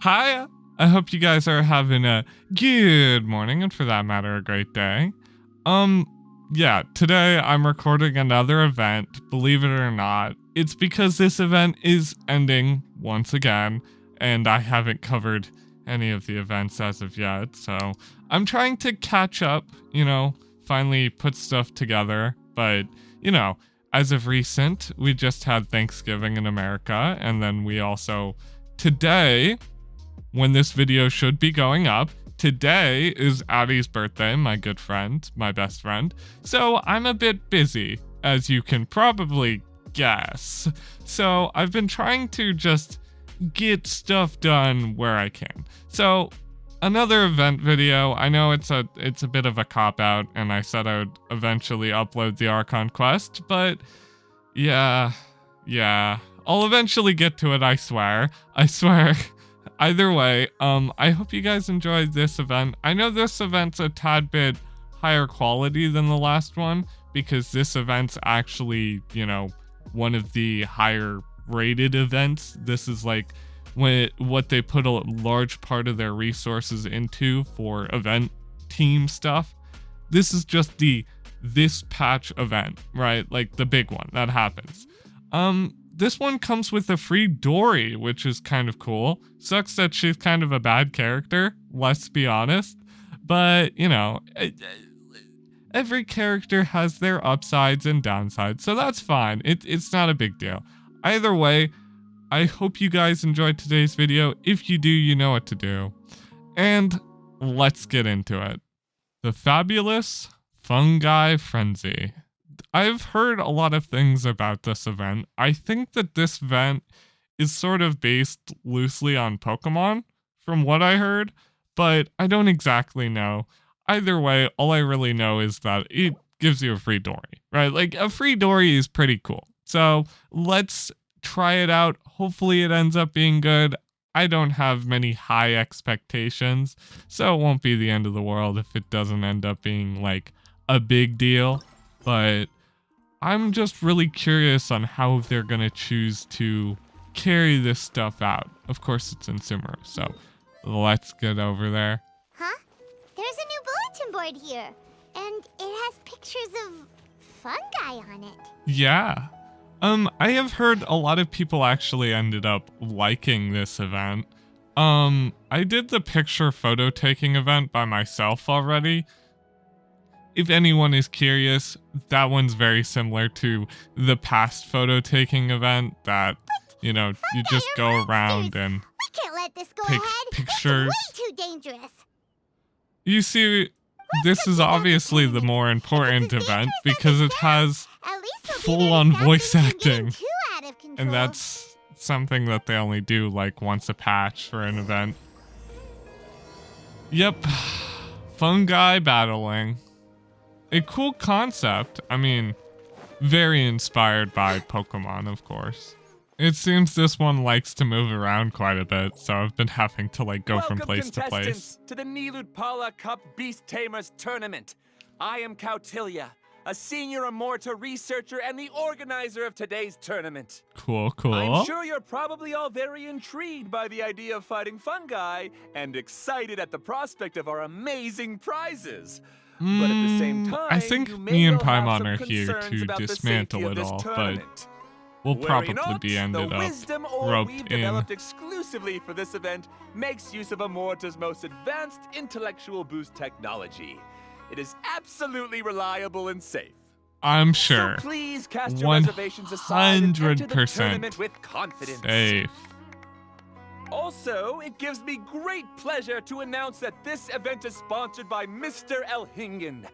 Hi, I hope you guys are having a good morning and for that matter, a great day. Um, yeah, today I'm recording another event, believe it or not. It's because this event is ending once again, and I haven't covered any of the events as of yet, so I'm trying to catch up, finally put stuff together, but, as of recent, we just had Thanksgiving in America, and then we also, today, when this video should be going up, today is Addie's birthday, my good friend, my best friend, so I'm a bit busy, as you can probably guess. So I've been trying to just get stuff done where I can. So another event video, I know it's a bit of a cop-out, and I said I would eventually upload the Archon quest, but yeah, I'll eventually get to it, I swear. Either way, I hope you guys enjoyed this event. I know this event's a tad bit higher quality than the last one, because this event's actually, one of the higher rated events. This is like what they put a large part of their resources into for event team stuff. This is just this patch event, right? Like the big one that happens. This one comes with a free Dory, which is kind of cool. Sucks that she's kind of a bad character, let's be honest. But, every character has their upsides and downsides, so that's fine. It's not a big deal. Either way, I hope you guys enjoyed today's video. If you do, you know what to do. And let's get into it. The Fabulous Fungi Frenzy. I've heard a lot of things about this event. I think that this event is sort of based loosely on Pokemon, from what I heard, but I don't exactly know. Either way, all I really know is that it gives you a free Dory, right? Like, a free Dory is pretty cool. So let's try it out. Hopefully it ends up being good. I don't have many high expectations, so it won't be the end of the world if it doesn't end up being, like, a big deal. But I'm just really curious on how they're gonna choose to carry this stuff out. Of course, it's in Sumeru, so let's get over there. Huh? There's a new bulletin board here, and it has pictures of fungi on it. Yeah. I have heard a lot of people actually ended up liking this event. I did the picture photo taking event by myself already. If anyone is curious, that one's very similar to the past photo taking event that, you just go around and We can't let this go take ahead. pictures. That's way too dangerous. You see, this is obviously the more important event because it has At least we'll be full-on there to voice stop things from getting acting. too out of control. And that's something that they only do like once a patch for an event. Yep. Fungi battling. A cool concept. I mean, very inspired by Pokemon, of course. It seems this one likes to move around quite a bit, so I've been having to like go from place to place. To the Niludpala Cup Beast Tamers Tournament. I am Cautilia, a senior Immorta researcher and the organizer of today's tournament. Cool. I'm sure you're probably all very intrigued by the idea of fighting fungi and excited at the prospect of our amazing prizes. But at the same time, I think you may me and well have Paimon some are here concerns to about the dismantle safety of it this all, but tournament. we'll Worry probably not, be ended the up wisdom ore roped we've in. developed exclusively for this event makes use of Immorta's most advanced intellectual boost technology. It is absolutely reliable and safe. I'm sure. So please cast your reservations aside and enter the 100% tournament with confidence. safe. Also, it gives me great pleasure to announce that this event is sponsored by Mr. Elhingen,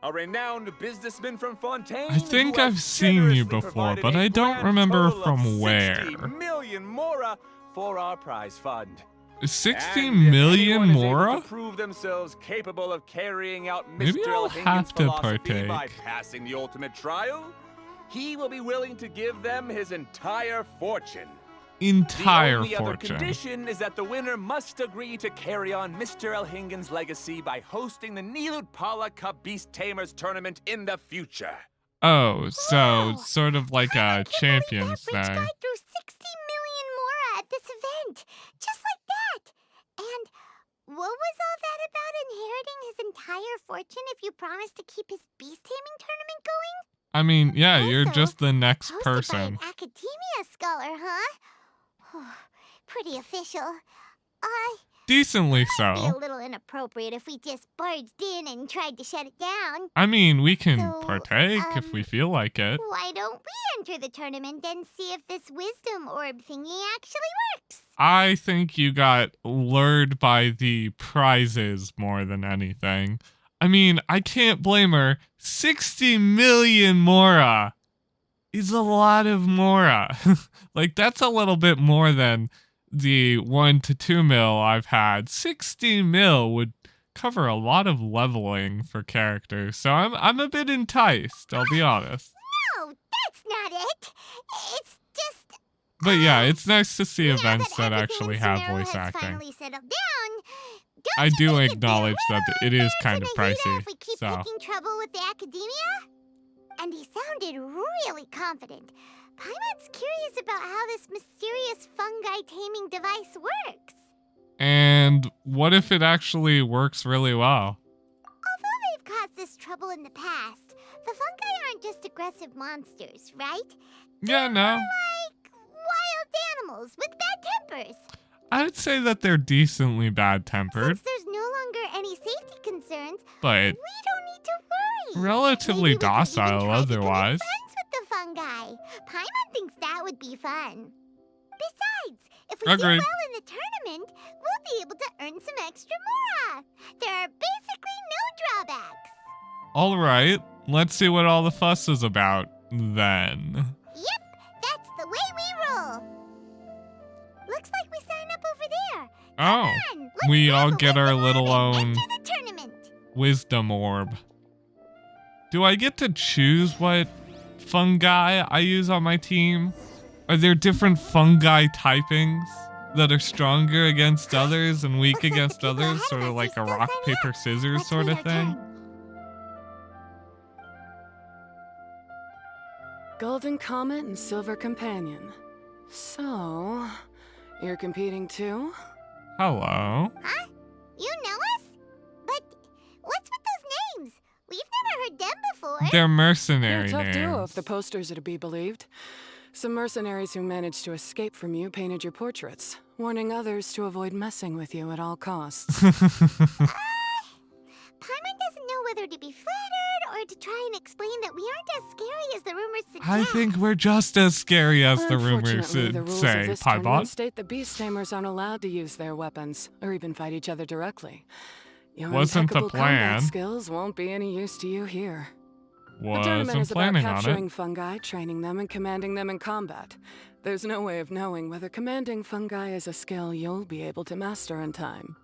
a renowned businessman from Fontaine. I think who has I've seen you generously before, provided but a I don't grand remember total of from where. 60 million mora for our prize fund. 60 And if million anyone is able Mora? to prove themselves capable of carrying out Maybe Mr. I'll Elhingen's have to philosophy by partake. passing the ultimate trial, he will be willing to give them his entire fortune. Entire The only other fortune. condition is that the winner must agree to carry on Mr. Elhingen's legacy by hosting the Niludpala Cup Beast Tamers Tournament in the future. Oh, so Wow. sort of like a champions That rich thing. guy threw 60 million mora at this event. Just like that. fortune if you promise to keep his beast taming tournament going? I mean, yeah, you're Also, just the next Hosted by person. an academia scholar, huh? Pretty official. Decently It'd be a so. little inappropriate if we just barged in and tried to shut it down. I mean, we can So, partake if we feel like it. Why don't we enter the tournament and see if this wisdom orb thingy actually works? I think you got lured by the prizes more than anything. I mean, I can't blame her. 60 million Mora is a lot of Mora. Like, that's a little bit more than the 1 to 2 mil I've had. 60 mil would cover a lot of leveling for characters, so I'm a bit enticed, I'll be honest. No, that's not it. It's just... But yeah, it's nice to see now events that everything actually in have Samara voice has acting. finally settled down, don't I you do think it'd be a acknowledge that it little is kind of embarrassing to Nahida pricey, if we keep so. picking trouble with the academia? And he sounded really confident. Paimon's curious about how this mysterious fungi taming device works. And what if it actually works really well? Although they've caused this trouble in the past, the fungi aren't just aggressive monsters, right? Yeah, no. Like wild animals with bad tempers. I would say that they're decently bad-tempered, Since there's no longer any safety concerns, but we don't need to worry. relatively Maybe we could even docile try to become otherwise. friends with the fungi. Paimon thinks that would be fun. Besides, if we Agreed. do well in the tournament, we'll be able to earn some extra Mora. There are basically no drawbacks. All right, let's see what all the fuss is about then. Yep, that's the way we roll. Looks like we sign up over there. Oh, Come on, let's we grab all a get our wisdom little orb and own enter the tournament. wisdom orb. Do I get to choose what fungi I use on my team? Are there different fungi typings that are stronger against others and weak Looks like the against people others? ahead Sort of of us like are a still rock, signing paper, up. scissors Let's sort wait of our thing? turn. Golden Comet and Silver Companion. So, you're competing too? Hello. Huh? You know us? But what's with those names? We've never heard them before. They're You're mercenary a tough names. duo if the posters are to be believed. Some mercenaries who managed to escape from you painted your portraits, warning others to avoid messing with you at all costs. Paimon doesn't know whether to be flattered or to try and explain that we aren't as scary as the rumors suggest. I think we're just as scary as the rumors Unfortunately, the rules say, of this tournament Piebot. state that beast tamers aren't allowed to use their weapons or even fight each other directly. Your Wasn't the impeccable combat plan. skills won't be any use to you here. The tournament Wasn't is about planning on capturing it. fungi, training them, and commanding them in combat. There's no way of knowing whether commanding fungi is a skill you'll be able to master in time.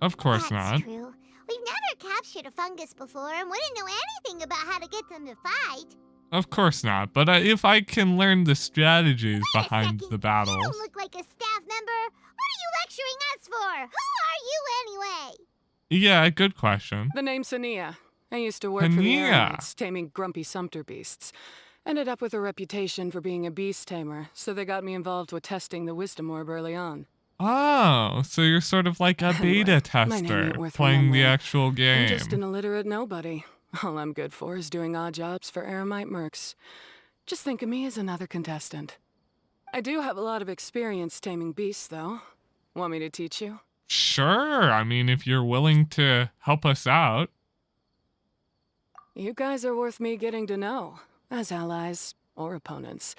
Of course That's not. true. We've never captured a fungus before and wouldn't know anything about how to get them to fight. Of course not. But if I can learn the strategies Wait a behind second. the You battles. don't look like a staff member. What are you lecturing us for? Who are you anyway? Yeah, good question. The name's Hania. I used to work for the Hania. Airknights, taming grumpy sumpter beasts. Ended up with a reputation for being a beast tamer, so they got me involved with testing the wisdom orb early on. Oh, so you're sort of like a Anyway, beta my name ain't tester worth playing the remembering. actual I'm game. just an illiterate nobody. All I'm good for is doing odd jobs for Eremite mercs. Just think of me as another contestant. I do have a lot of experience taming beasts, though. Want me to teach you? Sure, I mean, if you're willing to help us out. You guys are worth me getting to know, as allies or opponents.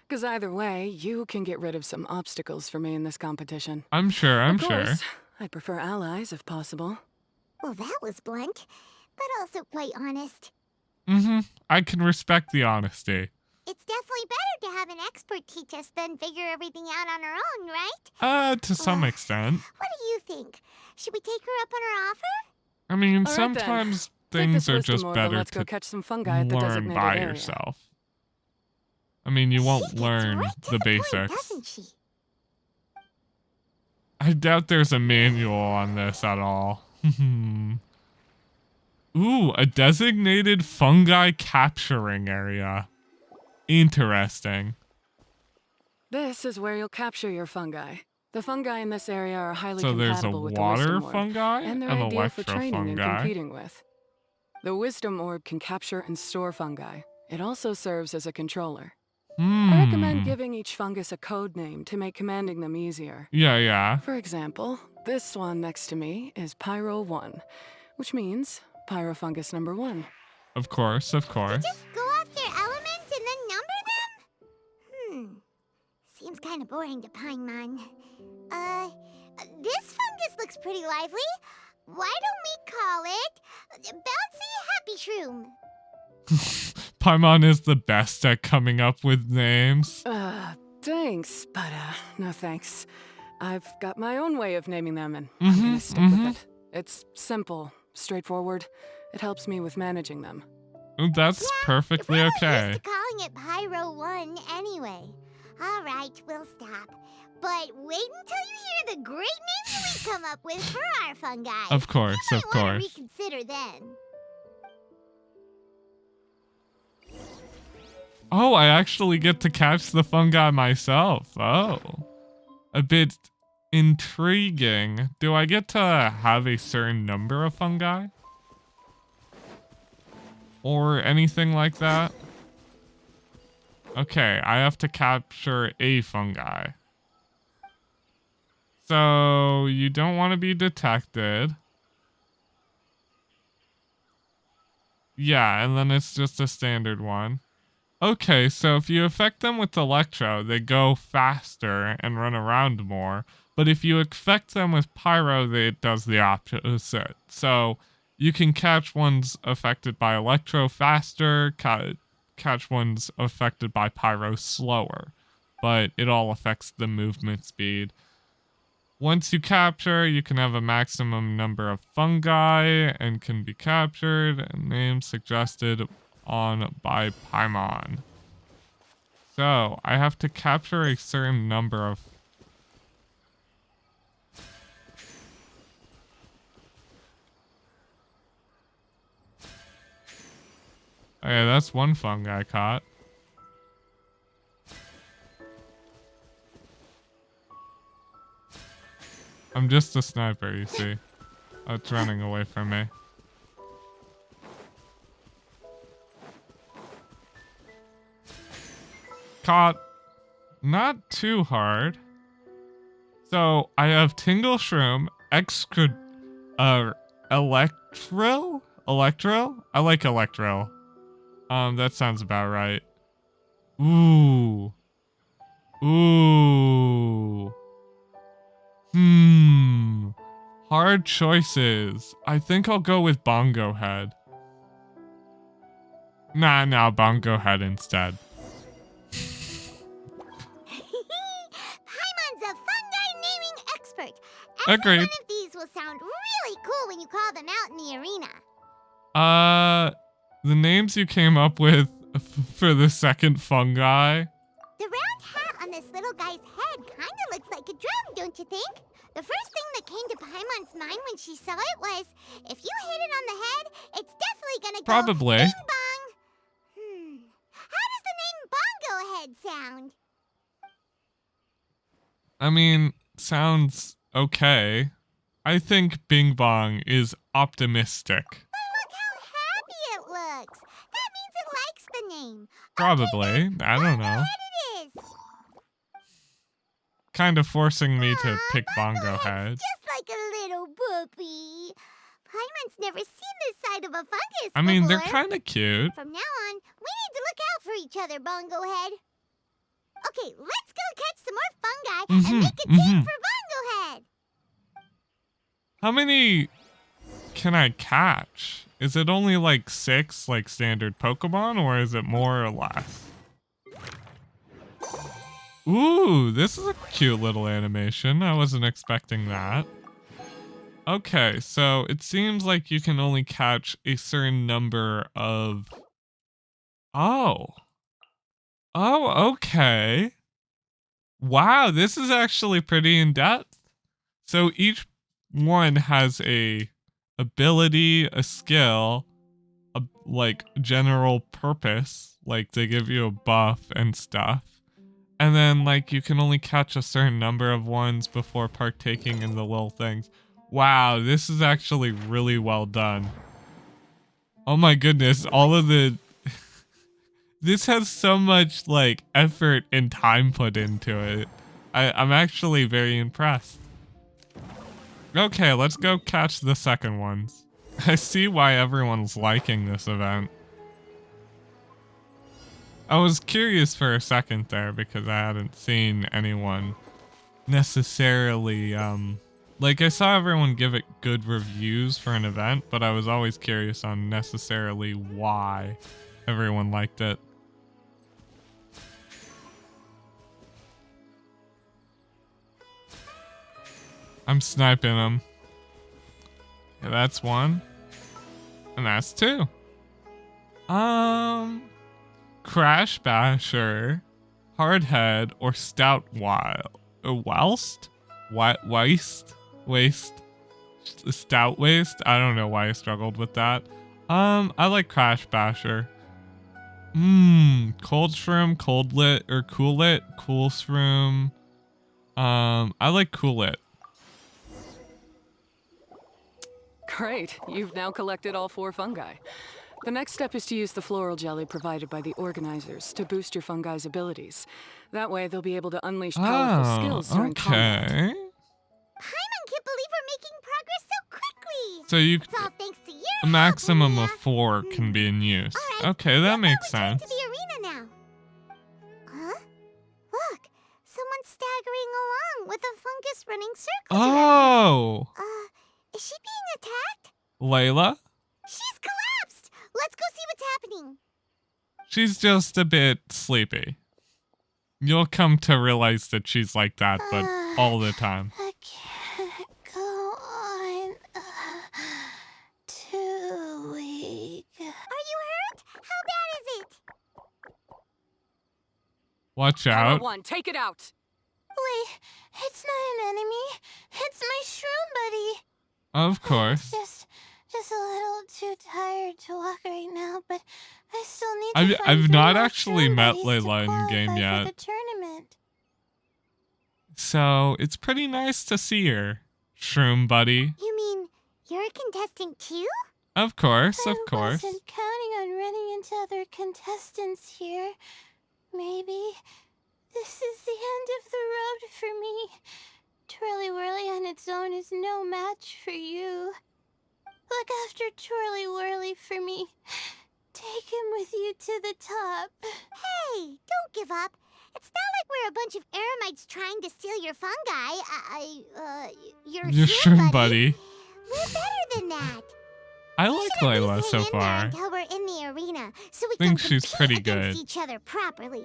Because either way, you can get rid of some obstacles for me in this competition. I'm sure, Of course, sure. I prefer allies if possible. Well, that was blunt, but also quite honest. I can respect the honesty. It's definitely better to have an expert teach us than figure everything out on our own, right? To some extent. What do you think? Should we take her up on her offer? I mean, All right, then. sometimes Take things this are wisdom just orb and better let's go to catch some fungi at the learn designated by area. yourself. I mean, you won't She gets learn right to the point, basics. doesn't she? I doubt there's a manual on this at all. Ooh, a designated fungi capturing area. Interesting. This is where you'll capture your fungi. The fungi in this area are highly So there's a compatible with the water wisdom orb, fungi and they're and ideal for electro training and fungi. competing with. The Wisdom Orb can capture and store fungi. It also serves as a controller. Hmm. I recommend giving each fungus a code name to make commanding them easier. Yeah. For example, this one next to me is Pyro 1, which means Pyrofungus number 1. Of course. You just go off their elements and then number them? Seems kind of boring to Paimon. This fungus looks pretty lively. Why don't we call it Bouncy Happy Shroom? Paimon is the best at coming up with names. Thanks, but no thanks. I've got my own way of naming them, and I'm gonna stick with it. It's simple, straightforward. It helps me with managing them. That's perfectly you're okay. Used to calling it Pyro 1 anyway. All right, we'll stop. But wait until you hear the great names we come up with for our fungi. Of course. You might want to reconsider then. Oh, I actually get to catch the fungi myself. Oh. A bit intriguing. Do I get to have a certain number of fungi? Or anything like that? Okay, I have to capture a fungi. So, you don't want to be detected. Yeah, and then it's just a standard one. Okay, so if you affect them with Electro, they go faster and run around more. But if you affect them with Pyro, it does the opposite. So you can catch ones affected by Electro faster, catch ones affected by Pyro slower. But it all affects the movement speed. Once you capture, you can have a maximum number of fungi and can be captured, and names suggested on by Paimon. So, I have to capture a certain number of... Okay, that's one fungi caught. I'm just a sniper, you see. Oh, it's running away from me. Caught. Not too hard. So, I have Tingle Shroom, Electro? Electro? I like Electro. That sounds about right. Ooh. Hard choices. I think I'll go with Bongo Head. Nah, Bongo Head instead. Paimon's a fungi naming expert. Agreed. Every one of these will sound really cool when you call them out in the arena. The names you came up with for the second fungi. The round hat on this little guy's head kinda looks like a drum, don't you think? The first thing that came to Paimon's mind when she saw it was, if you hit it on the head, it's definitely gonna go Probably. bing bong. How does the name Bongo Head sound? I mean, sounds okay. I think Bing Bong is optimistic. Look how happy it looks. That means it likes the name. Probably. Okay, I don't know. Bongo Head it is. Kind of forcing me to pick Bongo Head's Head. just like a little puppy. Paimon's never seen this side of a fungus I mean, they're before. kind of cute. From now on, we need to look out for each other, Bongo Head. Okay, let's go catch some more fungi and make a team for Bongo Head. How many can I catch? Is it only like 6 like standard Pokemon, or is it more or less? Ooh, this is a cute little animation. I wasn't expecting that. Okay, so it seems like you can only catch a certain number of... Oh, okay. Wow, this is actually pretty in-depth. So each one has a ability, a skill, a like general purpose, like they give you a buff and stuff. And then like you can only catch a certain number of ones before partaking in the little things. Wow, this is actually really well done. Oh my goodness, all of the... This has so much, like, effort and time put into it. I'm actually very impressed. Okay, let's go catch the second ones. I see why everyone's liking this event. I was curious for a second there because I hadn't seen anyone necessarily, like I saw everyone give it good reviews for an event, but I was always curious on necessarily why everyone liked it. I'm sniping them. Yeah, that's one. And that's two. Crash Basher, Hardhead, or Stout Whilst? Waste? Stout Waste? I don't know why I struggled with that. I like Crash Basher. Cold Shroom, Cold Lit, or Cool Lit? Cool Shroom. I like Cool Lit. Great, you've now collected all 4 fungi. The next step is to use the floral jelly provided by the organizers to boost your fungi's abilities. That way, they'll be able to unleash powerful skills during combat. Paimon can't believe we're making progress so quickly. So you, It's all thanks to you. a maximum of 4 can be in use. All right, Okay, that makes sense. To the arena now. Huh? Look, someone's staggering along with a fungus running circles around Oh, her. Is she being attacked? Layla? She's collapsed. Let's go see what's happening. She's just a bit sleepy. You'll come to realize that she's like that, but all the time. I can't go on. Too weak. Are you hurt? How bad is it? Watch Power out. 1, take it out! Wait, it's not an enemy. It's my shroom buddy. Of course. Just a little too tired to walk right now, but I still need to find I've 3 not more actually shroom met buddies Layla to in game qualify yet. for the tournament. So it's pretty nice to see her, Shroom buddy. You mean you're a contestant too? Of course, of course. I wasn't counting on running into other contestants here. Maybe this is the end of the road for me. Twirly Whirly on its own is no match for you. Look after Twirly Whirly for me. Take him with you to the top. Hey, don't give up. It's not like we're a bunch of eremites trying to steal your fungi. Your Shroom buddy. We're better than that. I like Layla so far. Until we're in the arena, so we Think can she's compete pretty against good. each other properly.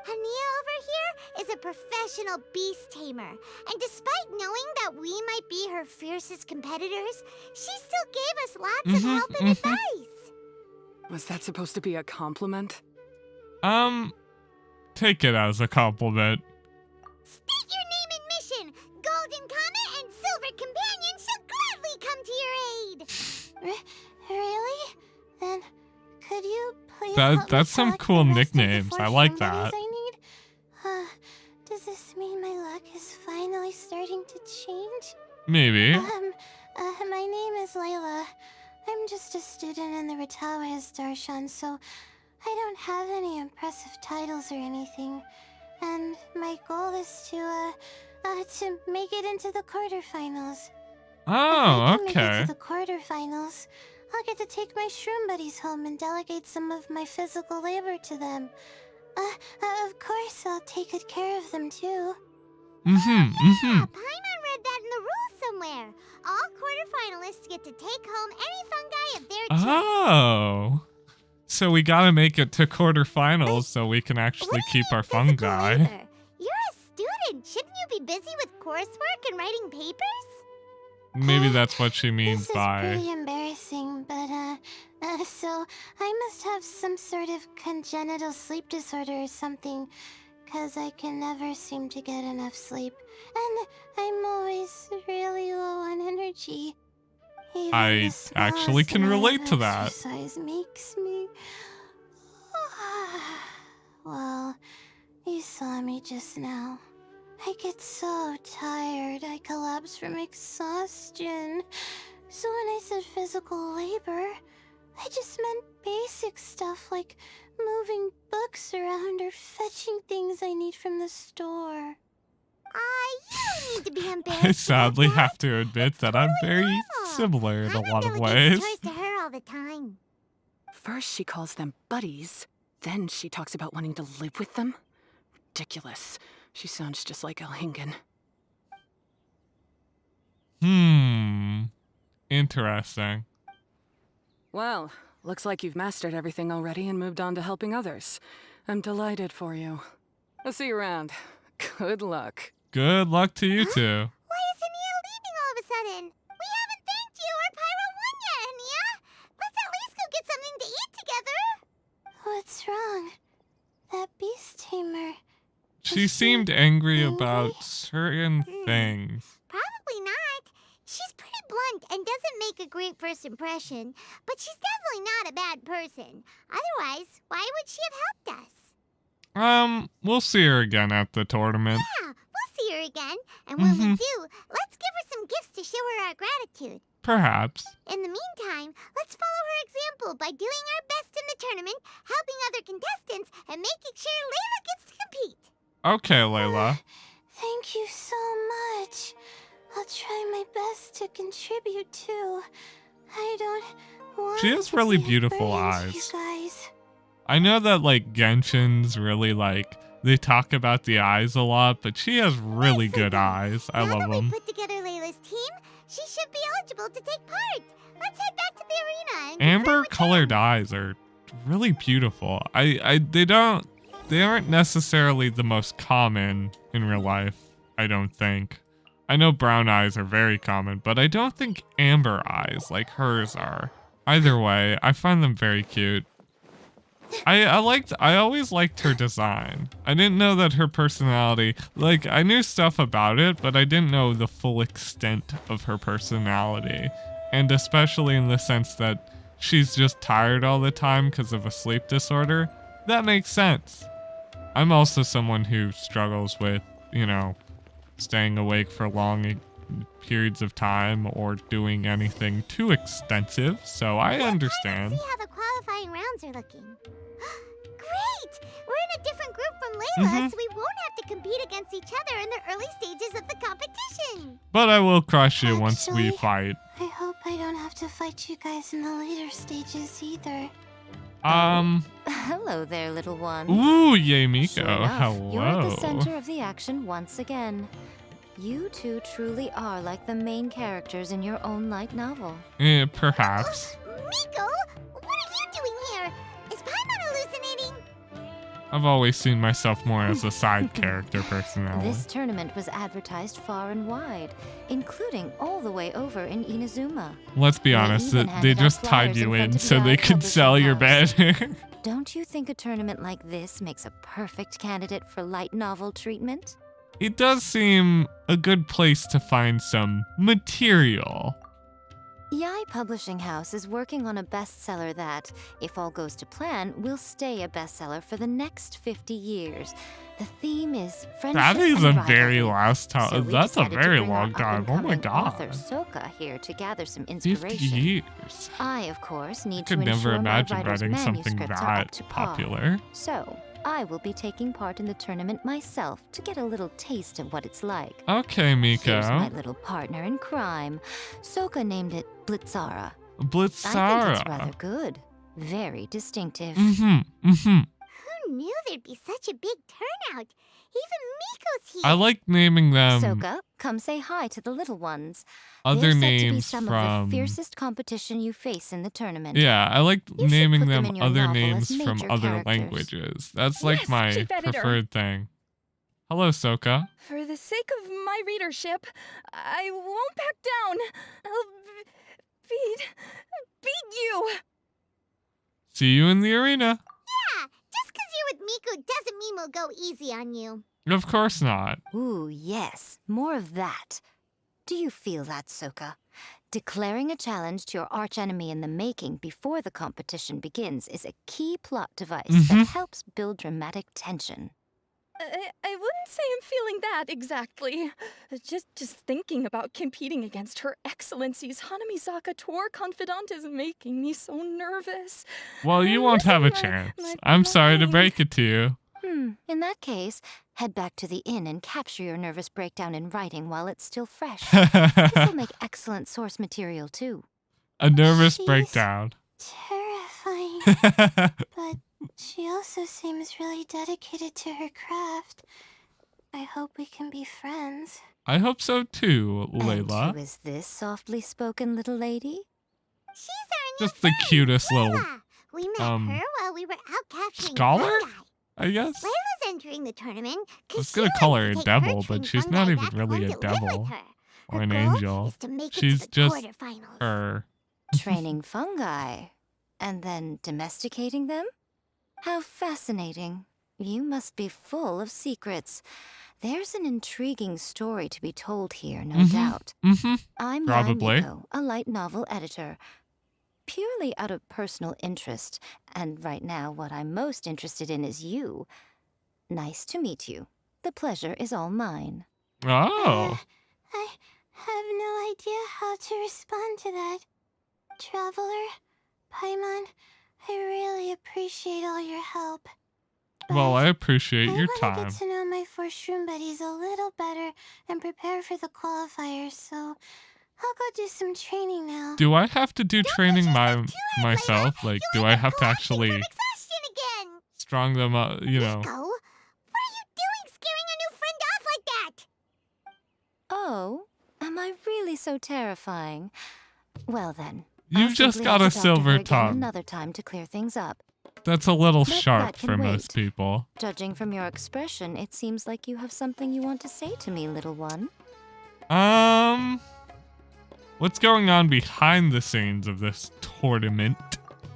Ania over here is a professional beast tamer, and despite knowing that we might be her fiercest competitors, she still gave us lots of help and advice. Was that supposed to be a compliment? Take it as a compliment. State your name and mission. Golden Comet and Silver Companion shall gladly come to your aid. Really? Then could you please help me That's some select cool the rest of the nicknames. 4 I like shroom that. buddies I need? Does this mean my luck is finally starting to change? Maybe. My name is Layla. I'm just a student in the Ratawa's Darshan, so I don't have any impressive titles or anything. And my goal is to make it into the quarterfinals. Oh, If I can make it okay. to the quarterfinals, I'll get to take my shroom buddies home and delegate some of my physical labor to them. Of course, I'll take good care of them too. Paimon Paimon read that in the rules somewhere. All quarterfinalists get to take home any fungi of their choice. Oh. So we gotta make it to quarterfinals so we can actually keep our fungi. You're a student. Shouldn't you be busy with coursework and writing papers? Maybe that's what she means This is by... pretty embarrassing, but so I must have some sort of congenital sleep disorder or something, 'cause I can never seem to get enough sleep, and I'm always really low on energy. Even I the actually smallest can amount relate of to that. exercise makes me... Well, you saw me just now. I get so tired, I collapse from exhaustion. So when I said physical labor, I just meant basic stuff like moving books around or fetching things I need from the store. You don't need to be embarrassed. I sadly about that. have to admit that I'm very normal. similar in a Paimon lot of delegates ways. chores to her all the time. First she calls them buddies, then she talks about wanting to live with them. Ridiculous. She sounds just like Elhingen. Interesting. Well, looks like you've mastered everything already and moved on to helping others. I'm delighted for you. I'll see you around. Good luck. Good luck to you two. Why is Ania leaving all of a sudden? We haven't thanked you or Pyro won yet, Ania. Let's at least go get something to eat together. What's wrong? That beast tamer. She seemed angry about certain things. Probably not. She's pretty blunt and doesn't make a great first impression, but she's definitely not a bad person. Otherwise, why would she have helped us? We'll see her again at the tournament. Yeah, we'll see her again, and when we do, let's give her some gifts to show her our gratitude. Perhaps. In the meantime, let's follow her example by doing our best in the tournament, helping other contestants, and making sure Layla gets to compete. Okay, Layla. Thank you so much. I'll try my best to contribute too. I don't want She has to really be a beautiful burden to eyes. you guys. I know that, like, Genshin's really, like, they talk about the eyes a lot, but she has really good eyes. I love Now that we them. put together Layla's team, she should be eligible to take part. Let's head back to the arena and Amber-colored eyes are really beautiful. They aren't necessarily the most common in real life, I don't think. I know brown eyes are very common, but I don't think amber eyes like hers are. Either way, I find them very cute. I always liked her design. I didn't know that her personality, like, I knew stuff about it, but I didn't know the full extent of her personality. And especially in the sense that she's just tired all the time because of a sleep disorder. That makes sense. I'm also someone who struggles with, staying awake for long periods of time or doing anything too extensive, so I understand. Let's see how the qualifying rounds are looking. Great! We're in a different group from Layla, so we won't have to compete against each other in the early stages of the competition. But I will crush you once we Actually, fight. I hope I don't have to fight you guys in the later stages either. Hello there, little one. Ooh, yay, Miko. Sure enough, Hello. you're at the center of the action once again. You two truly are like the main characters in your own light novel. Perhaps. Miko, what are you doing here? Is Paimon hallucinating? I've always seen myself more as a side character personality. This tournament was advertised far and wide, including all the way over in Inazuma. Let's be They honest, even they handed out just tied flyers you in front in of so the they eye could publishing sell your house. bed. Don't you think a tournament like this makes a perfect candidate for light novel treatment? It does seem a good place to find some material. Yai Publishing House is working on a bestseller that, if all goes to plan, will stay a bestseller for the next 50 years. The theme is friendship That is and a very rivalry. last So time. we That's a decided to very bring our long time. Oh my up-and-coming author god. Soka here to gather some 50 inspiration. years. I, of course, need I to could never ensure my imagine writer's writing something manuscripts are up that to par. popular. So, I will be taking part in the tournament myself to get a little taste of what it's like. Okay, Miko. Here's my little partner in crime. Soka named it Blitzara. I think Blitzara. it's rather good. Very distinctive. Mm-hmm. Who knew there'd be such a big turnout? Even Miko's here. I like naming them Soka, come say hi to the little ones. other They're set to be names some from. of the fiercest competition you face in the tournament. Yeah, I like You should naming put them them in your other novel names as from major other characters. languages. That's like Yes, my Chief Editor. preferred thing. Hello, Soka. For the sake of my readership, I won't back down. I'll beat you. See you in the arena. Yeah, just 'cause you're with Miko doesn't mean we'll go easy on you. Of course not. Ooh, yes. More of that. Do you feel that, Soka? Declaring a challenge to your archenemy in the making before the competition begins is a key plot device that helps build dramatic tension. I wouldn't say I'm feeling that exactly. Just thinking about competing against Her Excellency's Hanamizaka tour confidant is making me so nervous. Well, you I'm won't have a losing chance. my I'm sorry to mind. break it to you. In that case, head back to the inn and capture your nervous breakdown in writing while it's still fresh. This'll make excellent source material, too. A nervous She's breakdown. Terrifying. But she also seems really dedicated to her craft. I hope we can be friends. I hope so too, And Layla. who is this softly spoken little lady? She's our new Just the cutest little, Layla. We met her while we were out capturing scholar? fungi. I guess. Layla's entering the tournament I because was gonna call her a devil, but she's not even really a devil or an angel. She's just her. Training fungi. And then domesticating them? How fascinating. You must be full of secrets. There's an intriguing story to be told here, no doubt. I'm Probably. Miko, a light novel editor. Purely out of personal interest, and right now what I'm most interested in is you. Nice to meet you. The pleasure is all mine. Oh. I have no idea how to respond to that. Traveler, Paimon, I really appreciate all your help. Well, I appreciate your I time. want to get to know my 4 shroom buddies a little better and prepare for the qualifiers, so I'll go do some training now. Do I have to do training myself? Layla. Like, You do end I up have to collapsing actually from exhaustion again. strong them up, you know? Nico, what are you doing scaring a new friend off like that? Oh, am I really so terrifying? Well then. You've I'll just simply got have a to talk to her silver again tongue. another time to clear things up. That's a little But sharp that can for wait. most people. Judging from your expression, it seems like you have something you want to say to me, little one. What's going on behind the scenes of this tournament?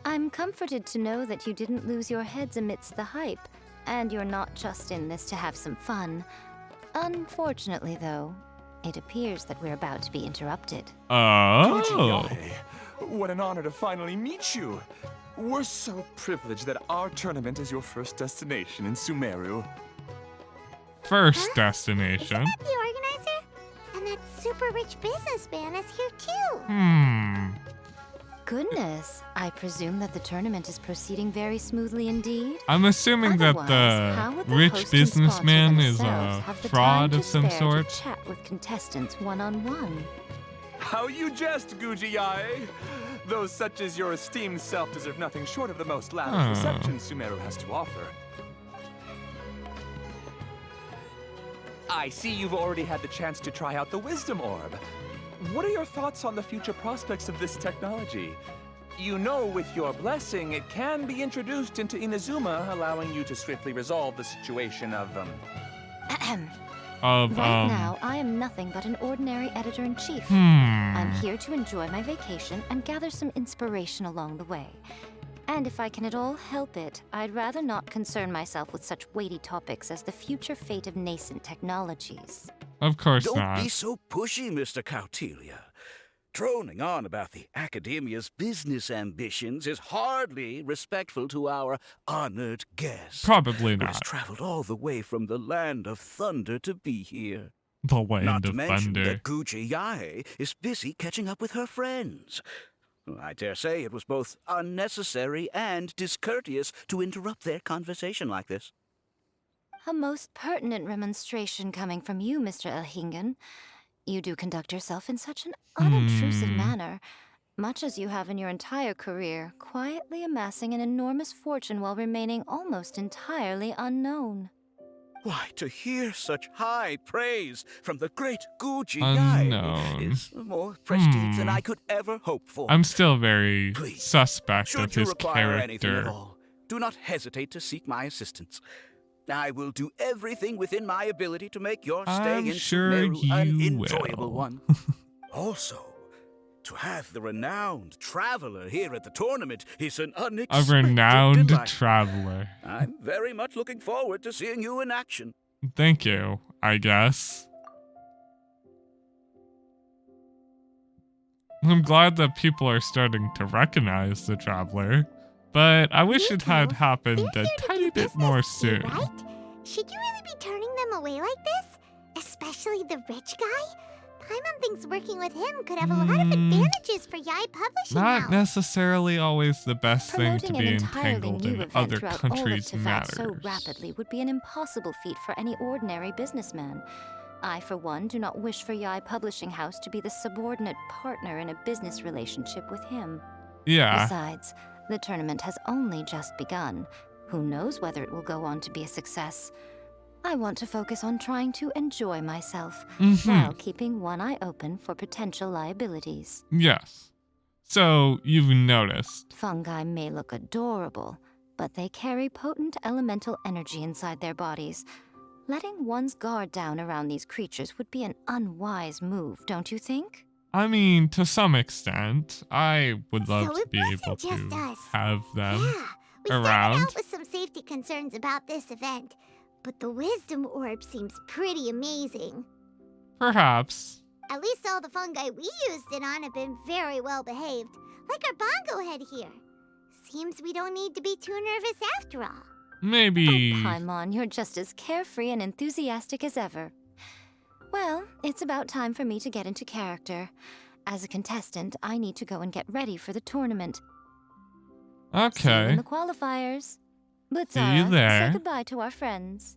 I'm comforted to know that you didn't lose your heads amidst the hype, and you're not just in this to have some fun. Unfortunately, though, it appears that we're about to be interrupted. Oh. Gucci, what an honor to finally meet you. We're so privileged that our tournament is your first destination in Sumeru. First Is destination. that the organizer? And that super rich businessman is here too. Goodness, I presume that the tournament is proceeding very smoothly indeed. I'm assuming that Otherwise, how would the the rich host and sponsor businessman is themselves a have the fraud time of to some spare sort. to chat with contestants one-on-one? How you jest, Gucci. Those such as your esteemed self deserve nothing short of the most lavish reception Sumeru has to offer. I see you've already had the chance to try out the Wisdom Orb. What are your thoughts on the future prospects of this technology? You know, with your blessing, it can be introduced into Inazuma, allowing you to swiftly resolve the situation of, Of, Right now, I am nothing but an ordinary editor-in-chief. Hmm. I'm here to enjoy my vacation and gather some inspiration along the way. And if I can at all help it, I'd rather not concern myself with such weighty topics as the future fate of nascent technologies. Of course Don't not. be so pushy, Mr. Cautelia. Droning on about the Academia's business ambitions is hardly respectful to our honored guest. Probably Who has not. traveled all the way from the land of thunder to be here. The Not land to of mention thunder. that Gucci Yae is busy catching up with her friends. I dare say it was both unnecessary and discourteous to interrupt their conversation like this. A most pertinent remonstration coming from you, Mr. Elhingen. You do conduct yourself in such an unobtrusive manner, much as you have in your entire career, quietly amassing an enormous fortune while remaining almost entirely unknown. Why, to hear such high praise from the great Gucci Unknown. Yae is more prestige than I could ever hope for. I'm still very Please, suspect Should of you his require anything at character. all, do not hesitate to seek my assistance. I will do everything within my ability to make your stay I'm in sure Sumeru an you enjoyable will. one. Also, to have the renowned traveler here at the tournament is an A unexpected renowned delight. traveler. I'm very much looking forward to seeing you in action. Thank you, I guess. I'm glad that people are starting to recognize the traveler, but I wish it had happened a tiny bit more soon. Right? should you really be turning them away like this? Especially the rich guy? Paimon thinks working with him could have a lot of advantages for Yae Publishing Not House. necessarily always the best thing to Promoting be an entirely entangled new in event other throughout all of countries' Teyvat matters. so rapidly would be an impossible feat for any ordinary businessman. I, for one, do not wish for Yae Publishing House to be the subordinate partner in a business relationship with him. Yeah. Besides, the tournament has only just begun. Who knows whether it will go on to be a success? I want to focus on trying to enjoy myself, while keeping one eye open for potential liabilities. Yes. So, you've noticed. Fungi may look adorable, but they carry potent elemental energy inside their bodies. Letting one's guard down around these creatures would be an unwise move, don't you think? I mean, to some extent, I would love So to it be wasn't able just to us. have them Yeah, we started around. out with some safety concerns about this event, but the wisdom orb seems pretty amazing. Perhaps. At least all the fungi we used it on have been very well behaved, like our bongo head here. Seems we don't need to be too nervous after all. Maybe. Oh, Paimon, you're just as carefree and enthusiastic as ever. Well, it's about time for me to get into character. As a contestant, I need to go and get ready for the tournament. See you Okay. in the qualifiers. See you Vitora, there. say goodbye to our friends.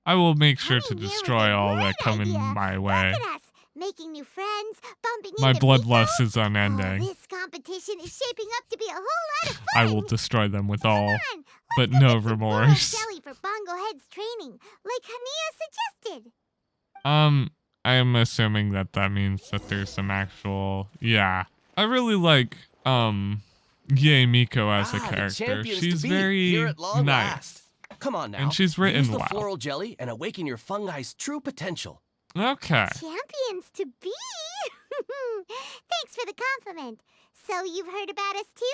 I will make sure to Coming here was destroy a all that great come idea. in my way. Look at us, making new friends, bumping My into bloodlust people. is unending. Oh, this competition is shaping up to be a whole lot of fun. I will destroy them with all, Come on, but let's go no get some floral remorse. jelly for Bongo Head's training, like Hania suggested. I am assuming that that means that there's some actual, yeah. I really like, Yae Miko as a the character. champions She's to beat, very here at long nice. last. Come on now. And she's written Use the well. floral jelly and awaken your fungi's true potential. Okay. Champions to be? Thanks for the compliment. So you've heard about us too?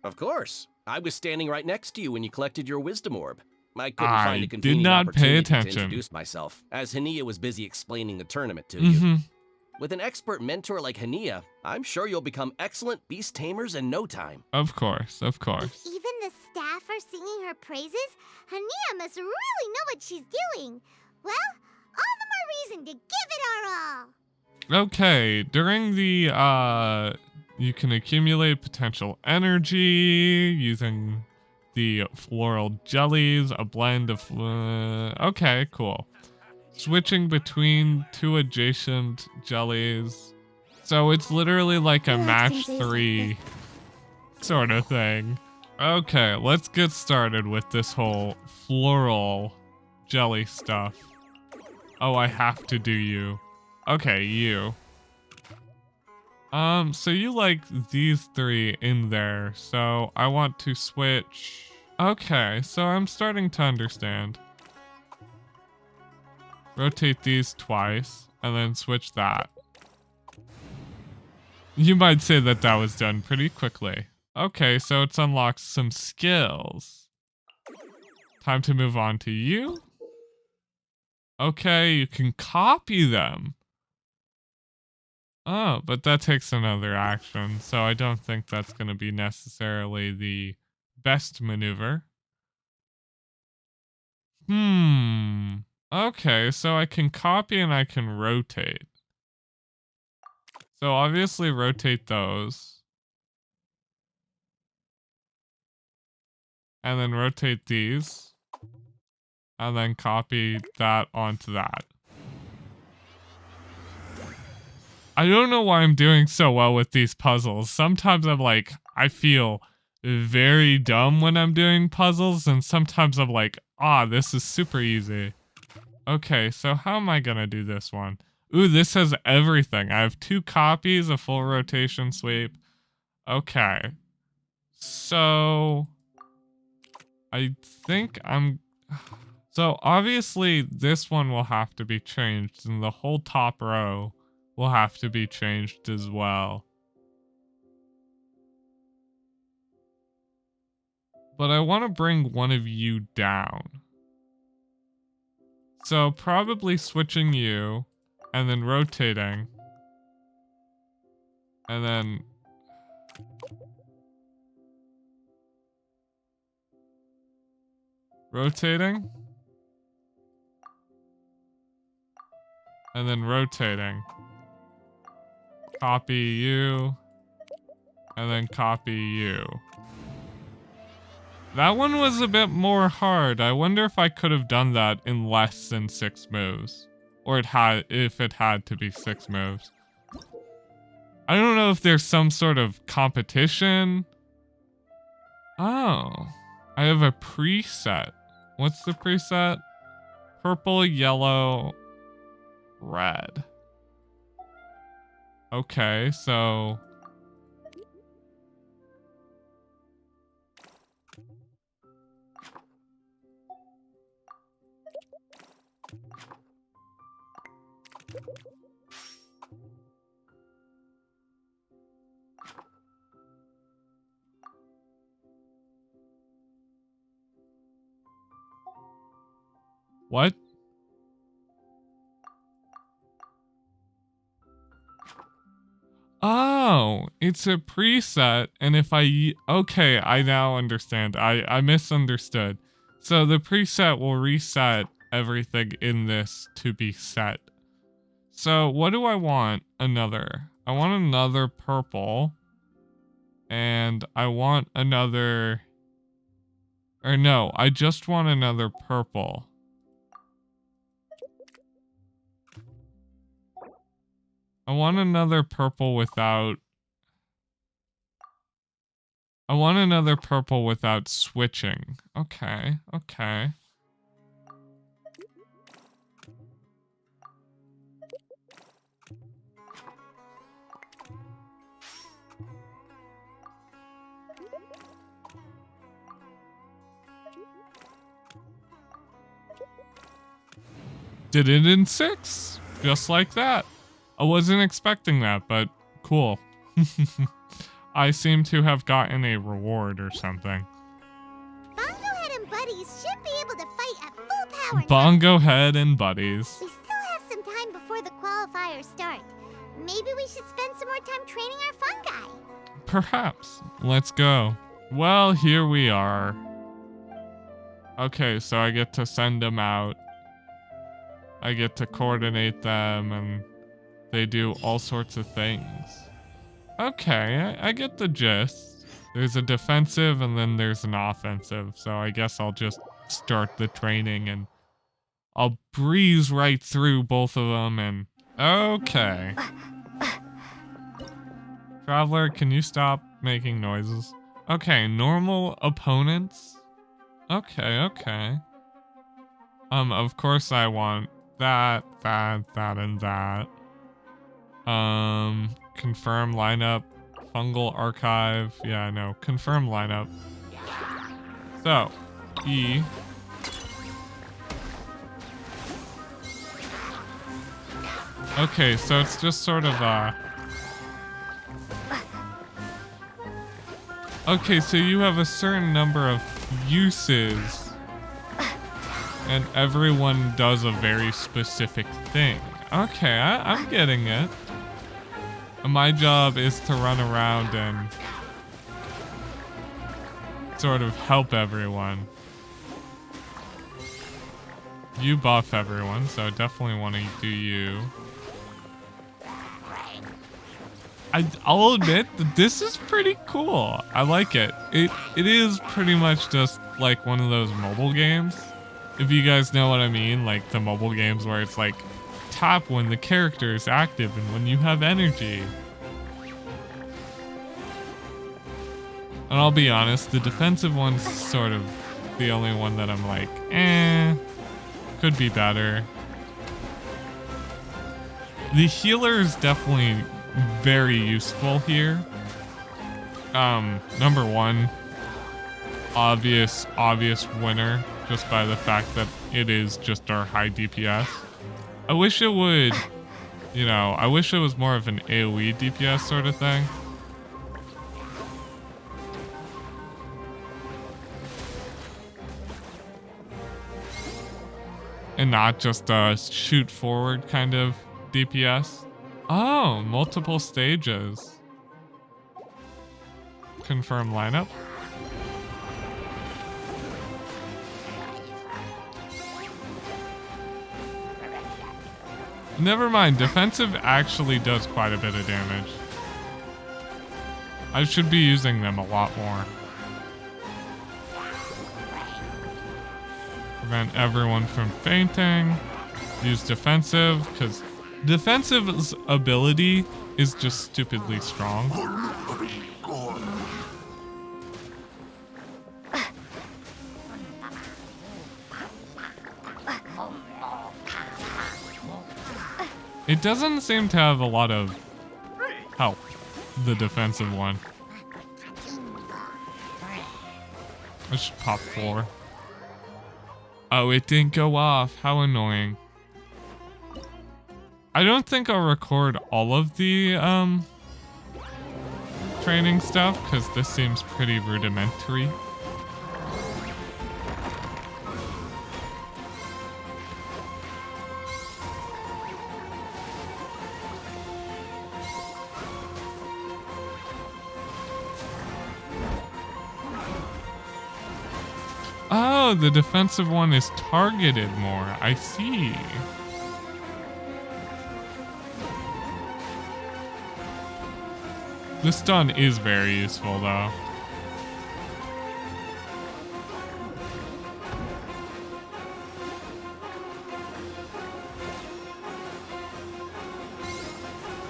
Of course. I was standing right next to you when you collected your wisdom orb. I couldn't I find a did convenient not pay opportunity attention. to introduce myself, as Hania was busy explaining the tournament to you. With an expert mentor like Hania, I'm sure you'll become excellent beast tamers in no time. Of course, of course. If even the staff are singing her praises, Hania must really know what she's doing. Well, all the more reason to give it our all. Okay, during the, you can accumulate potential energy using the floral jellies, a blend of, okay, cool. Switching between two adjacent jellies. So it's literally like a match 3 sort of thing. Okay, let's get started with this whole floral jelly stuff. Oh, I have to do you. Okay, you. So you like these 3 in there, so I want to switch. Okay, so I'm starting to understand. Rotate these twice, and then switch that. You might say that that was done pretty quickly. Okay, so it's unlocked some skills. Time to move on to you. Okay, you can copy them. Oh, but that takes another action, so I don't think that's going to be necessarily the best maneuver. Okay, so I can copy and I can rotate. So obviously rotate those. And then rotate these. And then copy that onto that. I don't know why I'm doing so well with these puzzles. Sometimes I'm like, I feel very dumb when I'm doing puzzles, and sometimes I'm like, this is super easy. Okay, so how am I gonna do this one? Ooh, this has everything. I have 2 copies, a full rotation sweep. Okay. So I think so obviously this one will have to be changed, and the whole top row will have to be changed as well. But I want to bring one of you down. So probably switching you, and then rotating. And then... Rotating. And then rotating. Copy you. And then copy you. That one was a bit more hard. I wonder if I could have done that in less than 6 moves. Or if it had to be 6 moves. I don't know if there's some sort of competition. Oh. I have a preset. What's the preset? Purple, yellow, red. Okay, so... What? Oh, it's a preset, and if okay, I now understand. I misunderstood. So the preset will reset everything in this to be set. So what do I want? Another. I want another purple. And I want another... Or no, I just want another purple. I want another purple without... I want another purple without switching. Okay, okay. Did it in 6, just like that. I wasn't expecting that, but cool. I seem to have gotten a reward or something. Bongo Head and buddies should be able to fight at full power now. Bongo Head and buddies. We still have some time before the qualifiers start. Maybe we should spend some more time training our fungi. Perhaps. Let's go. Well, here we are. Okay, so I get to send them out. I get to coordinate them, and they do all sorts of things. Okay, I get the gist. There's a defensive and then there's an offensive, so I guess I'll just start the training and I'll breeze right through both of them and... Okay. Traveler, can you stop making noises? Okay, normal opponents. Okay, okay. Of course I want that, and that. Confirm lineup, fungal archive. Yeah, I know. Confirm lineup. So, E. Okay, so it's just sort of okay, so you have a certain number of uses. And everyone does a very specific thing. Okay, I'm getting it. My job is to run around and sort of help everyone. You buff everyone, so definitely want to do you. I'll admit that this is pretty cool. I like it. It is pretty much just like one of those mobile games. If you guys know what I mean, like the mobile games where it's like tap when the character is active and when you have energy. And I'll be honest, the defensive one's sort of the only one that I'm like, could be better. The healer is definitely very useful here. Number one, obvious winner. Just by the fact that it is just our high DPS. I wish it would, you know, I wish it was more of an AoE DPS sort of thing. And not just a shoot forward kind of DPS. Oh, multiple stages. Confirm lineup. Never mind, defensive actually does quite a bit of damage. I should be using them a lot more. Prevent everyone from fainting. Use defensive, because defensive's ability is just stupidly strong. It doesn't seem to have a lot of help, the defensive one. I should pop 4. Oh, it didn't go off. How annoying. I don't think I'll record all of the training stuff because this seems pretty rudimentary. Oh, the defensive one is targeted more. I see. The stun is very useful, though.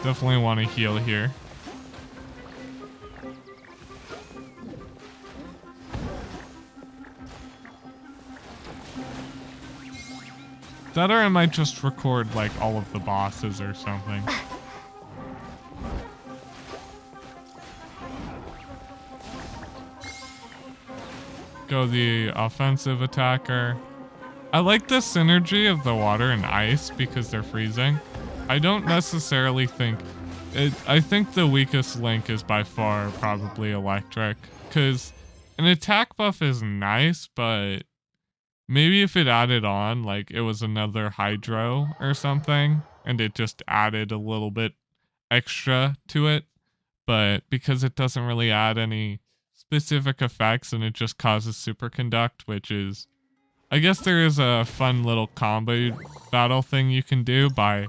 Definitely want to heal here. That or I might just record like all of the bosses or something. Go the offensive attacker. I like the synergy of the water and ice because they're freezing. I don't necessarily think I think the weakest link is by far probably electric, because an attack buff is nice, but maybe if it added on, like it was another hydro or something, and it just added a little bit extra to it, but because it doesn't really add any specific effects and it just causes superconduct, which is, I guess there is a fun little combo battle thing you can do by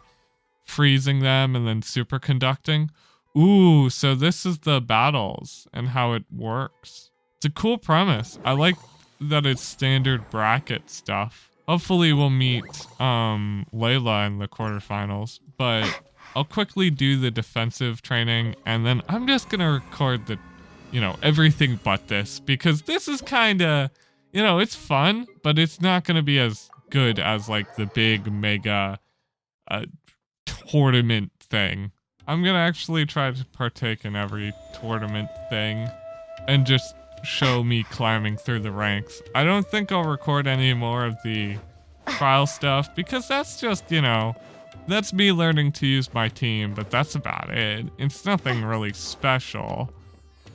freezing them and then superconducting. Ooh, so this is the battles and how it works. It's a cool premise. I like that it's standard bracket stuff. Hopefully we'll meet Layla in the quarterfinals, but I'll quickly do the defensive training and then I'm just gonna record the, everything but this, because this is kinda, it's fun, but it's not gonna be as good as like the big mega tournament thing. I'm gonna actually try to partake in every tournament thing and just show me climbing through the ranks. I don't think I'll record any more of the trial stuff because that's just, that's me learning to use my team, but that's about it. It's nothing really special.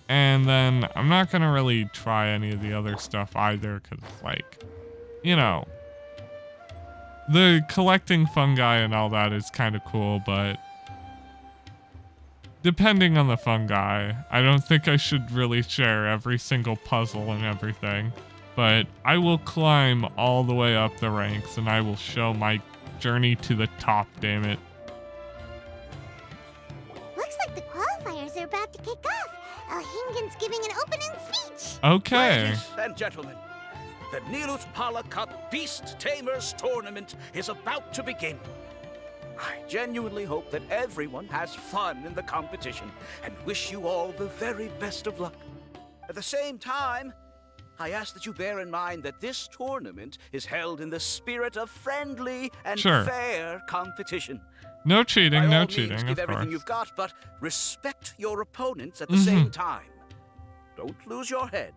And then I'm not gonna really try any of the other stuff either because, like, the collecting fungi and all that is kind of cool, but depending on the fungi, I don't think I should really share every single puzzle and everything. But I will climb all the way up the ranks and I will show my journey to the top, damn it. Looks like the qualifiers are about to kick off. Elhingen's giving an opening speech. Okay. Ladies and gentlemen, the Nilut Pala Cup Beast Tamers Tournament is about to begin. I genuinely hope that everyone has fun in the competition and wish you all the very best of luck. At the same time, I ask that you bear in mind that this tournament is held in the spirit of friendly and fair competition. No cheating, By no all cheating, means, of give course. everything you've got, but respect your opponents at the same time. Don't lose your head.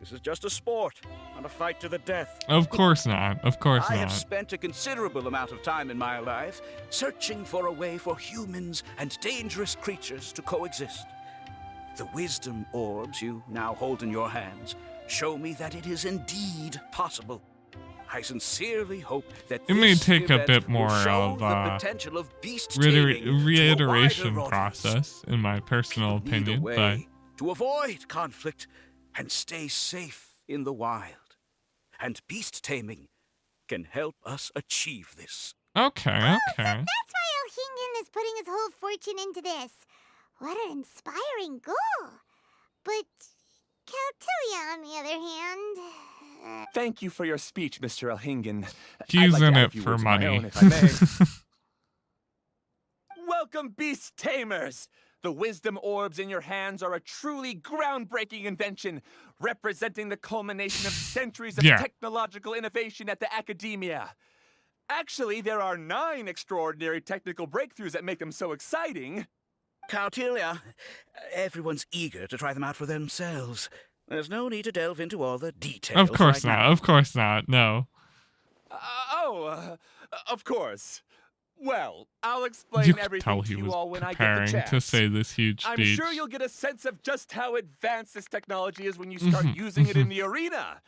This is just a sport, not a fight to the death. Of course not. Of course I not. have spent a considerable amount of time in my life searching for a way for humans and dangerous creatures to coexist. The wisdom orbs you now hold in your hands show me that it is indeed possible. I sincerely hope that It may this take a event bit more will show of the potential of beast taming to a reiteration wider process, in my personal audience. Need a opinion, way but to avoid conflict and stay safe in the wild. And beast taming can help us achieve this. Okay, Oh, so okay. that's why Elhingen is putting his whole fortune into this. What an inspiring goal. But Kautilya, on the other hand... Thank you for your speech, Mr. Elhingen. I'd He's like to in add a it few for words of my money. own, if I may. Welcome, Beast Tamers! The wisdom orbs in your hands are a truly groundbreaking invention, representing the culmination of centuries of technological innovation at the academia. Actually, there are 9 extraordinary technical breakthroughs that make them so exciting. Kautilya, everyone's eager to try them out for themselves. There's no need to delve into all the details. Of course right not. now. Of course not. No. Of course. Well, I'll explain You could everything tell to he you was all when I get the preparing chance. to say this huge I'm speech. sure you'll get a sense of just how advanced this technology is when you start using it in the arena.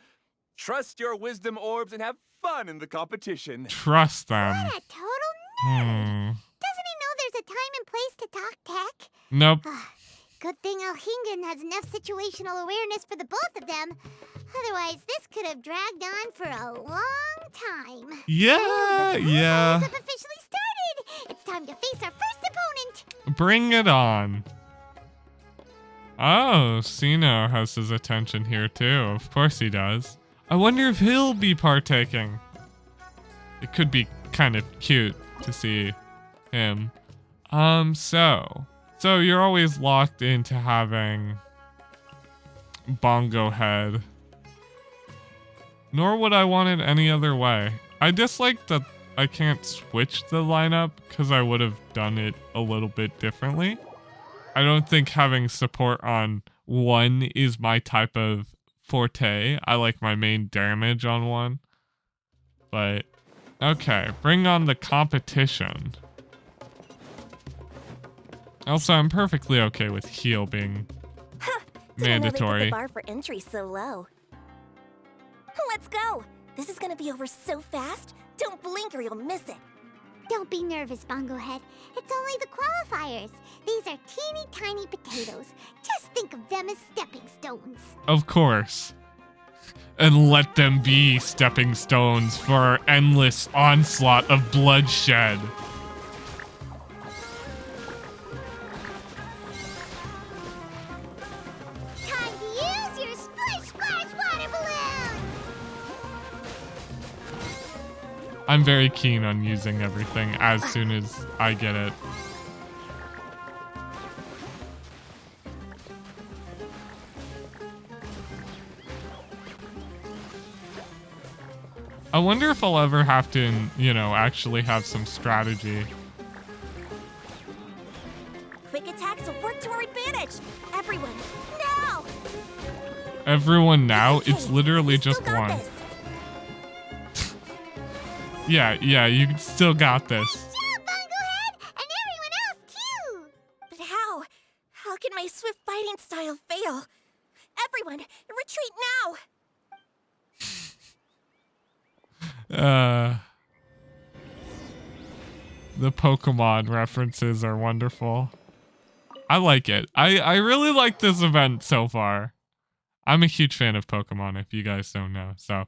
Trust your wisdom orbs and have fun in the competition. Trust them. What a total nerd! Doesn't he know there's a time and place to talk tech? Nope. Good thing Elhingen has enough situational awareness for the both of them. Otherwise, this could have dragged on for a long time. Yeah, yeah. Have officially started. It's time to face our first opponent. Bring it on. Oh, Sino has his attention here too. Of course he does. I wonder if he'll be partaking. It could be kind of cute to see him. So you're always locked into having Bongo Head. Nor would I want it any other way. I dislike that I can't switch the lineup because I would have done it a little bit differently. I don't think having support on one is my type of forte. I like my main damage on one. But, okay, bring on the competition. Also, I'm perfectly okay with heal being mandatory. The bar for entry so low. Let's go! This is gonna be over so fast. Don't blink or you'll miss it. Don't be nervous, Bongo Head. It's only the qualifiers. These are teeny tiny potatoes. Just think of them as stepping stones. Of course. And let them be stepping stones for our endless onslaught of bloodshed. Time to use your splish splash water balloon! I'm very keen on using everything as soon as I get it. I wonder if I'll ever have to, actually have some strategy. Quick attacks will work to our advantage. Everyone, now! Everyone now? Okay, It's literally we still just got one. this. Yeah, you still got this. Good job, Bongo Head! And everyone else, too! But how? How can my swift fighting style fail? Everyone, retreat now! The Pokemon references are wonderful. I like it. I really like this event so far. I'm a huge fan of Pokemon, if you guys don't know. So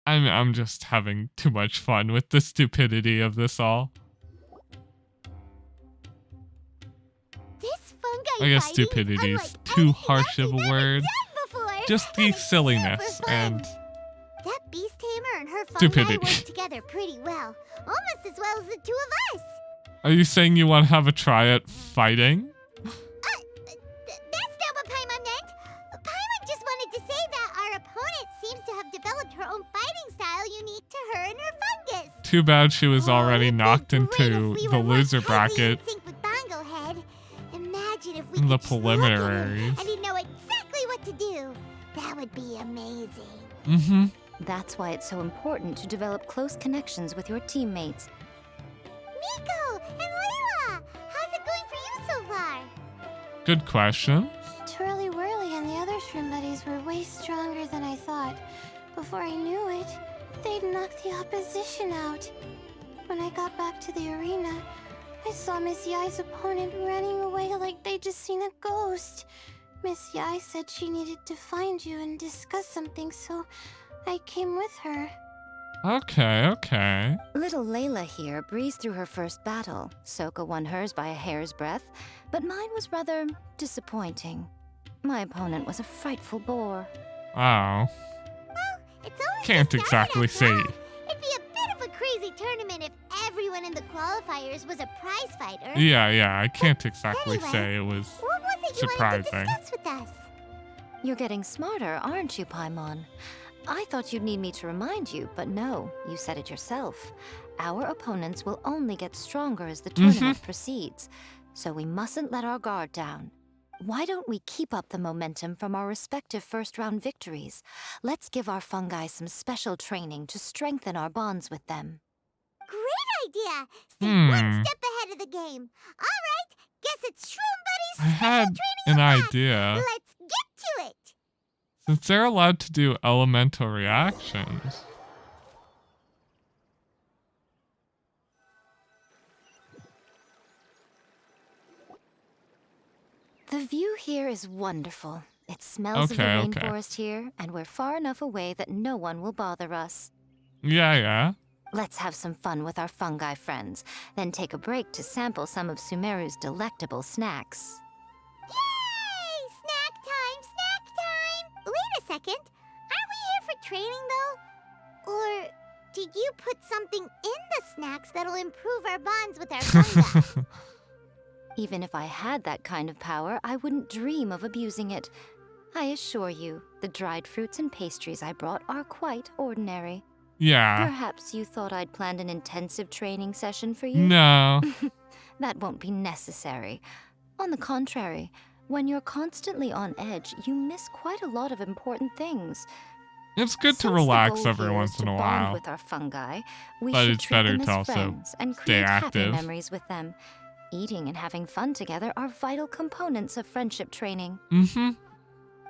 I'm just having too much fun with the stupidity of this all. This fungi I guess fighting stupidity is unlike too anything harsh else of a we've ever word. done before, Just and the it's silliness super fun. and That beast tamer and her fungi stupidity. work together pretty well. Almost as well as the two of us. Are you saying you want to have a try at fighting? That's not what Paimon meant. Paimon just wanted to say that our opponent seems to have developed her own fighting style unique to her and her fungus. Too bad she was already It'd be knocked great into if we the were more loser tightly in bracket. sync with Bongo Head. Imagine if we In the could just look at him preliminaries. and he'd know exactly what to do. That would be amazing. Mm-hmm. That's why it's so important to develop close connections with your teammates. Miko and Layla, how's it going for you so far? Good question. Twirly Whirly and the other shrimp buddies were way stronger than I thought. Before I knew it, they'd knocked the opposition out. When I got back to the arena, I saw Miss Yai's opponent running away like they'd just seen a ghost. Miss Yai said she needed to find you and discuss something, so I came with her. Okay, okay. Little Layla here breezed through her first battle. Soka won hers by a hair's breadth, but mine was rather disappointing. My opponent was a frightful bore. Oh. Well, it's only Can't the start exactly after all. say. It'd be a bit of a crazy tournament if everyone in the qualifiers was a prize fighter. Yeah, I can't exactly Anyway, say it was What was it you wanted to surprising. discuss with us? You're getting smarter, aren't you, Paimon? I thought you'd need me to remind you, but no, you said it yourself. Our opponents will only get stronger as the tournament proceeds, so we mustn't let our guard down. Why don't we keep up the momentum from our respective first-round victories? Let's give our fungi some special training to strengthen our bonds with them. Great idea! Stay one step ahead of the game. All right, guess it's Shroom Buddy's I special had training an attack. idea. Let's get to it! Since they're allowed to do elemental reactions. The view here is wonderful. It smells of the rainforest here, and we're far enough away that no one will bother us. Yeah. Let's have some fun with our fungi friends, then take a break to sample some of Sumeru's delectable snacks. Yay! Snack time! Snack time! Wait a second. Aren't we here for training, though? Or did you put something in the snacks that'll improve our bonds with our fungi? Even if I had that kind of power, I wouldn't dream of abusing it. I assure you, the dried fruits and pastries I brought are quite ordinary. Yeah. Perhaps you thought I'd planned an intensive training session for you? No. That won't be necessary. On the contrary, when you're constantly on edge, you miss quite a lot of important things. It's good to Since the relax goal every here once is in to a bond while. with our fungi, we But should it's treat better them to as also friends and stay create active. happy memories with them. Eating and having fun together are vital components of friendship training.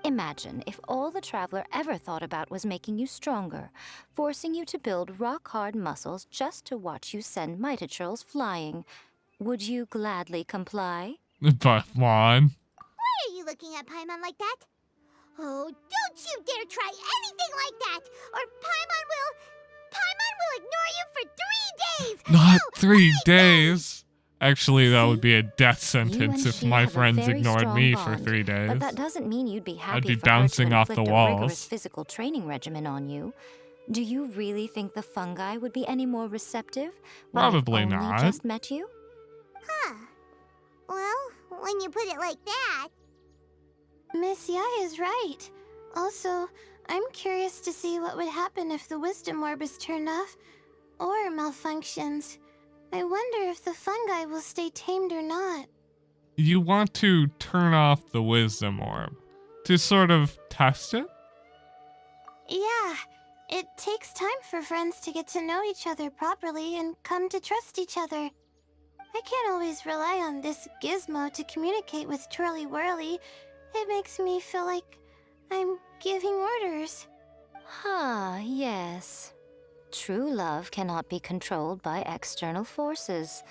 Imagine if all the Traveler ever thought about was making you stronger, forcing you to build rock-hard muscles just to watch you send Mitatrils flying. Would you gladly comply? But Juan. Why are you looking at Paimon like that? Oh, don't you dare try anything like that! Or Paimon will ignore you for 3 days! Not No, 3 wait, days. Actually, that would be a death You sentence and if she my have a friends very ignored strong me for bond, 3 days. But that doesn't mean you'd be happy be for bouncing her to off the inflict a walls. rigorous physical training regimen on you. Do you really think the fungi would be any more receptive when Probably they've only not. just met you? Huh. Well, when you put it like that... Miss Yai is right. Also, I'm curious to see what would happen if the wisdom orb is turned off or malfunctions. I wonder if the fungi will stay tamed or not. You want to turn off the wisdom orb to sort of test it? Yeah, it takes time for friends to get to know each other properly and come to trust each other. I can't always rely on this gizmo to communicate with Twirly Whirly. It makes me feel like I'm giving orders. Yes. True love cannot be controlled by external forces.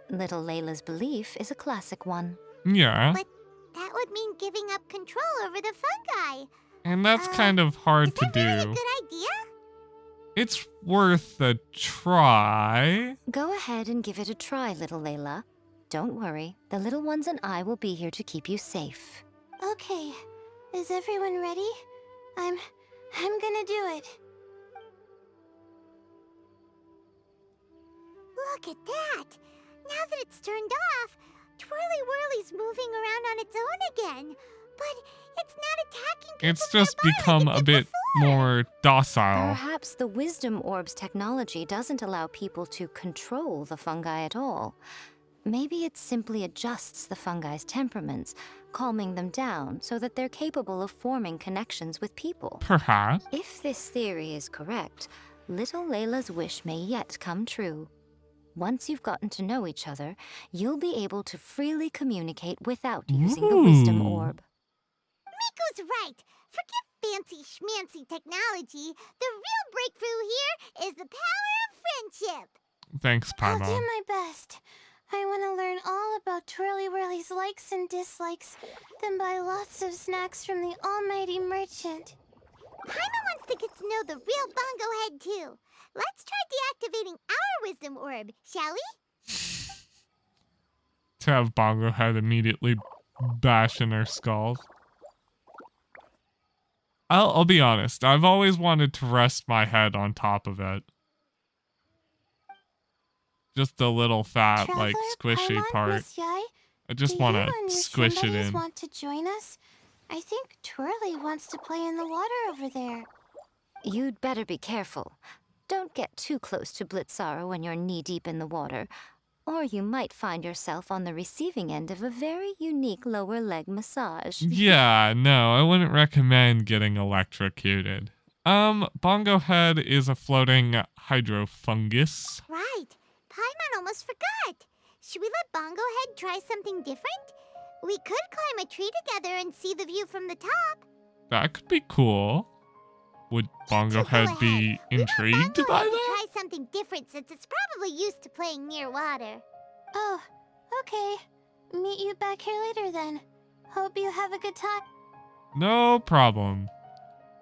Little Layla's belief is a classic one. Yeah. But that would mean giving up control over the fungi. And that's kind of hard to do. Is that really a good idea? It's worth a try. Go ahead and give it a try, little Layla. Don't worry, the little ones and I will be here to keep you safe. Okay, is everyone ready? I'm gonna do it. Look at that! Now that it's turned off, Twirly Whirly's moving around on its own again. But it's not attacking people It's just nearby become like a it bit did before. more docile. Perhaps the Wisdom Orb's technology doesn't allow people to control the fungi at all. Maybe it simply adjusts the fungi's temperaments, calming them down so that they're capable of forming connections with people. Perhaps. If this theory is correct, little Layla's wish may yet come true. Once you've gotten to know each other, you'll be able to freely communicate without using the Wisdom Orb. Miko's right. Forget fancy schmancy technology. The real breakthrough here is the power of friendship. Thanks, I'll do Paimon. my best. I want to learn all about Twirly Whirly's likes and dislikes, then buy lots of snacks from the almighty merchant. Paimon wants to get to know the real Bongo Head too. Let's try deactivating our wisdom orb, shall we? To have Bongo Head immediately bash in our skulls. I'll be honest, I've always wanted to rest my head on top of it. Just the little fat, Traveler, like, squishy Paimon, part. Miss Yai, I just do want you to and your squish it Shrimbies in. want to join us? I think Twirly wants to play in the water over there. You'd better be careful. Don't get too close to Blitzara when you're knee-deep in the water, or you might find yourself on the receiving end of a very unique lower leg massage. Yeah, no, I wouldn't recommend getting electrocuted. Bongo Head is a floating hydrofungus. Right. Paimon almost forgot. Should we let Bongo Head try something different? We could climb a tree together and see the view from the top. That could be cool. Would Bongo Head be intrigued Bongo by Head to that? try something different since it's probably used to playing near water. Oh, okay. Meet you back here later then. Hope you have a good time. No problem.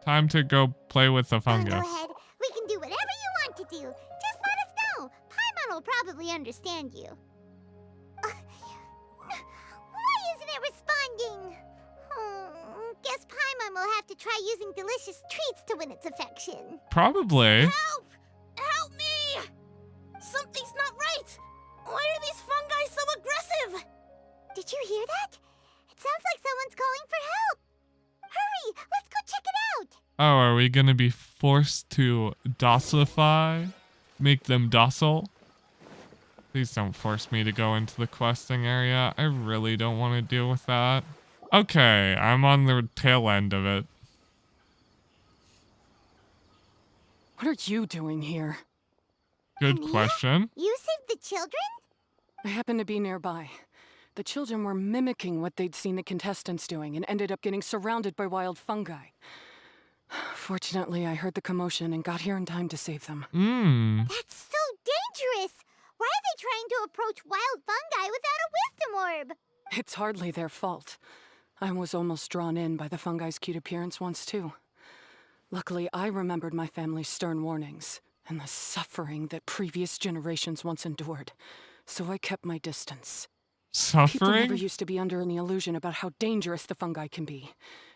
Time to go play with the fungus. Bongo Head, we can do whatever you want to do. Just let us know. Paimon will probably understand you. Why isn't it responding? Guess Paimon will have to try using delicious treats to win its affection. Probably. Help! Help me! Something's not right! Why are these fungi so aggressive? Did you hear that? It sounds like someone's calling for help. Hurry, let's go check it out. Oh, are we gonna be forced to docify? Make them docile? Please don't force me to go into the questing area. I really don't want to deal with that. Okay, I'm on the tail end of it. What are you doing here? Good Hania? question. You saved the children? I happened to be nearby. The children were mimicking what they'd seen the contestants doing and ended up getting surrounded by wild fungi. Fortunately, I heard the commotion and got here in time to save them. That's so dangerous. Why are they trying to approach wild fungi without a wisdom orb? It's hardly their fault. I was almost drawn in by the fungi's cute appearance once, too. Luckily, I remembered my family's stern warnings and the suffering that previous generations once endured, so I kept my distance. People never Suffering? used to be under any illusion about how dangerous the fungi can be.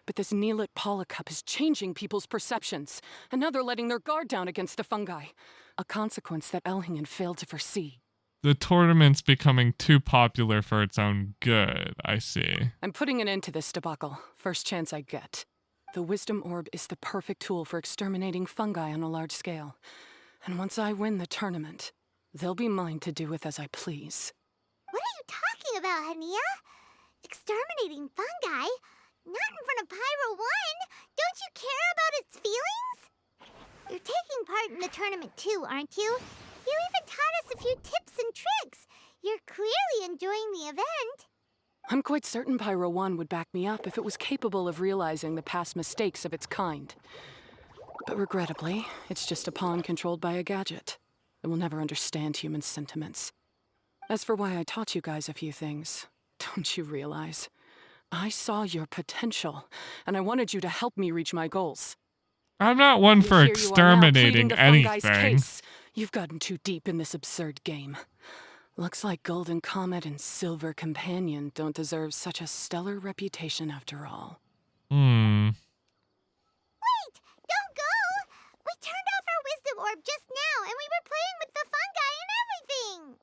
But this Neelit polycup is changing people's perceptions, and now they're letting their guard down against the fungi. A consequence that Elhingen failed to foresee. The tournament's becoming too popular for its own good, I see. I'm putting an end to this debacle, first chance I get. The Wisdom Orb is the perfect tool for exterminating fungi on a large scale. And once I win the tournament, they'll be mine to do with as I please. What are you talking about, Hania? Exterminating fungi? Not in front of Pyro 1! Don't you care about its feelings? You're taking part in the tournament too, aren't you? You even taught us a few tips and tricks. You're clearly enjoying the event. I'm quite certain Pyro 1 would back me up if it was capable of realizing the past mistakes of its kind. But regrettably, it's just a pawn controlled by a gadget. It will never understand human sentiments. As for why I taught you guys a few things, don't you realize? I saw your potential, and I wanted you to help me reach my goals. I'm not one for Here you are now, exterminating pleading the fungi's anything. case. You've gotten too deep in this absurd game. Looks like Golden Comet and Silver Companion don't deserve such a stellar reputation after all. Wait! Don't go! We turned off our wisdom orb just now, and we were playing with the fungi and everything!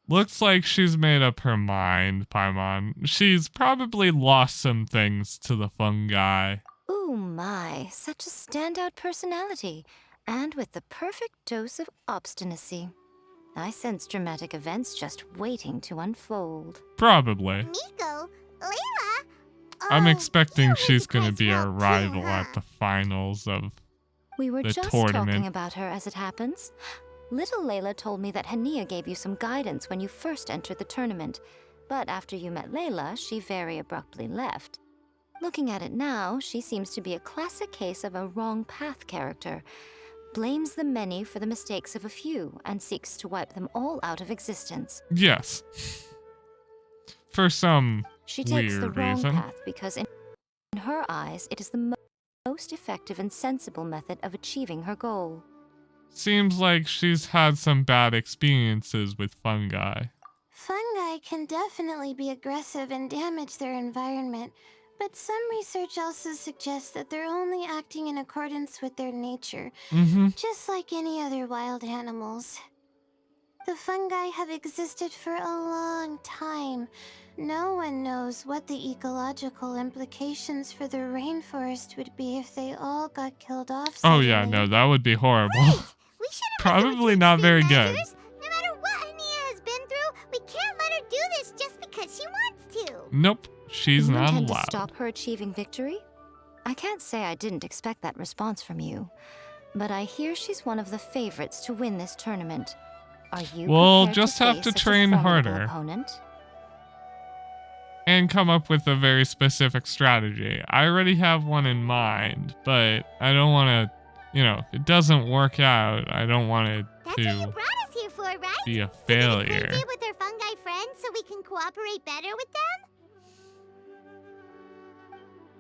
Looks like she's made up her mind, Paimon. She's probably lost some things to the fungi. Ooh my, such a standout personality, and with the perfect dose of obstinacy. I sense dramatic events just waiting to unfold. Probably. Nico? Layla? I'm Oh, expecting you she's really gonna be plays our well too, rival huh? at the finals of We were the just tournament. talking about her as it happens. Little Layla told me that Hania gave you some guidance when you first entered the tournament, but after you met Layla, she very abruptly left. Looking at it now, she seems to be a classic case of a wrong path character. Blames the many for the mistakes of a few, and seeks to wipe them all out of existence. Yes. For some She takes the weird wrong reason. path because in her eyes, it is the most effective and sensible method of achieving her goal. Seems like she's had some bad experiences with fungi. Fungi can definitely be aggressive and damage their environment, but some research also suggests that they're only acting in accordance with their nature, just like any other wild animals. The fungi have existed for a long time. No one knows what the ecological implications for the rainforest would be if they all got killed off suddenly. Oh yeah, no, that would be horrible. We should have Probably not very good. No matter what Hania has been through, we can't let her do this just because she wants to. Nope, she's You not intend to allowed. stop her achieving victory? I can't say I didn't expect that response from you, but I hear she's one of the favorites to win this tournament. Are you We'll prepared just to have face to such a train formidable harder. Opponent? And come up with a very specific strategy. I already have one in mind, but I don't want to, you know, if it doesn't work out, I don't want it That's what you to brought us here for, right? be a To get failure. acquainted with our fungi friends so we can cooperate better with them?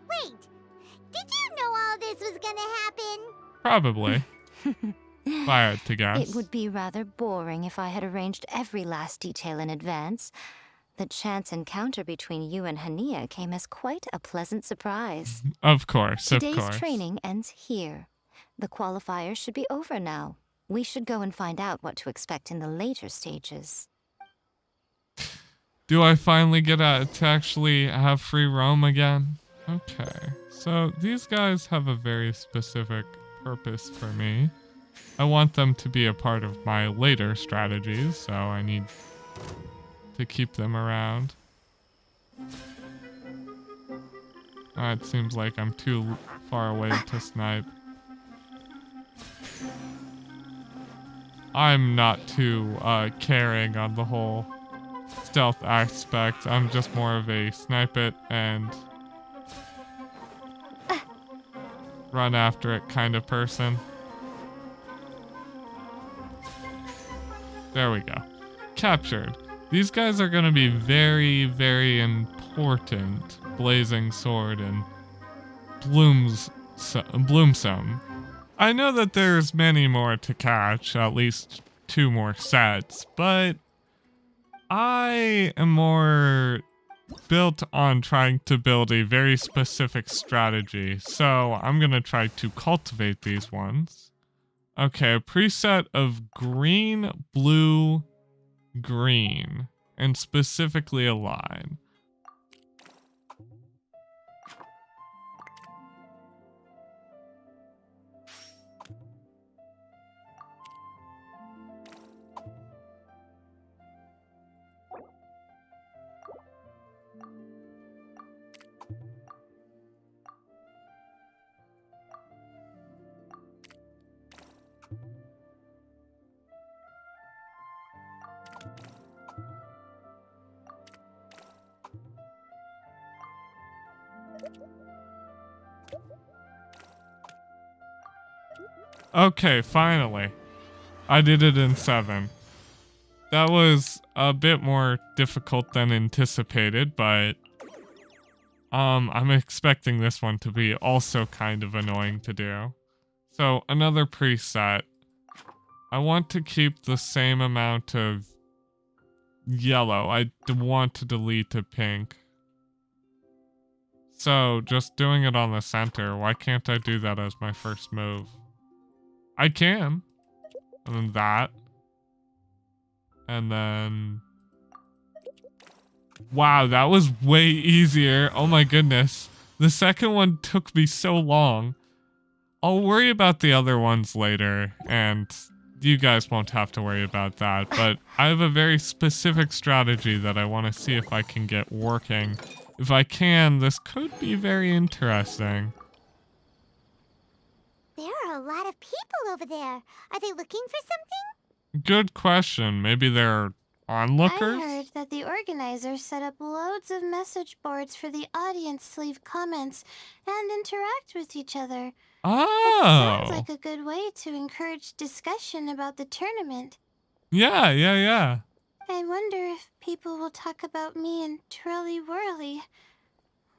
Wait, did you know all this was gonna happen? Probably. If I had to guess. It would be rather boring if I had arranged every last detail in advance. The chance encounter between you and Hania came as quite a pleasant surprise. Of course, Today's of course. training ends here. The qualifiers should be over now. We should go and find out what to expect in the later stages. Do I finally get to actually have free roam again? Okay, so these guys have a very specific purpose for me. I want them to be a part of my later strategies, so I need to keep them around. It seems like I'm too far away to snipe. I'm not too caring on the whole stealth aspect. I'm just more of a snipe it and run after it kind of person. There we go. Captured. These guys are going to be very, very important. Blazing Sword and Bloomsome. I know that there's many more to catch, at least 2 more sets, but I am more built on trying to build a very specific strategy, so I'm going to try to cultivate these ones. Okay, a preset of green, blue, green, and specifically a line. Okay, finally. I did it in 7. That was a bit more difficult than anticipated, but I'm expecting this one to be also kind of annoying to do. So, another preset. I want to keep the same amount of yellow. I want to delete the pink. So, just doing it on the center, why can't I do that as my first move? I can. And then that. And then... Wow, that was way easier. Oh my goodness. The second one took me so long. I'll worry about the other ones later, and you guys won't have to worry about that. But I have a very specific strategy that I want to see if I can get working. If I can, this could be very interesting. There are a lot of people over there. Are they looking for something? Good question. Maybe they're onlookers? I heard that the organizers set up loads of message boards for the audience to leave comments and interact with each other. Oh. It sounds like a good way to encourage discussion about the tournament. Yeah. I wonder if people will talk about me and Twirly Whirly.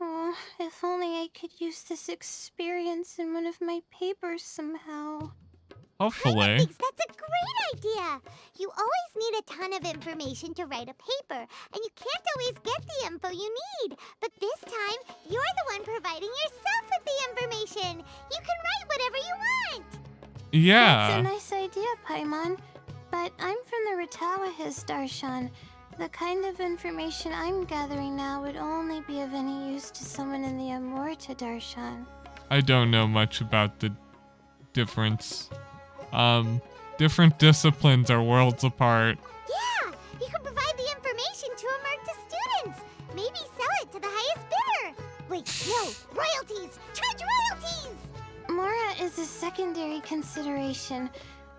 Oh, if only I could use this experience in one of my papers somehow. Hopefully. Thanks, that's a great idea. You always need a ton of information to write a paper, and you can't always get the info you need. But this time, you're the one providing yourself with the information. You can write whatever you want. Yeah. That's a nice idea, Paimon. But I'm from the Ratawa Darshan. The kind of information I'm gathering now would only be of any use to someone in the Amorta Darshan. I don't know much about the difference. Different disciplines are worlds apart. Yeah, you can provide the information to Amorta students. Maybe sell it to the highest bidder. Wait, no, royalties! Charge royalties! Mora is a secondary consideration.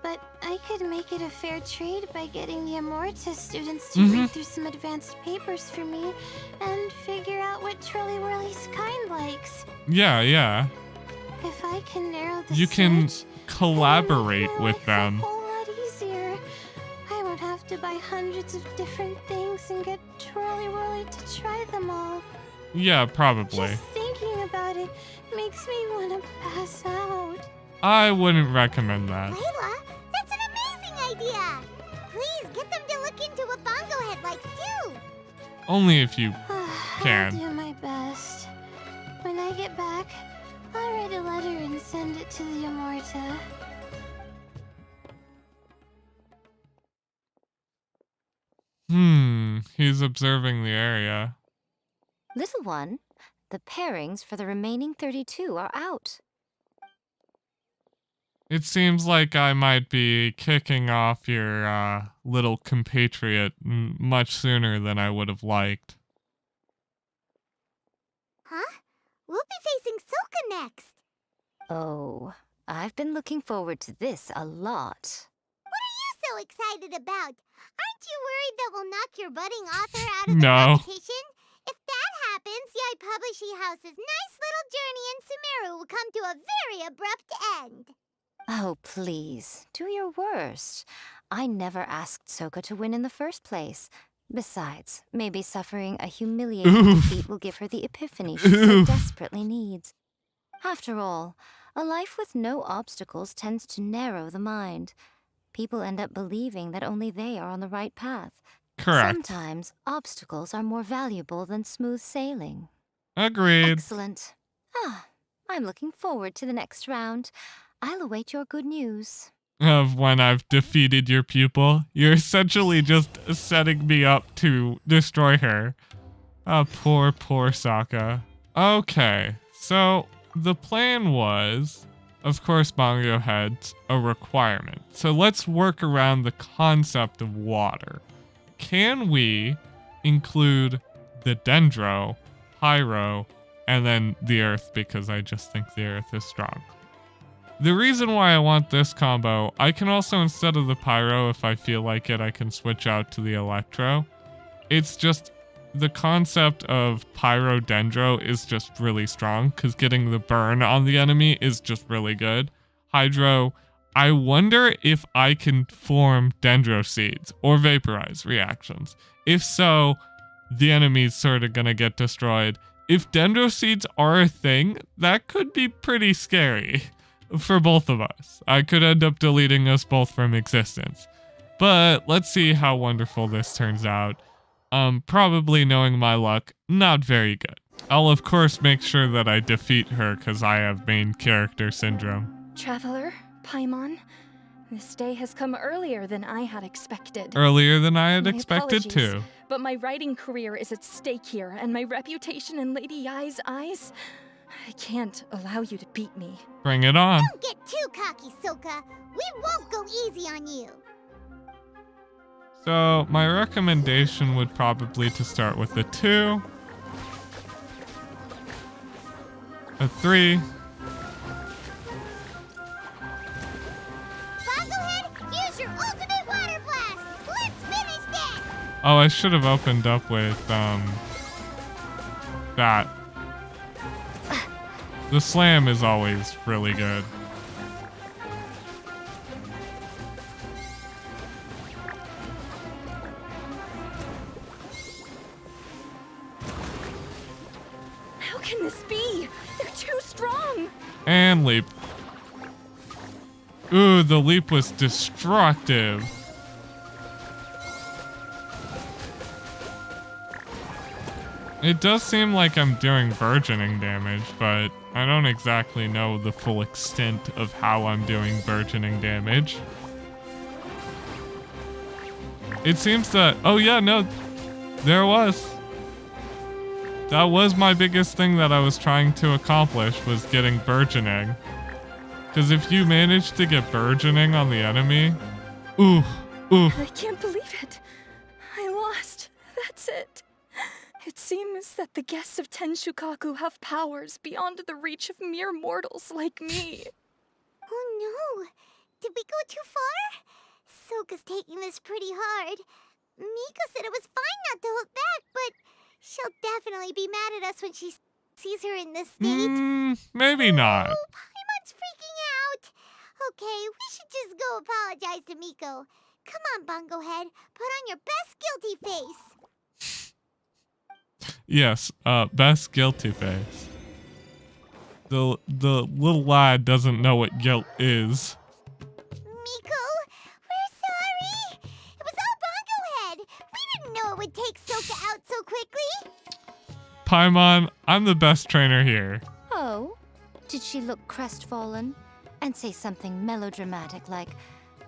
But I could make it a fair trade by getting the Amorta students to read through some advanced papers for me and figure out what Trolly Whirly's kind likes. Yeah. If I can narrow the You can search, collaborate it'll with make them. my life a whole lot easier. I won't have to buy hundreds of different things and get Trolly Whirly to try them all. Yeah, probably. Just thinking about it makes me want to pass out. I wouldn't recommend that. Layla, that's an amazing idea. Please get them to look into what Bongo Head likes too. Only if you I'll can. do my best. When I get back, I'll write a letter and send it to the Amorta. He's observing the area. Little one, the pairings for the remaining 32 are out. It seems like I might be kicking off your little compatriot much sooner than I would have liked. Huh? We'll be facing Silka next. Oh, I've been looking forward to this a lot. What are you so excited about? Aren't you worried that we'll knock your budding author out of the No. competition? If that happens, Yai Publishing House's nice little journey in Sumeru will come to a very abrupt end. Oh, please, do your worst. I never asked Soka to win in the first place. Besides, maybe suffering a humiliating defeat will give her the epiphany she so desperately needs. After all, a life with no obstacles tends to narrow the mind. People end up believing that only they are on the right path. Correct. Sometimes obstacles are more valuable than smooth sailing. Agreed. Excellent. I'm looking forward to the next round. I'll await your good news. Of when I've defeated your pupil. You're essentially just setting me up to destroy her. Poor Sokka. Okay, so the plan was, of course, Bongo Head's a requirement. So let's work around the concept of water. Can we include the Dendro, Pyro, and then the Earth, because I just think the Earth is strong. The reason why I want this combo, I can also, instead of the Pyro, if I feel like it, I can switch out to the Electro. It's just the concept of Pyro Dendro is just really strong, because getting the burn on the enemy is just really good. Hydro, I wonder if I can form Dendro Seeds or Vaporize reactions. If so, the enemy's sort of gonna get destroyed. If Dendro Seeds are a thing, that could be pretty scary. For both of us. I could end up deleting us both from existence. But let's see how wonderful this turns out. Probably, knowing my luck, not very good. I'll of course make sure that I defeat her because I have main character syndrome. Traveler, Paimon, this day has come earlier than I had expected. Earlier than I had My expected apologies, to. But my writing career is at stake here, and my reputation in Lady Yai's eyes, I can't allow you to beat me. Bring it on. Don't get too cocky, Soka. We won't go easy on you. So my recommendation would probably to start with a 2, a 3. Bongohead, use your ultimate water blast. Let's finish this. Oh, I should have opened up with that. The slam is always really good. How can this be? They're too strong. And leap. Ooh, the leap was destructive. It does seem like I'm doing burgeoning damage, but I don't exactly know the full extent of how I'm doing burgeoning damage. It seems that, oh yeah, no, there was. That was my biggest thing that I was trying to accomplish, was getting burgeoning. Because if you manage to get burgeoning on the enemy, ooh. I can't believe it. I lost. That's it. It seems that the guests of Tenshukaku have powers beyond the reach of mere mortals like me. Oh no! Did we go too far? Soka's taking this pretty hard. Miko said it was fine not to hold back, but she'll definitely be mad at us when she sees her in this state. Maybe not. Oh, Paimon's freaking out! Okay, we should just go apologize to Miko. Come on, Bungo Head. Put on your best guilty face. Yes, best guilty face. The little lad doesn't know what guilt is. Miko, we're sorry. It was all Bungo Head. We didn't know it would take Soka out so quickly. Paimon, I'm the best trainer here. Oh, did she look crestfallen and say something melodramatic like,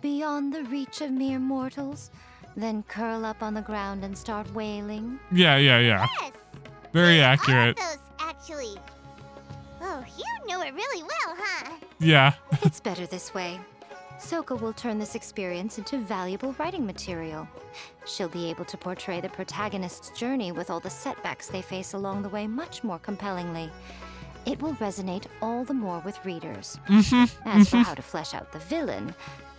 beyond the reach of mere mortals, then curl up on the ground and start wailing? Yeah. Yes. Very All accurate. of those, actually. Oh, you know it really well, huh? Yeah. It's better this way. Soka will turn this experience into valuable writing material. She'll be able to portray the protagonist's journey with all the setbacks they face along the way much more compellingly. It will resonate all the more with readers. As for how to flesh out the villain,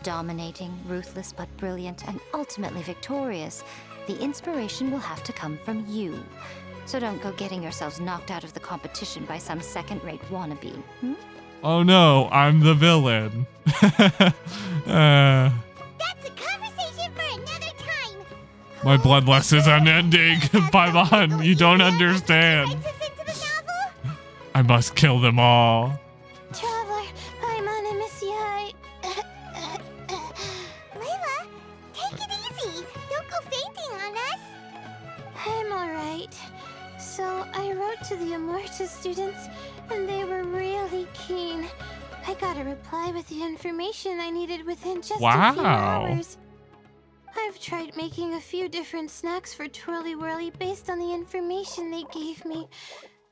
dominating, ruthless but brilliant, and ultimately victorious, the inspiration will have to come from you. So don't go getting yourselves knocked out of the competition by some second-rate wannabe. Oh no, I'm the villain. That's a conversation for another time. My bloodlust is unending. Paimon, you don't understand. Writes us into the novel? I must kill them all. Traveler, Paimon and Miss Yai. Layla, take it easy. Don't go fainting on us. I'm alright. So I wrote to the Immortus students, and they were really keen. I got a reply with the information I needed within just a few hours. I've tried making a few different snacks for Twirly Whirly based on the information they gave me,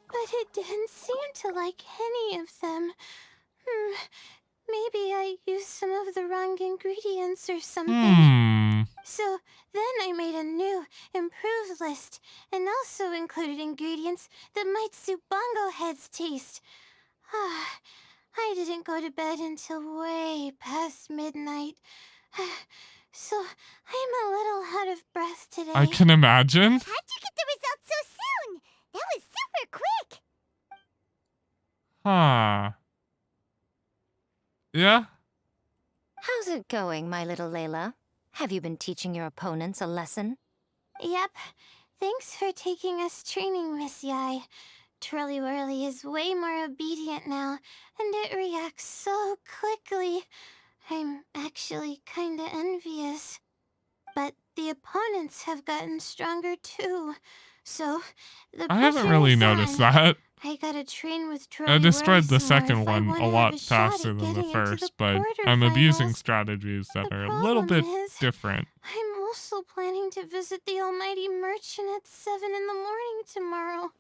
but it didn't seem to like any of them. Maybe I used some of the wrong ingredients or something. So then I made a new, improved list, and also included ingredients that might suit Bongo Head's taste. I didn't go to bed until way past midnight. So I'm a little out of breath today. I can imagine. How'd you get the results so soon? That was super quick. Huh. Yeah? How's it going, my little Layla? Have you been teaching your opponents a lesson? Yep. Thanks for taking us training, Miss Yai. Twirly Whirly is way more obedient now, and it reacts so quickly. I'm actually kinda envious. But the opponents have gotten stronger too. So, the I haven't pressure really is noticed on. that. I gotta train with Twirly I destroyed Whirly the some more second if I one wanna a have lot a shot faster at than the getting into first, the but I'm abusing quarterfinals. strategies that The are a little bit problem is, different. I'm also planning to visit the Almighty Merchant at 7 in the morning tomorrow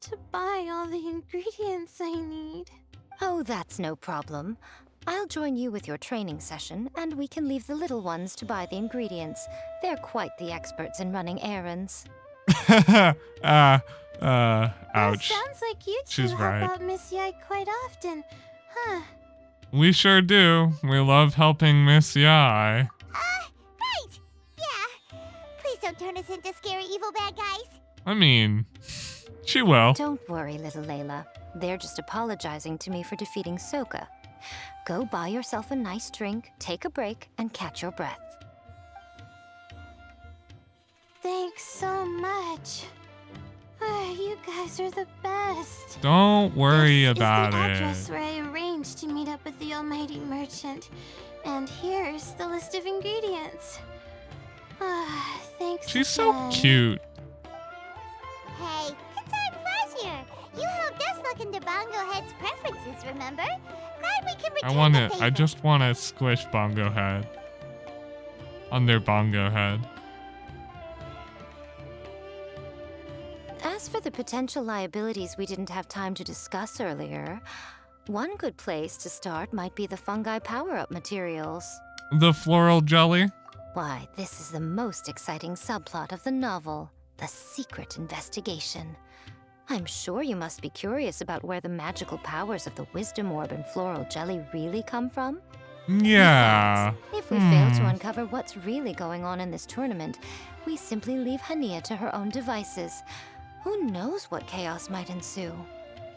to buy all the ingredients I need. Oh, that's no problem. I'll join you with your training session, and we can leave the little ones to buy the ingredients. They're quite the experts in running errands. Well, Ouch. sounds like you two She's help right. out Miss Yai quite often, huh? We sure do. We love helping Miss Yai. Right. Yeah. Please don't turn us into scary evil bad guys. I mean, she will. Don't worry, little Layla. They're just apologizing to me for defeating Soka. Go buy yourself a nice drink, take a break, and catch your breath. Thanks so much. You guys are the best. Don't worry This about is the it. address where I arranged to meet up with the almighty merchant. And here's the list of ingredients. Thanks She's so again. cute. Hey, it's our pleasure. You helped us look into Bongo Head's preferences, remember? Glad we can return the favor. I just want to squish Bongo Head. On their Bongo Head. As for the potential liabilities we didn't have time to discuss earlier, one good place to start might be the fungi power-up materials. The floral jelly? Why, this is the most exciting subplot of the novel, the secret investigation. I'm sure you must be curious about where the magical powers of the wisdom orb and floral jelly really come from. Yeah. Besides, if we fail to uncover what's really going on in this tournament, we simply leave Hania to her own devices. Who knows what chaos might ensue?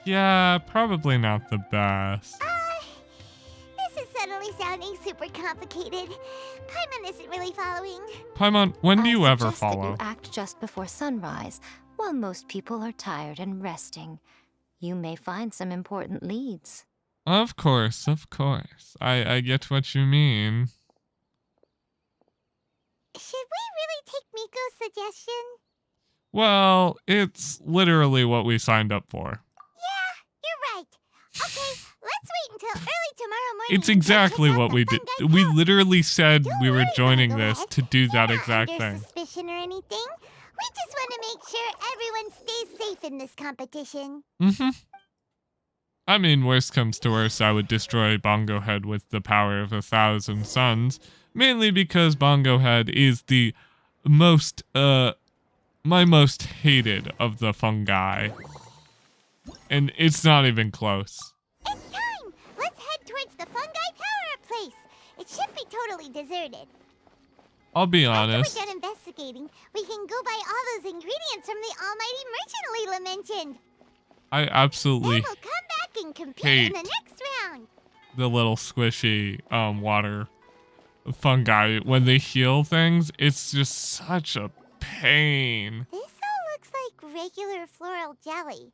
Yeah, probably not the best. This is suddenly sounding super complicated. Paimon isn't really following. Paimon, when do you ever suggest that follow? you act just before sunrise, while most people are tired and resting. You may find some important leads. Of course, of course. I get what you mean. Should we really take Miko's suggestion? Well, it's literally what we signed up for. Yeah, you're right. Okay, let's wait until early tomorrow morning. It's exactly what we did. We literally said we were joining this to do that exact We're not thing. under suspicion or anything. We just want to make sure everyone stays safe in this competition. I mean, worst comes to worst, I would destroy Bongo Head with the power of 1,000 suns. Mainly because Bongo Head is the most, my most hated of the fungi. And it's not even close. It's time! Let's head towards the fungi power-up place. It should be totally deserted. I'll be honest. After we're done investigating, we can go buy all those ingredients from the almighty merchant Leela mentioned. I absolutely Then we'll come back and compete hate in the next round. the little squishy water fungi. When they heal things, it's just such a pain. This all looks like regular floral jelly.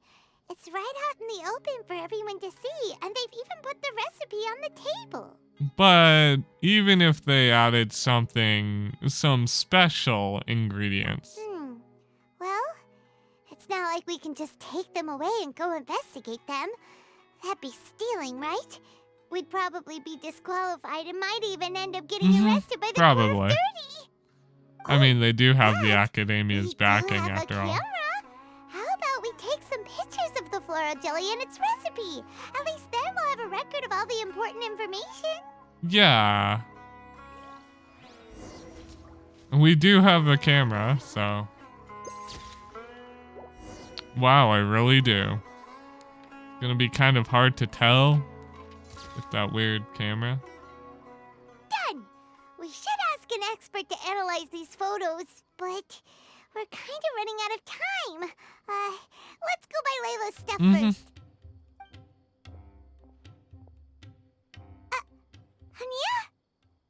It's right out in the open for everyone to see, and they've even put the recipe on the table. But even if they added some special ingredients. Well, it's not like we can just take them away and go investigate them. That'd be stealing, right? We'd probably be disqualified and might even end up getting arrested by the Corps of Probably. 30. I mean, they do have the academia's backing have after a all. camera. How about we take some pictures of the floral jelly and its recipe? At least then we'll have a record of all the important information. Yeah. We do have a camera, so. Wow, I really do. Gonna be kind of hard to tell with that weird camera. Done! We should ask an expert to analyze these photos, but we're kind of running out of time. Let's go buy Layla's stuff first. Hania?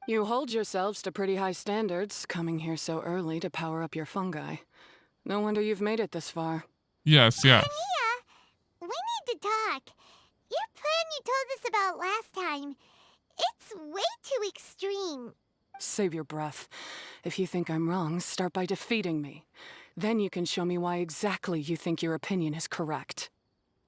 You hold yourselves to pretty high standards, coming here so early to power up your fungi. No wonder you've made it this far. Yes, yes. Hania, we need to talk. Your plan you told us about last time, it's way too extreme. Save your breath. If you think I'm wrong, start by defeating me. Then you can show me why exactly you think your opinion is correct.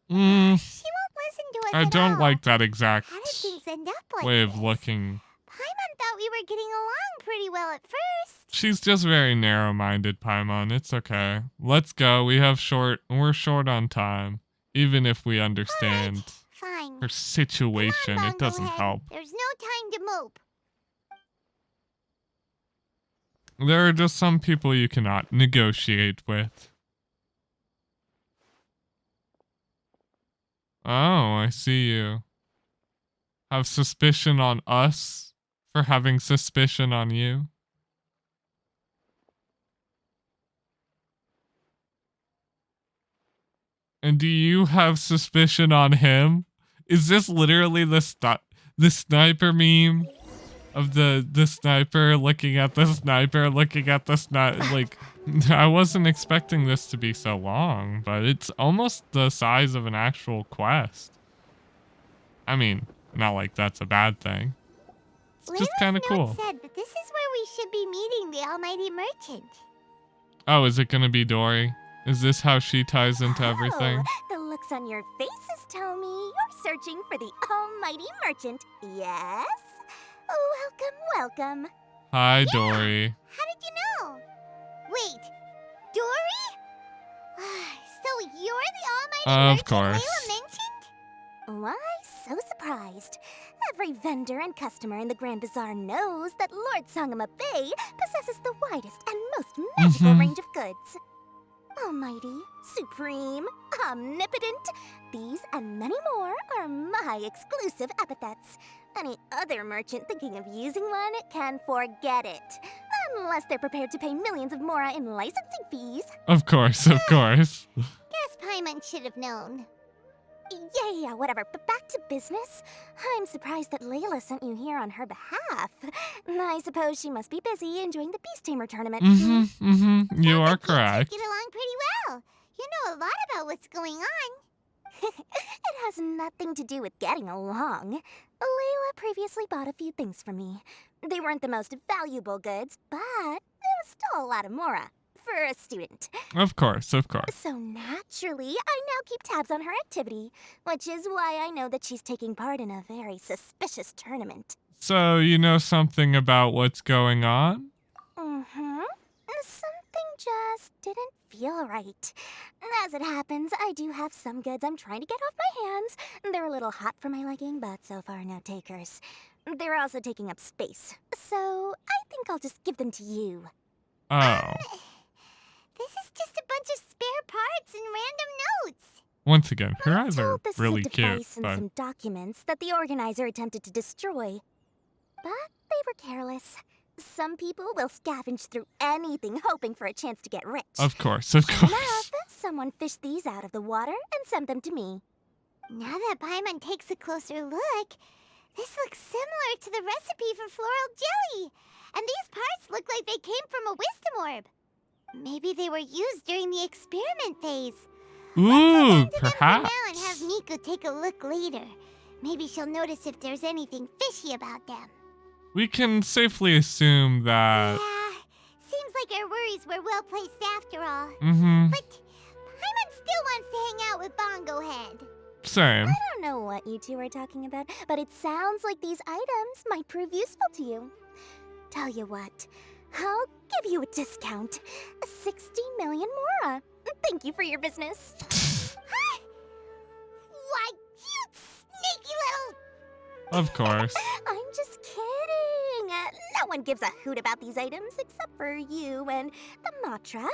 She won't listen to us I at don't all. like that exact How did things end up like way this? of looking. Paimon thought we were getting along pretty well at first. She's just very narrow-minded, Paimon. It's okay. Let's go. We're short on time. Even if we understand Fine. her situation, Come on, it doesn't Bonglehead. help. There's no time to mope. There are just some people you cannot negotiate with. Oh, I see you. Have suspicion on us for having suspicion on you? And do you have suspicion on him? Is this literally the sniper meme? Of the sniper looking at the sniper looking at the sniper, like I wasn't expecting this to be so long, but it's almost the size of an actual quest. I mean, not like that's a bad thing. It's just kind of cool. said that this is where we should be meeting the Almighty Merchant. Oh, is it gonna be Dory? Is this how she ties into everything? The looks on your faces tell me you're searching for the Almighty Merchant. Yes? Welcome, welcome. Hi, Dory. How did you know? Wait, Dory? So you're the Almighty Of course. Layla mentioned? Why so surprised? Every vendor and customer in the Grand Bazaar knows that Lord Sangama Bay possesses the widest and most magical range of goods. Almighty, supreme, omnipotent, these and many more are my exclusive epithets. Any other merchant thinking of using one can forget it. Unless they're prepared to pay millions of mora in licensing fees. Of course, of course. Guess Paimon should have known. Yeah, whatever. But back to business. I'm surprised that Layla sent you here on her behalf. I suppose she must be busy enjoying the Beast Tamer tournament. You are You correct. get along pretty well. You know a lot about what's going on. It has nothing to do with getting along. Layla previously bought a few things from me. They weren't the most valuable goods, but there was still a lot of mora for a student. Of course, of course. So naturally, I now keep tabs on her activity, which is why I know that she's taking part in a very suspicious tournament. So you know something about what's going on? Something just didn't feel right. As it happens, I do have some goods I'm trying to get off my hands. They're a little hot for my liking, but so far no takers. They're also taking up space, so I think I'll just give them to you. Oh. This is just a bunch of spare parts and random notes. Once again, her eyes are This really is a cute. device and But some documents that the organizer attempted to destroy. But they were careless. Some people will scavenge through anything hoping for a chance to get rich. of course, of Sure course. enough, someone fished these out of the water and sent them to me. Now that Paimon takes a closer look, this looks similar to the recipe for floral jelly. And these parts look like they came from a wisdom orb. Maybe they were used during the experiment phase. Ooh, For now perhaps. and have Nico take a look later. Maybe she'll notice if there's anything fishy about them. We can safely assume that. Yeah, seems like our worries were well placed after all. Mm-hmm. But Paimon still wants to hang out with Bongo Head. Same. I don't know what you two are talking about, but it sounds like these items might prove useful to you. Tell you what, I'll give you a discount. 60 million mora. Thank you for your business. Why, you sneaky little... Of course. I'm just kidding. No one gives a hoot about these items except for you and the Matra.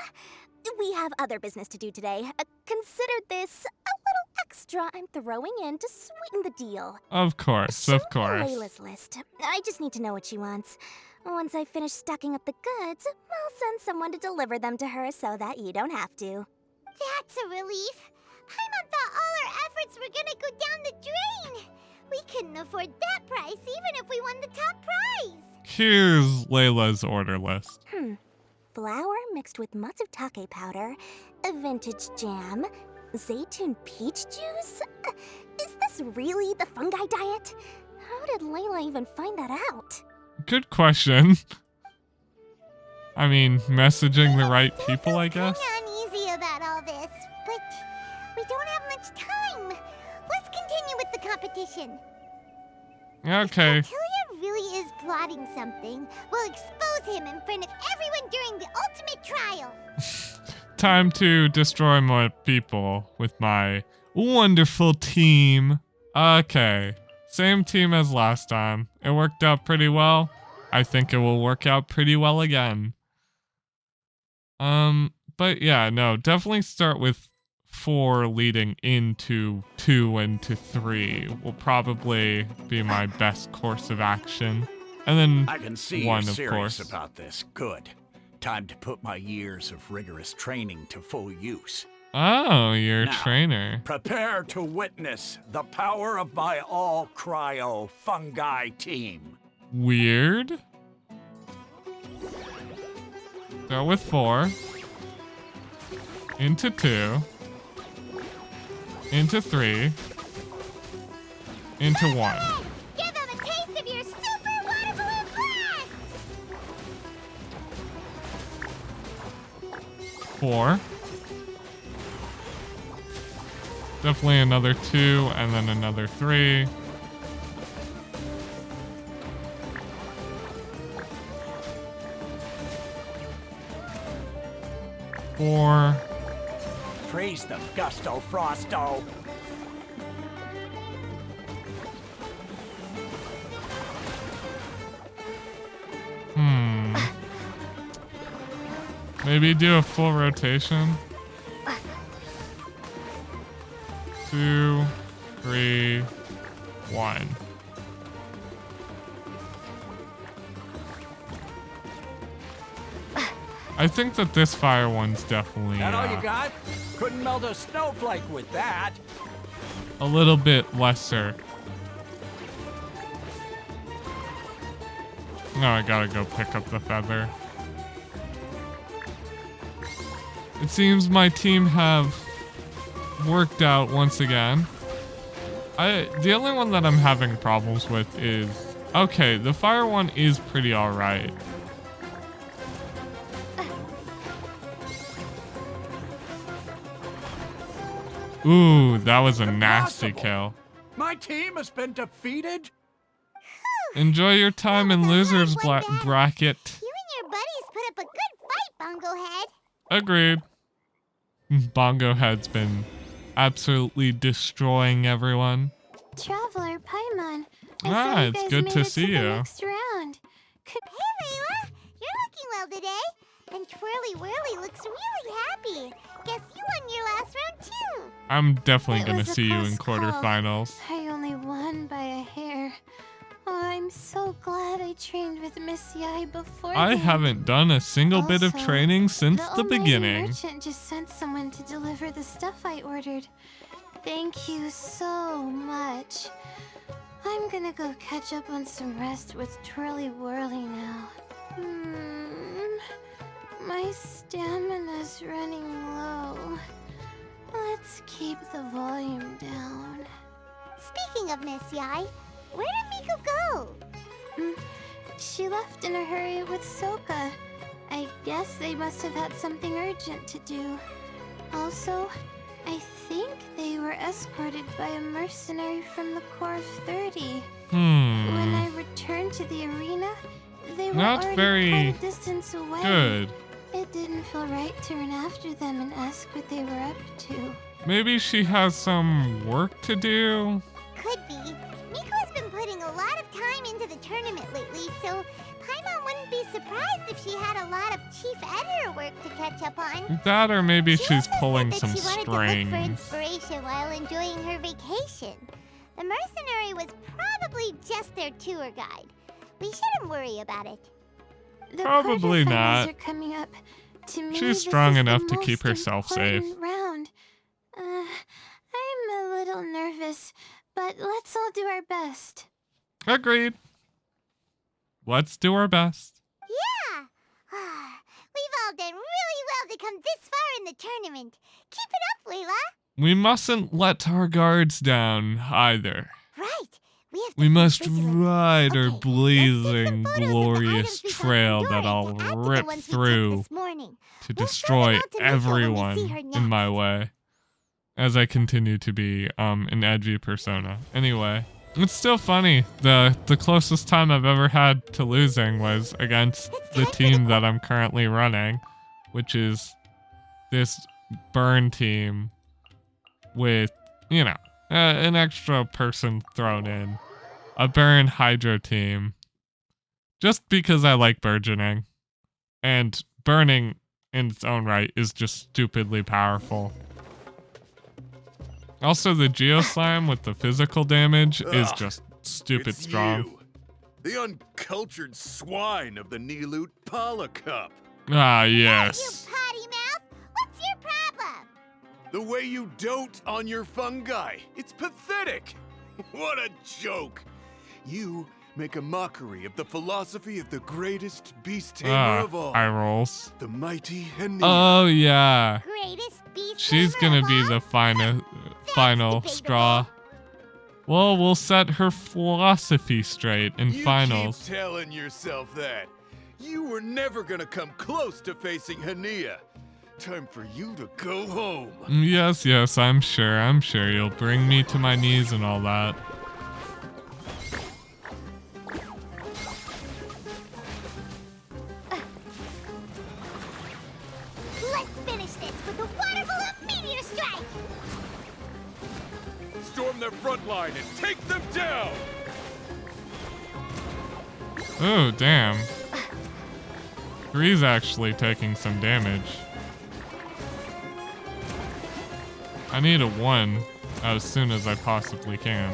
We have other business to do today. Consider this a little extra I'm throwing in to sweeten the deal. Of course, Show of me course. Layla's list. I just need to know what she wants. Once I finish stacking up the goods, I'll send someone to deliver them to her so that you don't have to. That's a relief. Paimon thought all our efforts were gonna go down the drain. We couldn't afford that price even if we won the top prize. Here's Layla's order list. Flour mixed with matsutake powder, a vintage jam, zaytun peach juice? Is this really the fungi diet? How did Layla even find that out? Good question. I mean, messaging the right people, I guess. I'm uneasy about all this, but we don't have much time. Let's continue with the competition. Okay. If Tilia really is plotting something, we'll expose him in front of everyone during the ultimate trial. Time to destroy more people with my wonderful team. Okay. Same team as last time. It worked out pretty well. I think it will work out pretty well again. But yeah, no, definitely start with 4 leading into 2 and to 3 will probably be my best course of action. And then I can see 1, you're of serious course. about this. Good. Time to put my years of rigorous training to full use. Oh, you're a Now, trainer. Prepare to witness the power of my all-cryo fungi team. Weird. Start with 4. into 2, into 3, into 1. Give him a taste of your super water balloon blast! 4. Definitely another 2, and then another 3. 4. Praise the gusto, Frosto. Maybe do a full rotation. 2, 3, 1. I think that this fire one's definitely That all you got? Couldn't melt a snowflake with that. a little bit lesser. No, I gotta go pick up the feather. It seems my team have worked out once again. The only one that I'm having problems with is... Okay, the fire one is pretty alright. Ooh, that was a nasty kill. My team has been defeated? Enjoy your time in loser's bracket. You and your buddies put up a good fight, Bongo Head. Agreed. Bongo Head's been absolutely destroying everyone. Traveler Paimon, It's good to see you. Next round. Hey, Layla. You're looking well today. And Twirly Whirly looks really happy. Guess you won your last round, too. I'm definitely It gonna was a see you close in call. quarterfinals. I only won by a hair. Oh, I'm so glad I trained with Miss Yai before. I then. haven't done a single bit of Also, training since the almighty beginning. merchant just sent someone to deliver the stuff I ordered. Thank you so much. I'm gonna go catch up on some rest with Twirly Whirly now. My stamina's running low. Let's keep the volume down. Speaking of Miss Yai, where did Miko go? She left in a hurry with Soka. I guess they must have had something urgent to do. Also, I think they were escorted by a mercenary from the Corps of 30. When I returned to the arena, they were Not already very quite a distance away. Good. It didn't feel right to run after them and ask what they were up to. Maybe she has some work to do? Could be. Miko has been putting a lot of time into the tournament lately, so Paimon wouldn't be surprised if she had a lot of chief editor work to catch up on. That or maybe She she's also pulling said some that she wanted to strings. look for inspiration while enjoying her vacation. The mercenary was probably just their tour guide. We shouldn't worry about it. The Probably quarterfinals not. are coming up. To me, She's this strong is the enough to keep most herself safe. important round. I'm a little nervous, but let's all do our best. Agreed. Let's do our best. Yeah! We've all done really well to come this far in the tournament. Keep it up, Layla. We mustn't let our guards down either. Right. We must vigilant. ride our Okay, let's take some blazing, photos of the glorious items we found trail in that Dora I'll to add to the rip ones we took through this morning. to We'll show destroy them all to Miko when we everyone see her in my next. way. As I continue to be an edgy persona. Anyway, it's still funny. The closest time I've ever had to losing was against the team that I'm currently running, which is this burn team with, you know, an extra person thrown in. A burn hydro team. Just because I like burgeoning. And burning in its own right is just stupidly powerful. Also, the Geoslime with the physical damage is just stupid It's strong. you, the uncultured swine of the Nilut Pala Cup. Ah, You yes. potty mouth. What's your problem? The way you dote on your fungi. It's pathetic. What a joke. You make a mockery of the philosophy of the greatest beast tamer of all. Eye rolls. The mighty Henia. Oh, yeah. Greatest beast She's tamer gonna be the final straw. Well, we'll set her philosophy straight in finals. You keep telling yourself that. You were never gonna come close to facing Hania. Time for you to go home. Yes, I'm sure you'll bring me to my knees and all that. Let's finish this with a water balloon meteor strike! Storm their front line and take them down! Oh, damn. 3's actually taking some damage. I need a 1 as soon as I possibly can.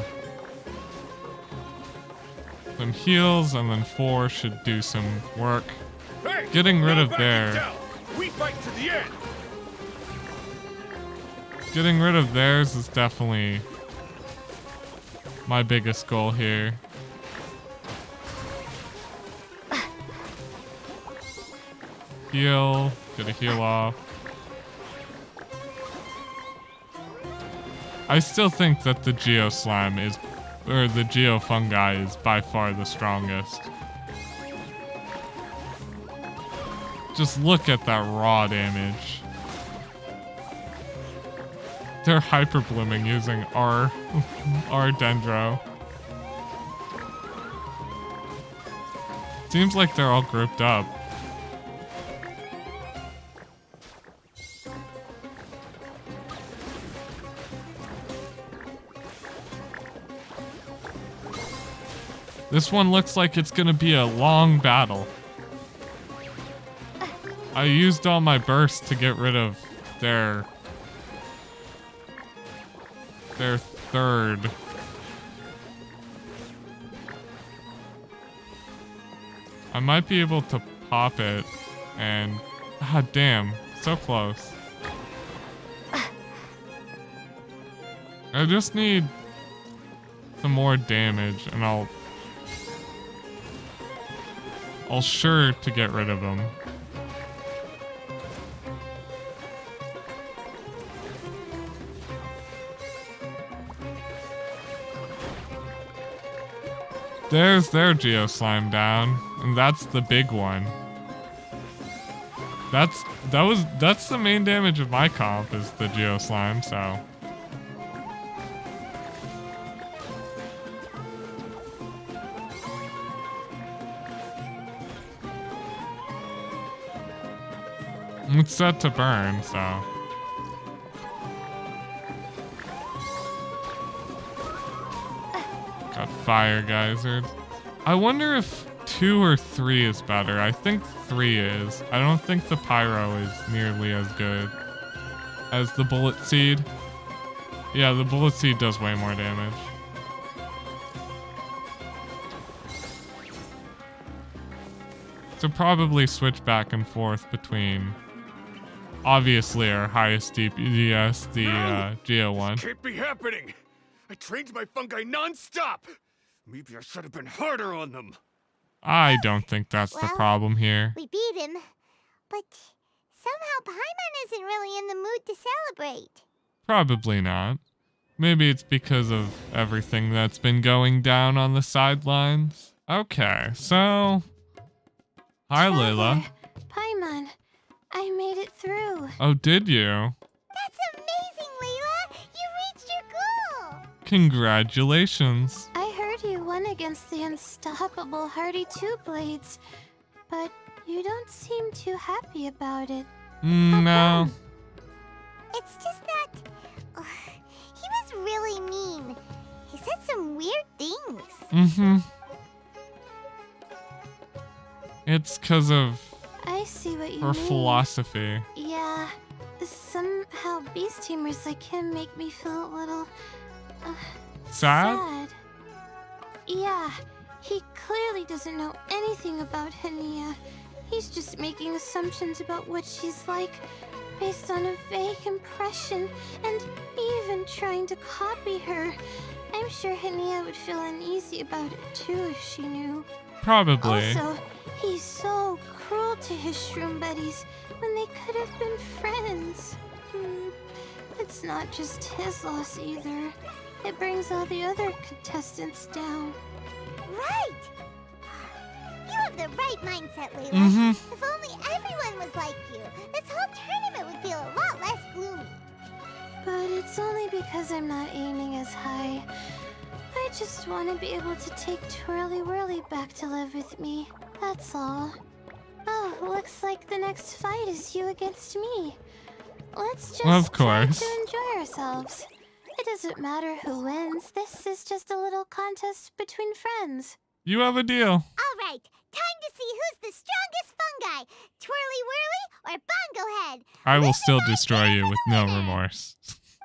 Some heals, and then 4 should do some work. Hey, Getting rid of backing there. down. We fight to the end. Getting rid of theirs is definitely my biggest goal here. Heal. Get a heal off. I still think that the Geo Slime is, or the Geo Fungi is by far the strongest. Just look at that raw damage. They're hyper blooming using our Dendro. Seems like they're all grouped up. This one looks like it's gonna be a long battle. I used all my bursts to get rid of their third. I might be able to pop it and god damn, so close. I just need some more damage and I'll sure to get rid of them. There's their Geo Slime down, and that's the big one. That's the main damage of my comp is the Geo Slime, so. It's set to burn, so. Got fire geysers. I wonder if 2 or 3 is better. I think 3 is. I don't think the pyro is nearly as good as the bullet seed. Yeah, the bullet seed does way more damage. So probably switch back and forth between obviously our highest DPS, the Geo one. Can't be happening. I trained my fungi non-stop. Maybe I should have been harder on them. I don't think that's the problem here. We beat him, but somehow Paimon isn't really in the mood to celebrate. Probably not. Maybe it's because of everything that's been going down on the sidelines. Okay, so hi, Layla. Paimon, I made it through. Oh, did you? That's amazing, Layla! You reached your goal! Congratulations. I heard you won against the unstoppable Hardy Two Blades, but you don't seem too happy about it. No. It's just that he was really mean. He said some weird things. Mm-hmm. It's because of I see what you her mean. philosophy. Yeah, somehow beast tamers like him make me feel a little Sad? Yeah, he clearly doesn't know anything about Hania. He's just making assumptions about what she's like based on a vague impression and even trying to copy her. I'm sure Hania would feel uneasy about it too if she knew. Probably. Also, he's so cruel to his shroom buddies when they could have been friends. It's not just his loss either. It brings all the other contestants down. Right! You have the right mindset, Layla. Mm-hmm. If only everyone was like you, this whole tournament would feel a lot less gloomy. But it's only because I'm not aiming as high. I just want to be able to take Twirly Whirly back to live with me. That's all. Oh, looks like the next fight is you against me. Let's just try to enjoy ourselves. It doesn't matter who wins. This is just a little contest between friends. You have a deal. All right, time to see who's the strongest fungi, Twirly Whirly or Bongo Head. I will still destroy you with no remorse.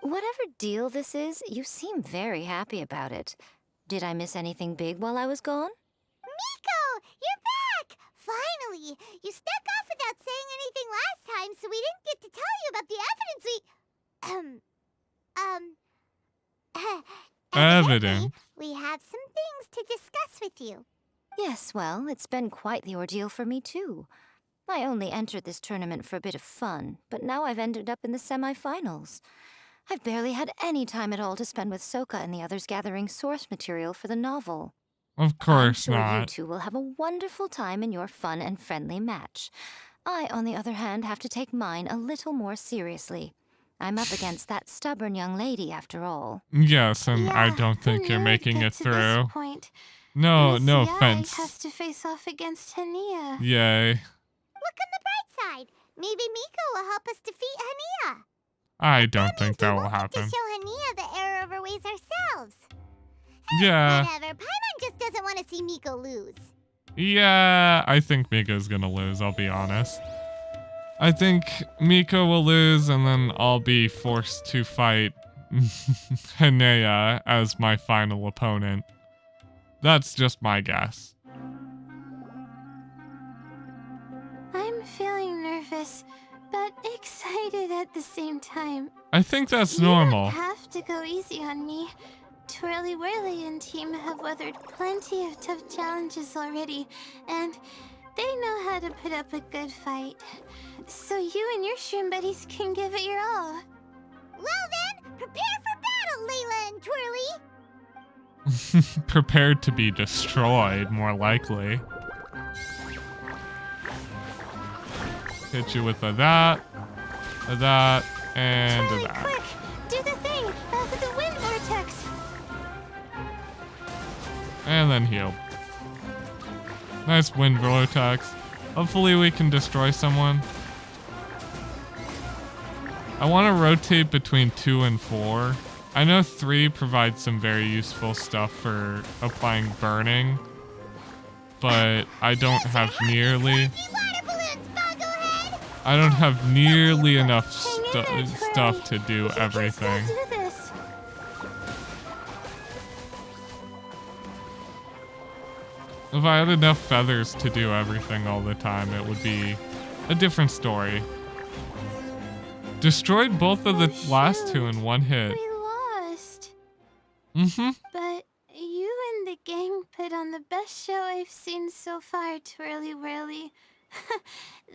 Whatever deal this is, you seem very happy about it. Did I miss anything big while I was gone? Miko, you're back! Finally! You snuck off without saying anything last time, so we didn't get to tell you about the evidence Evidence? We have some things to discuss with you. Yes, well, it's been quite the ordeal for me too. I only entered this tournament for a bit of fun, but now I've ended up in the semi-finals. I've barely had any time at all to spend with Soka and the others gathering source material for the novel. Of course I'm sure not. you two will have a wonderful time in your fun and friendly match. I, on the other hand, have to take mine a little more seriously. I'm up against that stubborn young lady, after all. Yes, and I Yeah, don't think who you're knew making it'd it get to through. this point? No, Miss no Yai offense. has to face off against Hania. Yay. Look on the bright side. Maybe Miko will help us defeat Hania. I don't think that will To happen. show Hania the error of our ways ourselves. Yeah. Whatever. Paimon just doesn't want to see Miko lose. Yeah, I think Miko's gonna lose, I'll be honest. I think Miko will lose, and then I'll be forced to fight Hanea as my final opponent. That's just my guess. I'm feeling nervous, but excited at the same time. I think that's You normal. don't have to go easy on me. Twirly Whirly and team have weathered plenty of tough challenges already, and they know how to put up a good fight. So you and your shroom buddies can give it your all. Well then, prepare for battle, Layla and Twirly. Prepared to be destroyed, more likely. Hit you with a that, and a Twirly, that. quick! Do the thing! The wind vortex! And then heal. Nice wind vortex. Hopefully we can destroy someone. I want to rotate between 2 and 4. I know 3 provides some very useful stuff for applying burning, but I don't have nearly... I don't have nearly enough stuff to do everything. Do this. If I had enough feathers to do everything all the time, it would be a different story. Destroyed both of the last 2 in one hit. We lost. Mm-hmm. But you and the gang put on the best show I've seen so far, Twirly Whirly.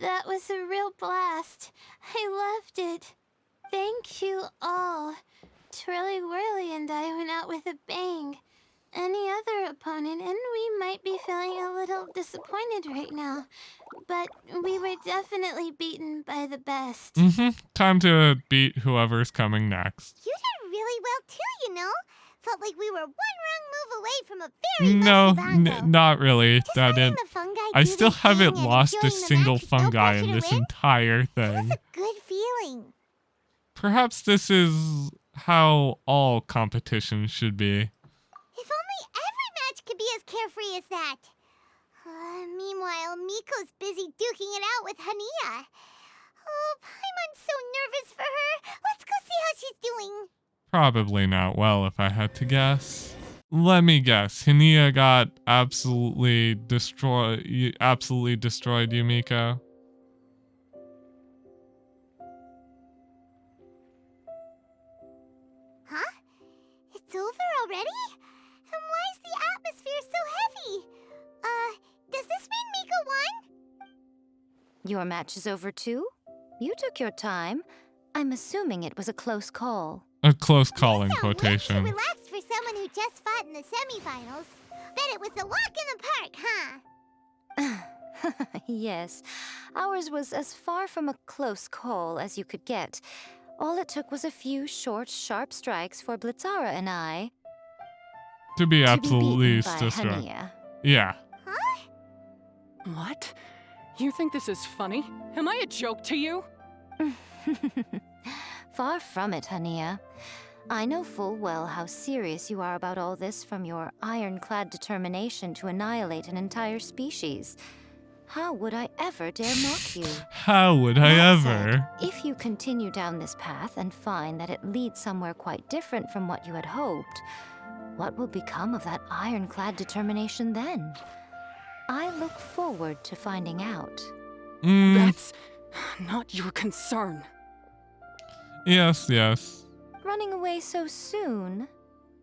That was a real blast. I loved it. Thank you all. Twirly Whirly and I went out with a bang. Any other opponent, and we might be feeling a little disappointed right now. But we were definitely beaten by the best. Mm-hmm. Time to beat whoever's coming next. You did really well too, you know. Felt like we were one wrong move away from a very lucky bongo. Not really. Just That letting didn't. the fungi I do still their haven't thing and lost a enjoying the single match with no fungi pressure in to this win? entire It thing. was a good feeling. Perhaps this is how all competitions should be. If only every match could be as carefree as that. Meanwhile, Miko's busy duking it out with Hania. Oh, Paimon's so nervous for her. Let's go see how she's doing. Probably not well, if I had to guess. Let me guess. Hania got absolutely destroyed. Destroyed you, Miko. Huh? It's over already? And why is the atmosphere so heavy? Does this mean Miko won? Your match is over too? You took your time. I'm assuming it was a close call. A close call in You sound way too quotation. relaxed for someone who just fought in the semifinals. Bet it was a walk in the park, huh? Yes, ours was as far from a close call as you could get. All it took was a few short, sharp strikes for Blitzara and I To be to be absolutely beaten by destroyed. Hania. Yeah. What? You think this is funny? Am I a joke to you? Far from it, Hania. I know full well how serious you are about all this, from your ironclad determination to annihilate an entire species. How would I ever dare mock you? How would I That ever? said, if you continue down this path and find that it leads somewhere quite different from what you had hoped, what will become of that ironclad determination then? I look forward to finding out. That's not your concern. Yes, yes. Running away so soon?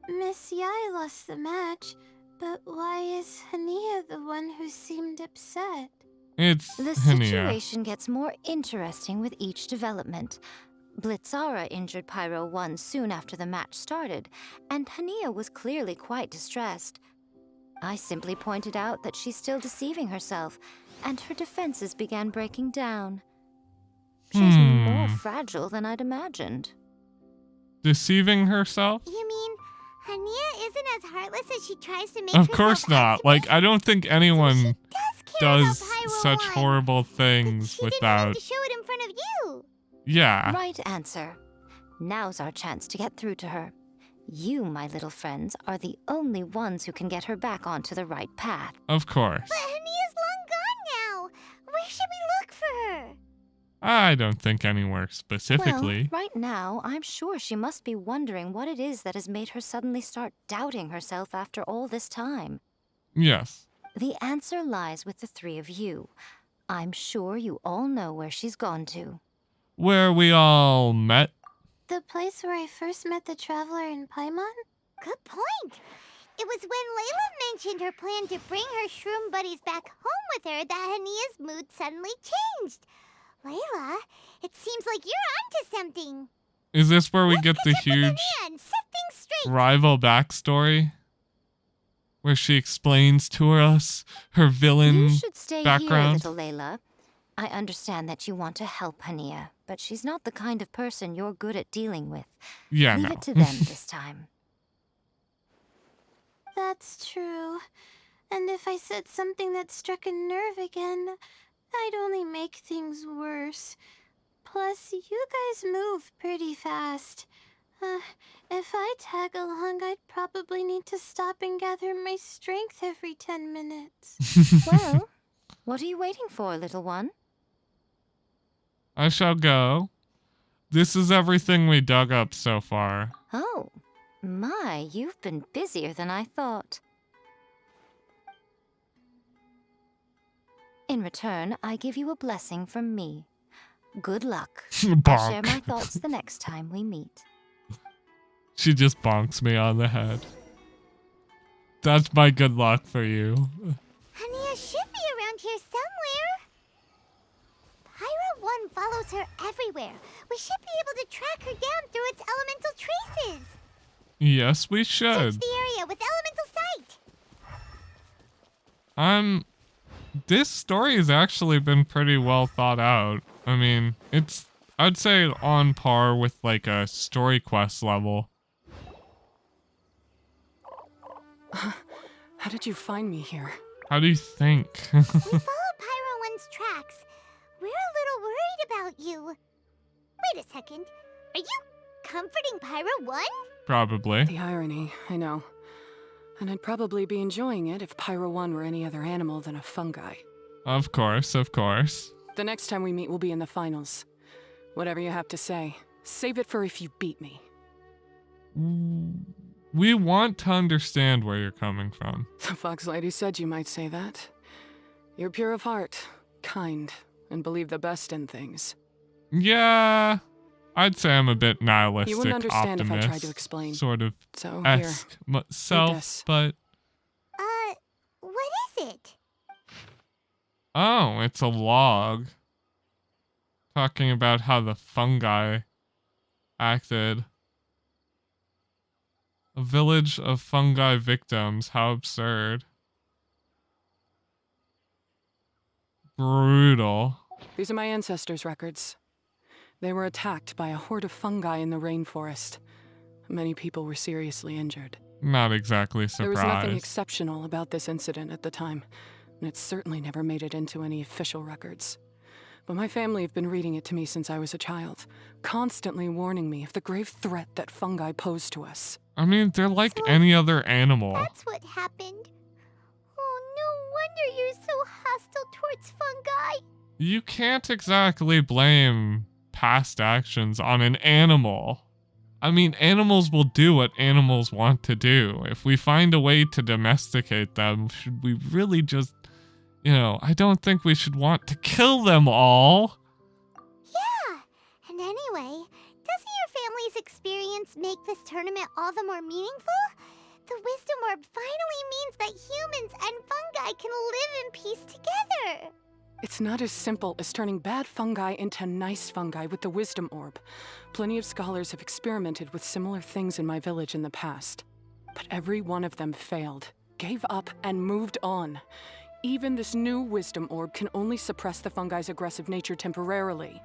Miss Yai lost the match, but why is Hania the one who seemed upset? It's The Hania. situation gets more interesting with each development. Blitzara injured Pyro 1 soon after the match started, and Hania was clearly quite distressed. I simply pointed out that she's still deceiving herself, and her defenses began breaking down. She's more fragile than I'd imagined. Deceiving herself? You mean Hania isn't as heartless as she tries to make Of herself course out not. to be? Like, I don't think anyone Care does about Pyro such 1, horrible things She didn't without. have to show it in front of you. Yeah. Right answer. Now's our chance to get through to her. You, my little friends, are the only ones who can get her back onto the right path. Of course. But Hania's long gone now. Where should we look for her? I don't think anywhere specifically. Well, right now, I'm sure she must be wondering what it is that has made her suddenly start doubting herself after all this time. Yes. The answer lies with the three of you. I'm sure you all know where she's gone to. Where we all met. The place where I first met the traveler in Paimon? Good point. It was when Layla mentioned her plan to bring her shroom buddies back home with her that Hania's mood suddenly changed. Layla, it seems like you're onto something. Is this where we get the Catch up with huge Hania and set things straight. rival backstory? Where she explains to us her villain You should stay background? here, little Layla. I understand that you want to help Hania, but she's not the kind of person you're good at dealing with. Yeah, Leave no. it to them this time. That's true. And if I said something that struck a nerve again, I'd only make things worse. Plus, you guys move pretty fast. If I tag along, I'd probably need to stop and gather my strength every 10 minutes. Well, what are you waiting for, little one? I shall go. This is everything we dug up so far. Oh, my, you've been busier than I thought. In return, I give you a blessing from me. Good luck. I'll share my Bonk. thoughts the next time we meet. She just bonks me on the head. That's my good luck for you. Hania should be around here somewhere. Pyra 1 follows her everywhere. We should be able to track her down through its elemental traces. Yes, we Search should. the area with elemental sight. This story has actually been pretty well thought out. I mean, I'd say on par with like a story quest level. How did you find me here? How do you think? We followed Pyro 1's tracks. We're a little worried about you. Wait a second. Are you comforting Pyro 1? Probably. The irony, I know. And I'd probably be enjoying it if Pyro 1 were any other animal than a fungi. Of course, of course. The next time we meet will be in the finals. Whatever you have to say, save it for if you beat me. We want to understand where you're coming from. The Fox Lady said you might say that. You're pure of heart, kind, and believe the best in things. Yeah, I'd say I'm a bit nihilistic, You wouldn't understand optimist, if I tried to explain. sort of So, here. esque self, this. but What is it? oh, it's a log talking about how the fungi acted. A village of fungi victims. How absurd. Brutal. These are my ancestors' records. They were attacked by a horde of fungi in the rainforest. Many people were seriously injured. Not exactly surprised. There was nothing exceptional about this incident at the time, and it certainly never made it into any official records. But my family have been reading it to me since I was a child, constantly warning me of the grave threat that fungi pose to us. I mean, they're like any other animal. That's what happened. Oh, no wonder you're so hostile towards fungi. You can't exactly blame past actions on an animal. I mean, animals will do what animals want to do. If we find a way to domesticate them, should we really just, I don't think we should want to kill them all. Yeah, and anyway, doesn't your family's experience make this tournament all the more meaningful? The Wisdom Orb finally means that humans and fungi can live in peace together. It's not as simple as turning bad fungi into nice fungi with the Wisdom Orb. Plenty of scholars have experimented with similar things in my village in the past. But every one of them failed, gave up, and moved on. Even this new Wisdom Orb can only suppress the fungi's aggressive nature temporarily.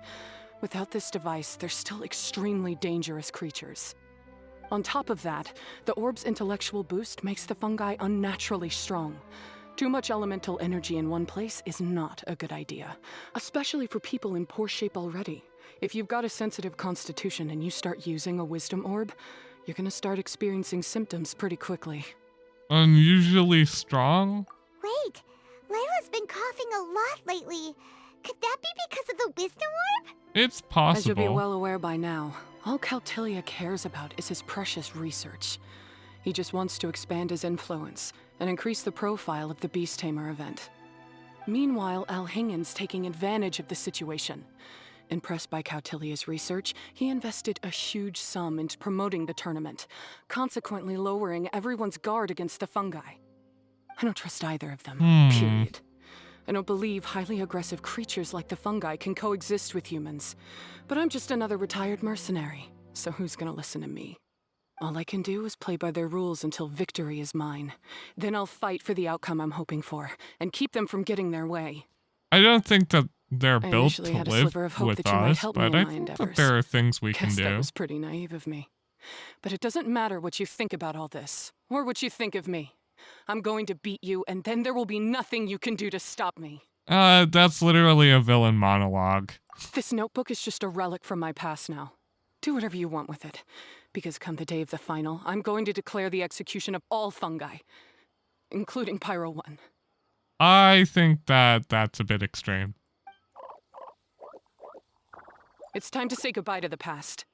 Without this device, they're still extremely dangerous creatures. On top of that, the orb's intellectual boost makes the fungi unnaturally strong. Too much elemental energy in one place is not a good idea, especially for people in poor shape already. If you've got a sensitive constitution and you start using a Wisdom Orb, you're gonna start experiencing symptoms pretty quickly. Unusually strong? Wait, Layla's been coughing a lot lately. Could that be because of the Wisdom Orb? It's possible. As you'll be well aware by now, all Kautilya cares about is his precious research. He just wants to expand his influence and increase the profile of the Beast Tamer event. Meanwhile, Alhingen's taking advantage of the situation. Impressed by Kautilya's research, he invested a huge sum into promoting the tournament, consequently lowering everyone's guard against the fungi. I don't trust either of them, period. I don't believe highly aggressive creatures like the fungi can coexist with humans. But I'm just another retired mercenary, so who's gonna listen to me? All I can do is play by their rules until victory is mine. Then I'll fight for the outcome I'm hoping for, and keep them from getting their way. I don't think that they're I built to initially had a live sliver of hope with that you might us, help me but in I my think that endeavors. there are things we can Guess do. that was pretty naive of me. But it doesn't matter what you think about all this, or what you think of me. I'm going to beat you, and then there will be nothing you can do to stop me. That's literally a villain monologue. This notebook is just a relic from my past now. Do whatever you want with it, because come the day of the final, I'm going to declare the execution of all fungi, including Pyro 1. I think that that's a bit extreme. It's time to say goodbye to the past.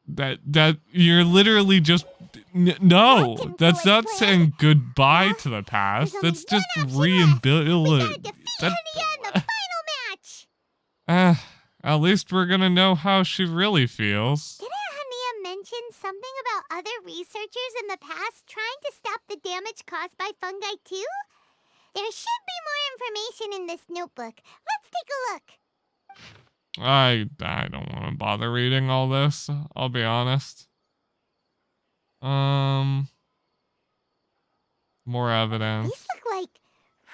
That you're literally just no. That's not saying goodbye to the past. That's just rehabilitate. At least we're gonna know how she really feels. Didn't Hania mention something about other researchers in the past trying to stop the damage caused by fungi too? There should be more information in this notebook. Let's take a look. I don't want to bother reading all this, I'll be honest. More evidence. These look like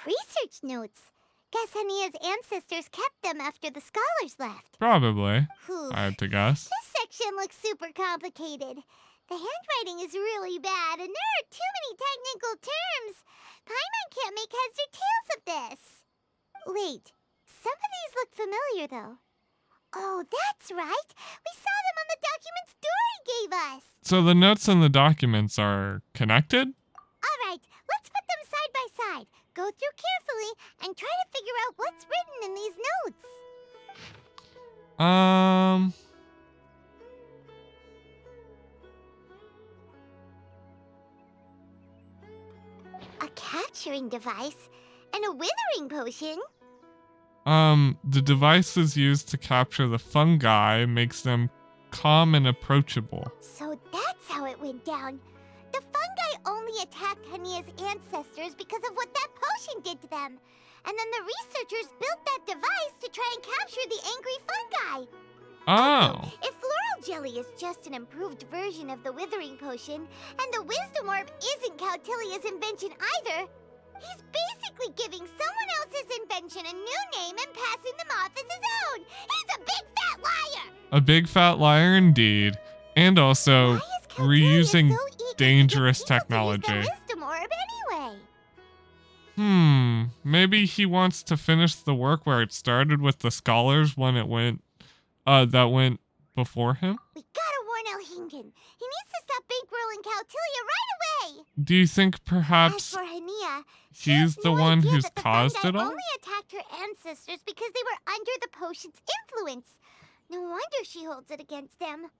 research notes. Guess Hania's ancestors kept them after the scholars left. Probably. Whew. I had to guess. This section looks super complicated. The handwriting is really bad, and there are too many technical terms. Paimon can't make heads or tails of this. Wait, some of these look familiar, though. Oh, that's right. We saw them on the documents Dory gave us. So the notes and the documents are connected? All right, let's put them side by side. Go through carefully and try to figure out what's written in these notes. A capturing device and a withering potion. The device is used to capture the fungi, makes them calm and approachable. So that's how it went down. The fungi only attacked Hania's ancestors because of what that potion did to them. And then the researchers built that device to try and capture the angry fungi. Oh. If floral jelly is just an improved version of the withering potion, and the wisdom orb isn't Cautilia's invention either, he's basically giving someone else's invention a new name and passing them off as his own. He's a big fat liar. A big fat liar indeed. And also reusing dangerous technology. Wisdom orb anyway. Maybe he wants to finish the work where it started with the scholars when it went, that went before him? We gotta warn Elhingen. He needs to stop bankrolling Cautilia right away. Do you think perhaps As for Hania, he's the one who's caused it all? only attacked her ancestors because they were under the potion's influence. No wonder she holds it against them.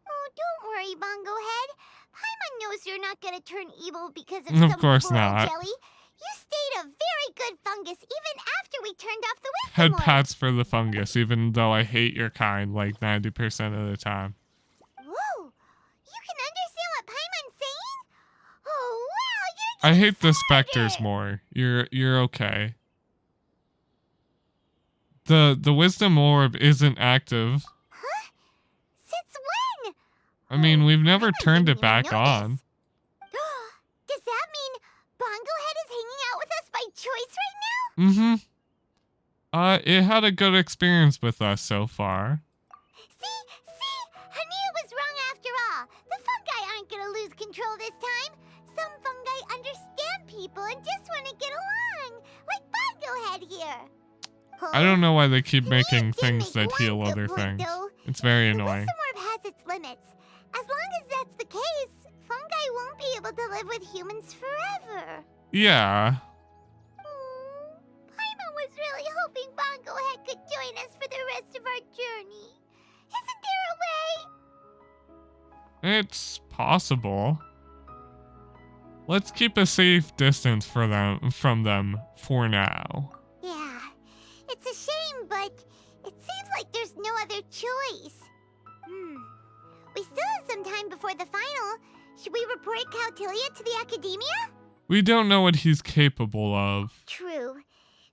Oh, don't worry, Bongo Head. Paimon knows you're not gonna turn evil because of some course floral not. jelly. You stayed a very good fungus even after we turned off the wisdom Head orb. pats for the fungus, even though I hate your kind like 90% of the time. Whoa! You can understand what Paimon's saying? Oh, wow! I hate the specters more. You're okay. The wisdom orb isn't active. Huh? Since when? I mean, we've never Paimon turned didn't it back even on. notice. Does that mean Bongo Head is hanging out with us by choice right now? It had a good experience with us so far. See? Hania was wrong after all. The fungi aren't gonna lose control this time. Some fungi understand people and just want to get along. Like Bongo Head here. I don't know why they keep making did things make that one heal good other point, things. though. It's very The annoying. wisdom orb has its limits. As long as that's the case, fungi won't be able to live with humans forever. Yeah. Paimon was really hoping Bongo Head could join us for the rest of our journey. Isn't there a way? It's possible. Let's keep a safe distance from them for now. Yeah, it's a shame, but it seems like there's no other choice. We still have some time before the final. Should we report Cautilia to the Academia? We don't know what he's capable of. True.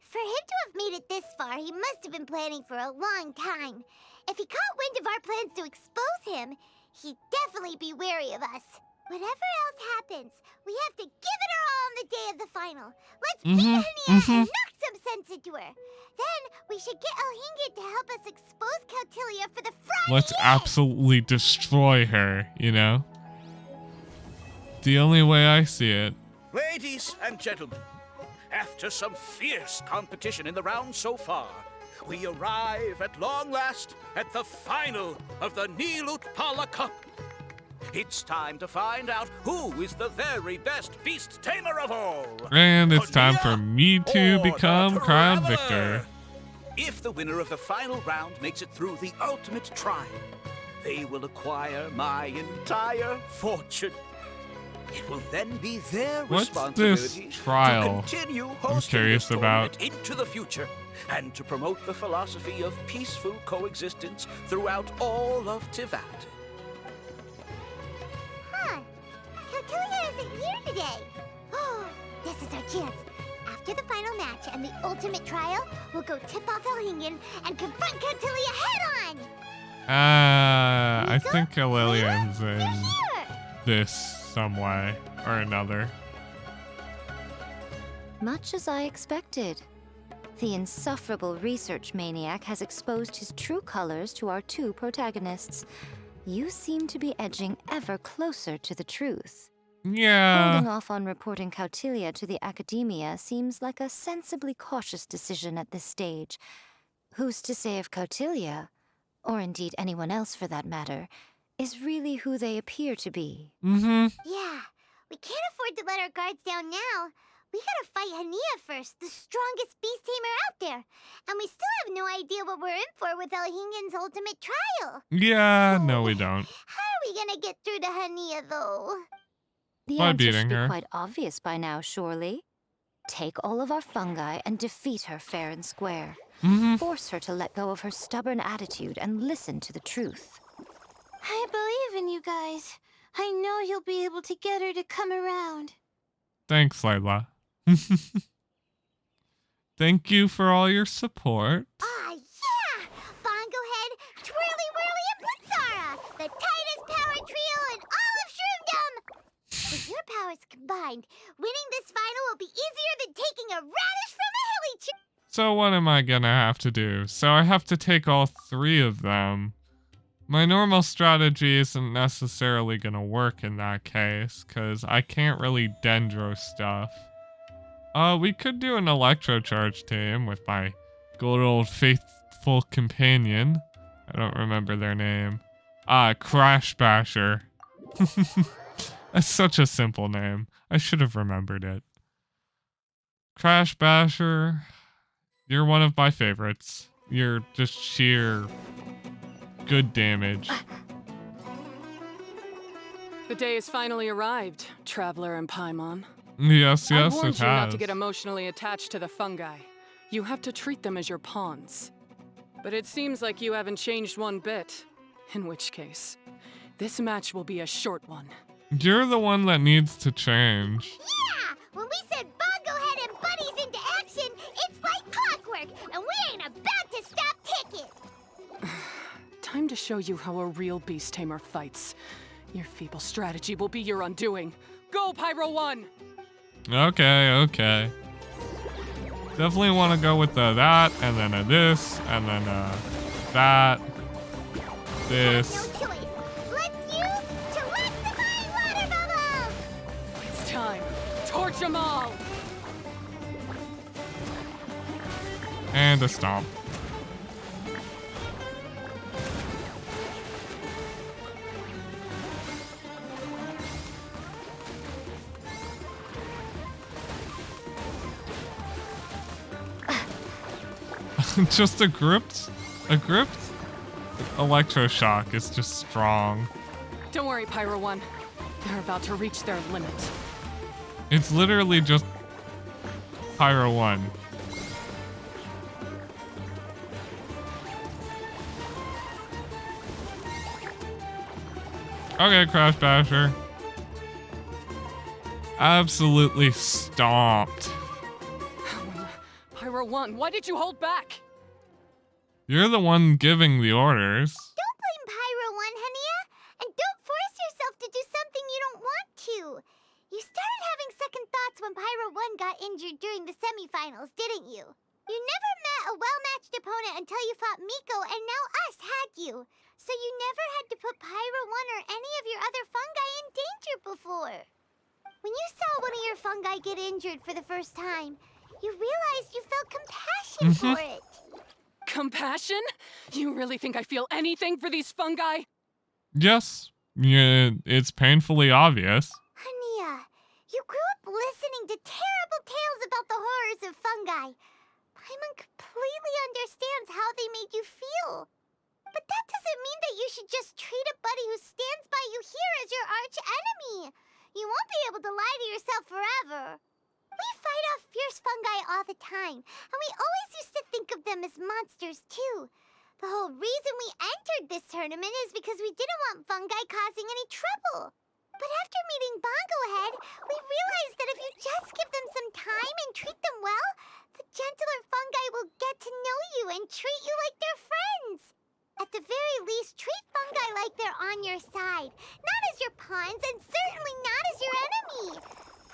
For him to have made it this far, he must have been planning for a long time. If he caught wind of our plans to expose him, he'd definitely be wary of us. Whatever else happens, we have to give it our all on the day of the final. Let's beat Hania and knock some sense into her. Then we should get Elhingen to help us expose Cautilia for the Friday. Let's absolutely destroy her, you know? The only way I see it. Ladies and gentlemen, after some fierce competition in the round so far, we arrive at long last at the final of the Nilutpala Cup. It's time to find out who is the very best beast tamer of all. And it's time for me to or become the crowned Traveler. victor. If the winner of the final round makes it through the ultimate trial, they will acquire my entire fortune. It will then be their What's responsibility this trial to continue I'm hosting curious this about? tournament into the future and to promote the philosophy of peaceful coexistence throughout all of Tivat. Huh. Cautilia isn't here today. Oh, this is our chance. After the final match and the ultimate trial, we'll go tip off Elhingen and confront Cautilia head-on. I think Lillian's in this some way or another. Much as I expected. The insufferable research maniac has exposed his true colors to our two protagonists. You seem to be edging ever closer to the truth. Yeah. Holding off on reporting Cautilia to the Academia seems like a sensibly cautious decision at this stage. Who's to say if Cautilia, or indeed anyone else for that matter, is really who they appear to be? Yeah, we can't afford to let our guards down now. We gotta fight Hania first, the strongest beast tamer out there. And we still have no idea what we're in for with Elhingen's ultimate trial. Yeah, no we don't. How are we gonna get through to Hania, though? The By answer beating should be her. quite obvious by now, surely. Take all of our fungi and defeat her fair and square. Force her to let go of her stubborn attitude and listen to the truth. I believe in you guys. I know you'll be able to get her to come around. Thanks, Layla. Thank you for all your support. Ah, yeah! Bongo Head, Twirly Whirly, and Blitzara! The tightest power trio in all of Shroomdom! With your powers combined, winning this final will be easier than taking a radish from a hilly tree! So what am I gonna have to do? So I have to take all 3 of them. My normal strategy isn't necessarily gonna work in that case, because I can't really dendro stuff. We could do an electrocharge team with my good old faithful companion. I don't remember their name. Crash Basher. That's such a simple name. I should have remembered it. Crash Basher, you're one of my favorites. You're just sheer good damage. The day has finally arrived, Traveler and Paimon. Yes, I yes, warned it you not has. to get emotionally attached to the fungi. You have to treat them as your pawns. But it seems like you haven't changed one bit. In which case, this match will be a short one. You're the one that needs to change. Yeah! When we send Bongo Head and buddies into action, it's like clockwork, and we ain't about to stop ticking! Time to show you how a real beast tamer fights. Your feeble strategy will be your undoing. Go, Pyro 1! Okay. Definitely want to go with that, and then this, and then that, this. No choice. Let's use Terrestrifying Water Bubbles! It's time. Torch them all! And a stomp. Just a gripped electroshock is just strong. Don't worry, Pyro 1. They're about to reach their limit. It's literally just Pyro 1. Okay, Crash Basher. Absolutely stomped. Pyro 1, why did you hold back? You're the one giving the orders. Don't blame Pyro 1, Hania, and don't force yourself to do something you don't want to. You started having second thoughts when Pyro 1 got injured during the semifinals, didn't you? You never met a well-matched opponent until you fought Miko, and now us had you. So you never had to put Pyro 1 or any of your other fungi in danger before. When you saw one of your fungi get injured for the first time, you realized you felt compassion for it. Compassion? You really think I feel anything for these fungi? Yes. Yeah, it's painfully obvious. Hania, you grew up listening to terrible tales about the horrors of fungi. Paimon completely understands how they made you feel. But that doesn't mean that you should just treat a buddy who stands by you here as your arch enemy. You won't be able to lie to yourself forever. We fight off fierce fungi all the time, and we always used to think of them as monsters too. The whole reason we entered this tournament is because we didn't want fungi causing any trouble. But after meeting Bongo Head, we realized that if you just give them some time and treat them well, the gentler fungi will get to know you and treat you like their friends. At the very least, treat fungi like they're on your side, not as your pawns, and certainly not as your enemy.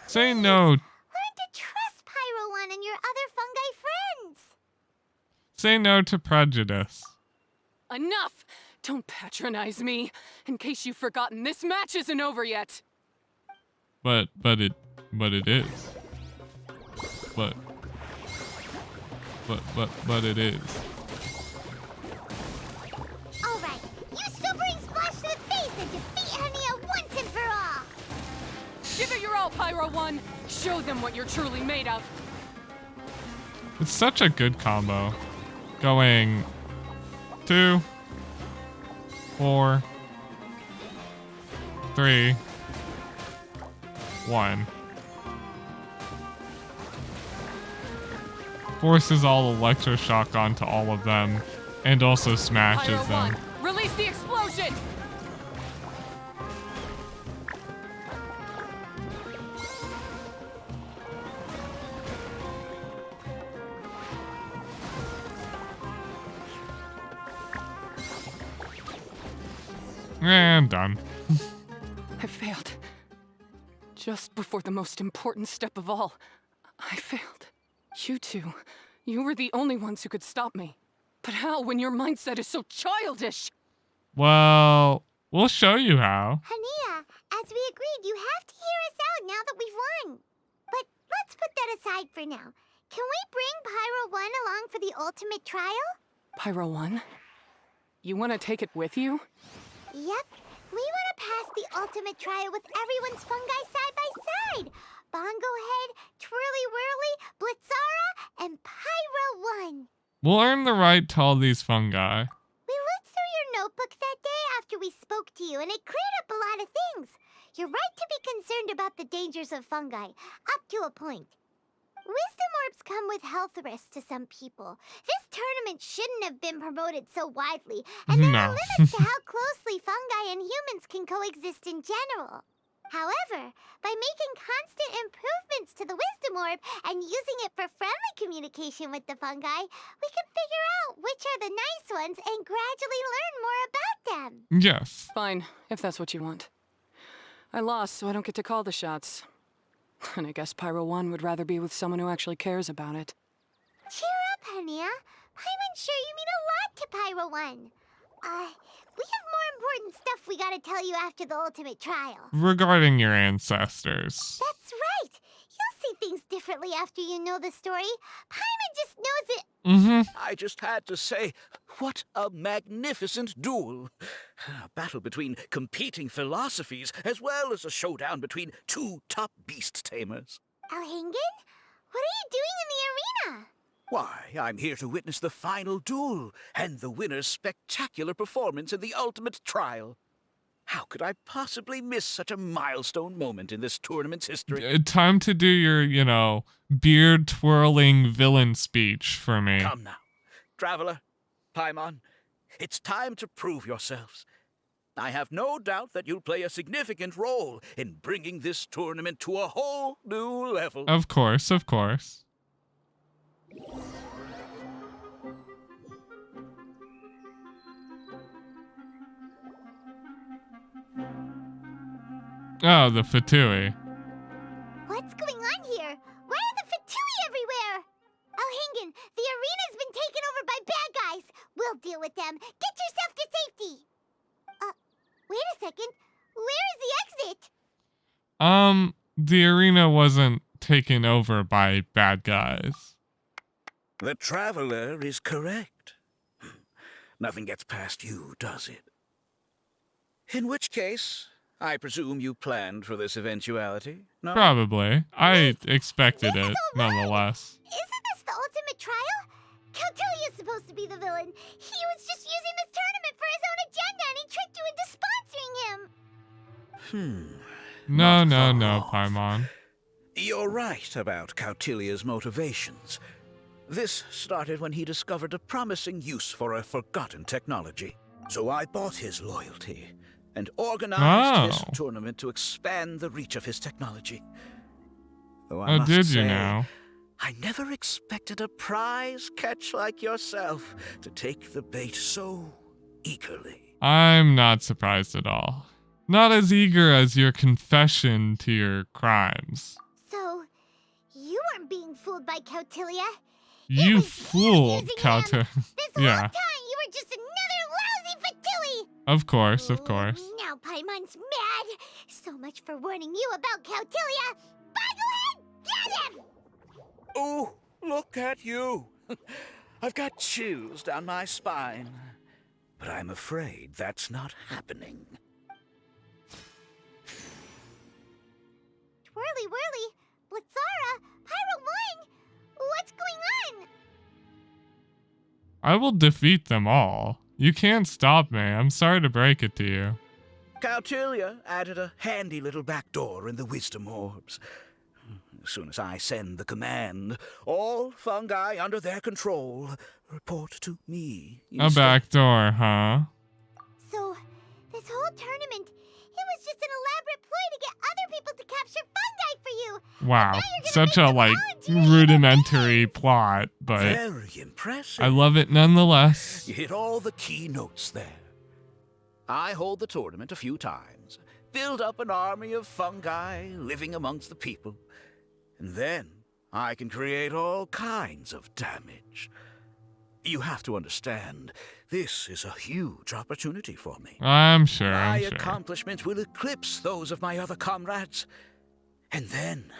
Say no. Learn to trust Pyro 1 and your other fungi friends. Say no to prejudice. Enough! Don't patronize me. In case you've forgotten, this match isn't over yet. But it is. But it is. All right, you sobering splash to the face and defeat Hania once and for all. Give it your all, Pyro 1. Show them what you're truly made of. It's such a good combo. Going 2, 4, 3, 1. Forces all electroshock onto all of them, and also smashes Pyro 1, them. release the explosion! And done. I failed. Just before the most important step of all, I failed. You two, you were the only ones who could stop me. But how when your mindset is so childish? Well, we'll show you how. Hania, as we agreed, you have to hear us out now that we've won. But let's put that aside for now. Can we bring Pyro 1 along for the ultimate trial? Pyro 1? You want to take it with you? Yep. We want to pass the ultimate trial with everyone's fungi side by side. Bongo Head, Twirly Whirly, Blitzara, and Pyro 1. We'll earn the right to all these fungi. We looked through your notebook that day after we spoke to you, and it cleared up a lot of things. You're right to be concerned about the dangers of fungi, up to a point. Wisdom orbs come with health risks to some people. This tournament shouldn't have been promoted so widely, and there are limits to how closely fungi and humans can coexist in general. However, by making constant improvements to the Wisdom Orb and using it for friendly communication with the fungi, we can figure out which are the nice ones and gradually learn more about them. Yes. Fine, if that's what you want. I lost, so I don't get to call the shots. And I guess Pyro 1 would rather be with someone who actually cares about it. Cheer up, Hania. Paimon's sure you mean a lot to Pyro 1. We have more important stuff we gotta tell you after the ultimate trial. Regarding your ancestors. That's right. You'll see things differently after you know the story. Paimon just knows it. I just had to say, what a magnificent duel. A battle between competing philosophies, as well as a showdown between two top beast tamers. Elhingen? What are you doing in the arena? Why, I'm here to witness the final duel and the winner's spectacular performance in the ultimate trial. How could I possibly miss such a milestone moment in this tournament's history? Time to do your, beard-twirling villain speech for me. Come now, Traveler, Paimon, it's time to prove yourselves. I have no doubt that you'll play a significant role in bringing this tournament to a whole new level. Of course, of course. Oh, the Fatui. What's going on here? Why are the Fatui everywhere? Elhingen, the arena's been taken over by bad guys. We'll deal with them. Get yourself to safety. Wait a second. Where is the exit? The arena wasn't taken over by bad guys. The Traveler is correct. Nothing gets past you, does it? In which case, I presume you planned for this eventuality, no? Probably. I expected it, nonetheless. Isn't this the ultimate trial? Cautilia's supposed to be the villain. He was just using this tournament for his own agenda, and he tricked you into sponsoring him. No, Paimon. You're right about Cautilia's motivations. This started when he discovered a promising use for a forgotten technology. So I bought his loyalty and organized this tournament to expand the reach of his technology. Though I must did say, you now? I never expected a prize catch like yourself to take the bait so eagerly. I'm not surprised at all. Not as eager as your confession to your crimes. So, you weren't being fooled by Cautilia? You fool, Kauta. This whole time you were just another lousy Fatui! Of course, of course. Now Paimon's mad. So much for warning you about Cautilia. Boglehead, get him! Oh, look at you. I've got chills down my spine. But I'm afraid that's not happening. Twirly Whirly, Blitzara, Pyro 1, what's going on? I will defeat them all. You can't stop me. I'm sorry to break it to you. Cautilia added a handy little back door in the wisdom orbs. As soon as I send the command, all fungi under their control report to me. A back door, huh? So, this whole tournament, it was just an elaborate ploy to get other people to capture fungi for you. Wow, such a rudimentary plot, but very impressive. I love it nonetheless. You hit all the key notes there. I hold the tournament a few times, build up an army of fungi living amongst the people, and then I can create all kinds of damage. You have to understand, this is a huge opportunity for me. I'm sure. My accomplishments will eclipse those of my other comrades. And then,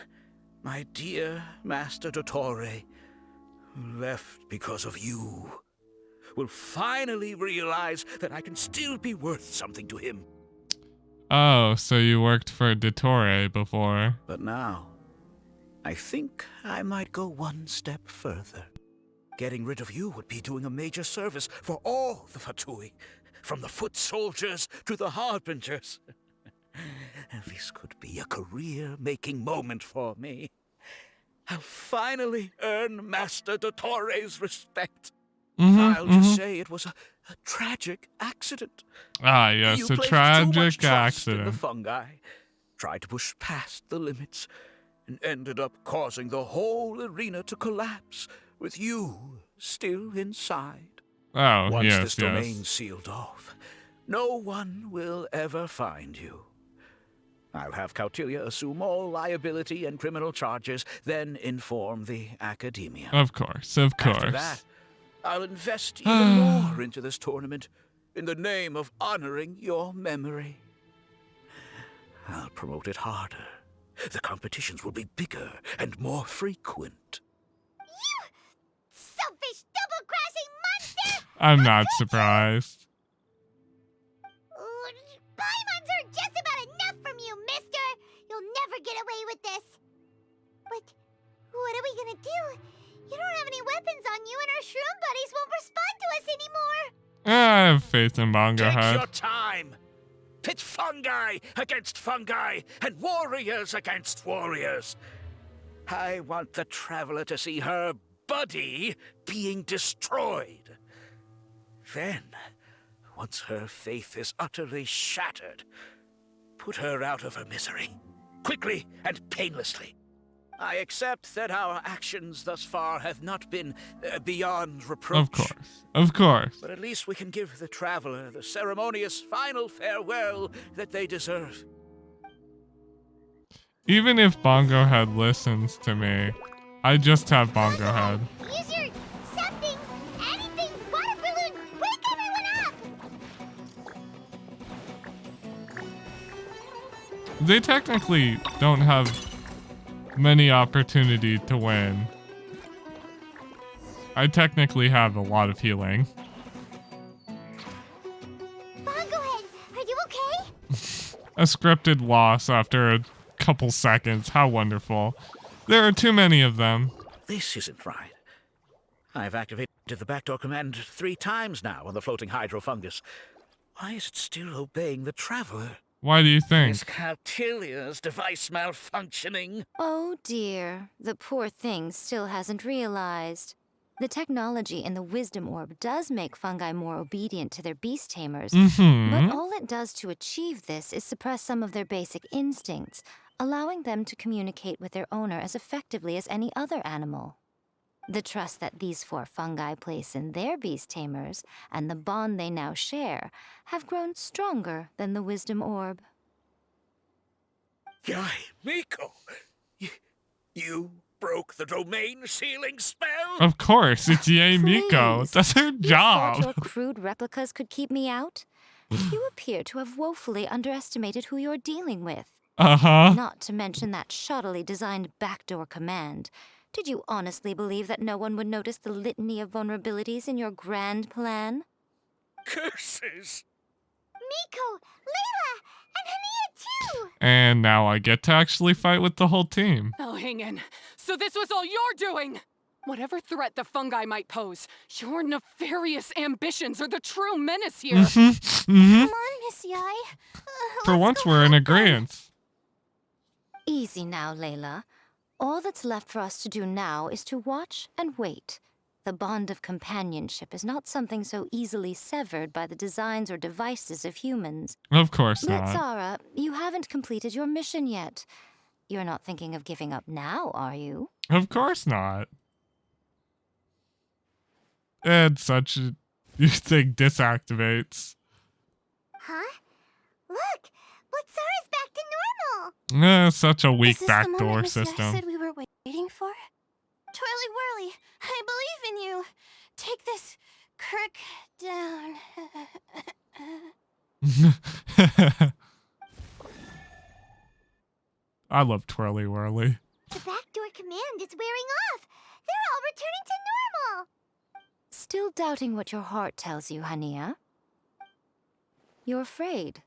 my dear Master Dottore, who left because of you, will finally realize that I can still be worth something to him. Oh, so you worked for Dottore before. But now, I think I might go one step further. Getting rid of you would be doing a major service for all the Fatui, from the foot soldiers to the harbingers. This could be a career-making moment for me. I'll finally earn Master Dottore's respect. I'll just say it was a tragic accident. Ah, yes, You a placed tragic too much trust in the accident. fungi, tried to push past the limits, and ended up causing the whole arena to collapse, with you still inside. Oh, Once yes, this domain sealed off, no one will ever find you. I'll have Kautilya assume all liability and criminal charges, then inform the academia. Of course, of course. After that, I'll invest even more into this tournament in the name of honoring your memory. I'll promote it harder. The competitions will be bigger and more frequent. You selfish, double-crashing monster! I'm not surprised. Paimon's are just about enough from you, mister! You'll never get away with this! But what are we gonna do? You don't have any weapons on you, and our shroom buddies won't respond to us anymore! I have faith in Bongo Take Head. your time! Pit fungi against fungi, and warriors against warriors. I want the Traveler to see her buddy being destroyed. Then, once her faith is utterly shattered, put her out of her misery, quickly and painlessly. I accept that our actions thus far have not been beyond reproach. Of course. But at least we can give the Traveler the ceremonious final farewell that they deserve. Even if Bongo Head listens to me, I just have Bongo Head. Use your something, anything, water balloon, wake everyone up! They technically don't have many opportunity to win. I technically have a lot of healing. Bongo Head, are you okay? A scripted loss after a couple seconds. How wonderful. There are too many of them. This isn't right. I've activated the backdoor command 3 times now on the floating hydro fungus. Why is it still obeying the Traveler? Why do you think? Is Kautilya's device malfunctioning? Oh dear, the poor thing still hasn't realized. The technology in the Wisdom Orb does make fungi more obedient to their beast tamers, but all it does to achieve this is suppress some of their basic instincts, allowing them to communicate with their owner as effectively as any other animal. The trust that these 4 fungi place in their beast tamers and the bond they now share have grown stronger than the Wisdom Orb. Yai, Miko! You broke the domain sealing spell? Of course, it's Yae Miko. Please. That's her You job. thought your crude replicas could keep me out? You appear to have woefully underestimated who you're dealing with. Not to mention that shoddily designed backdoor command. Did you honestly believe that no one would notice the litany of vulnerabilities in your grand plan? Curses! Miko, Layla, and Hania too! And now I get to actually fight with the whole team. Elhingen, so this was all you're doing! Whatever threat the fungi might pose, your nefarious ambitions are the true menace here. Come on, Miss Yai. For once, we're in agreement. Easy now, Layla. All that's left for us to do now is to watch and wait. The bond of companionship is not something so easily severed by the designs or devices of humans. Of course not. Blitzara, you haven't completed your mission yet. You're not thinking of giving up now, are you? Of course not. And such a... You think disactivates. Huh? Look! Blitzara's back to normal! Such a weak Is this the backdoor moment Miss Yai system. said we were waiting for? Twirly Whirly, I believe in you. Take this crook down. I love Twirly Whirly. The backdoor command is wearing off! They're all returning to normal! Still doubting what your heart tells you, Hania? You're afraid.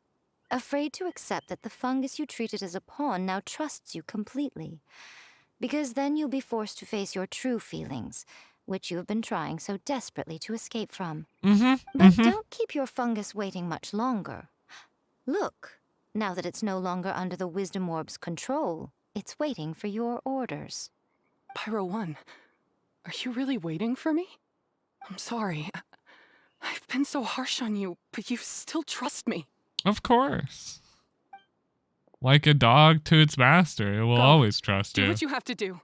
Afraid to accept that the fungus you treated as a pawn now trusts you completely. Because then you'll be forced to face your true feelings, which you have been trying so desperately to escape from. But don't keep your fungus waiting much longer. Look, now that it's no longer under the Wisdom Orb's control, it's waiting for your orders. Pyro 1, are you really waiting for me? I'm sorry. I've been so harsh on you, but you still trust me. Of course. Like a dog to its master, it will Go. always trust Do you. what you have to do.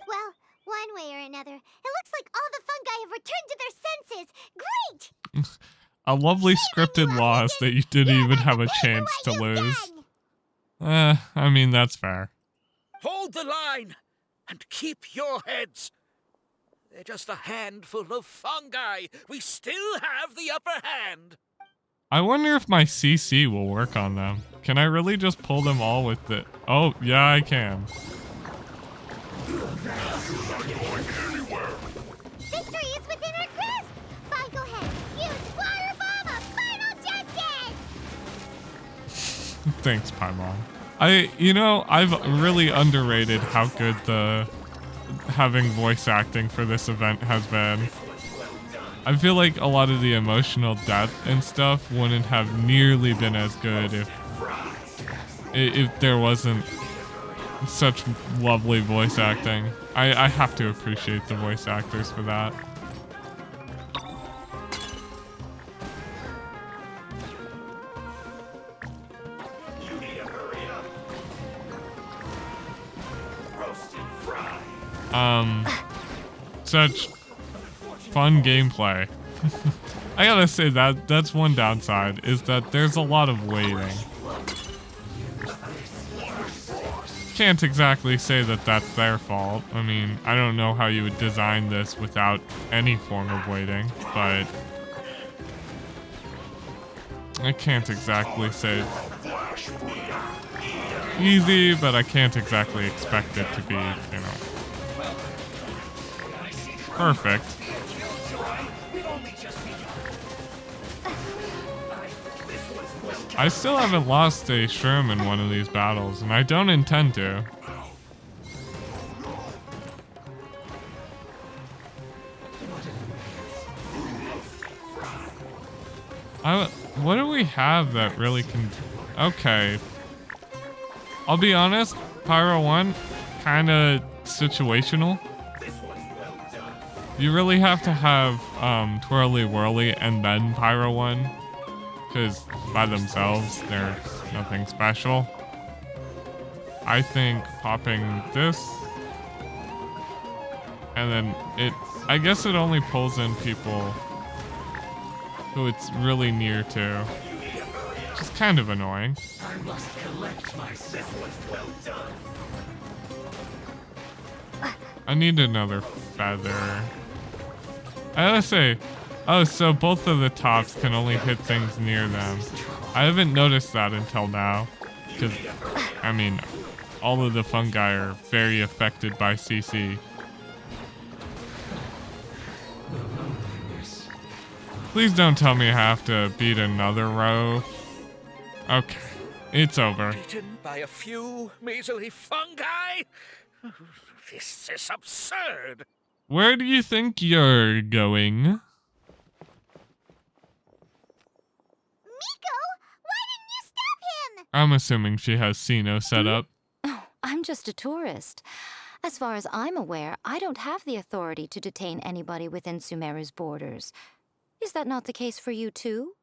Well, one way or another, it looks like all the fungi have returned to their senses! Great! A lovely scripted loss that you didn't even have a chance to lose. I mean, that's fair. Hold the line and keep your heads. They're just a handful of fungi. We still have the upper hand. I wonder if my CC will work on them. Can I really just pull them all with the... Oh, yeah, I can. Victory is within our grasp! Fine, go ahead. Use Water Bomb of Final Justice! Thanks, Paimon. I've really underrated how good the having voice acting for this event has been. I feel like a lot of the emotional depth and stuff wouldn't have nearly been as good if there wasn't such lovely voice acting. I have to appreciate the voice actors for that. Such fun gameplay. I gotta say that's one downside, is that there's a lot of waiting. Can't exactly say that that's their fault. I mean, I don't know how you would design this without any form of waiting, but I can't exactly say it's easy, but I can't exactly expect it to be, perfect. I still haven't lost a shroom in one of these battles, and I don't intend to. What do we have that really can... Okay. I'll be honest, Pyro 1, kinda situational. You really have to have Twirly Whirly and then Pyro 1, because by themselves, they're nothing special. I think popping this, and then I guess it only pulls in people who it's really near to, which is kind of annoying. I must collect myself. I need another feather. I gotta say, oh, so both of the tops can only hit things near them. I haven't noticed that until now, because, I mean, all of the fungi are very affected by CC. Please don't tell me I have to beat another row. Okay, it's over. Beaten by a few measly fungi? This is absurd. Where do you think you're going? Miko, why didn't you stop him? I'm assuming she has Sino set up. Oh, I'm just a tourist. As far as I'm aware, I don't have the authority to detain anybody within Sumeru's borders. Is that not the case for you too?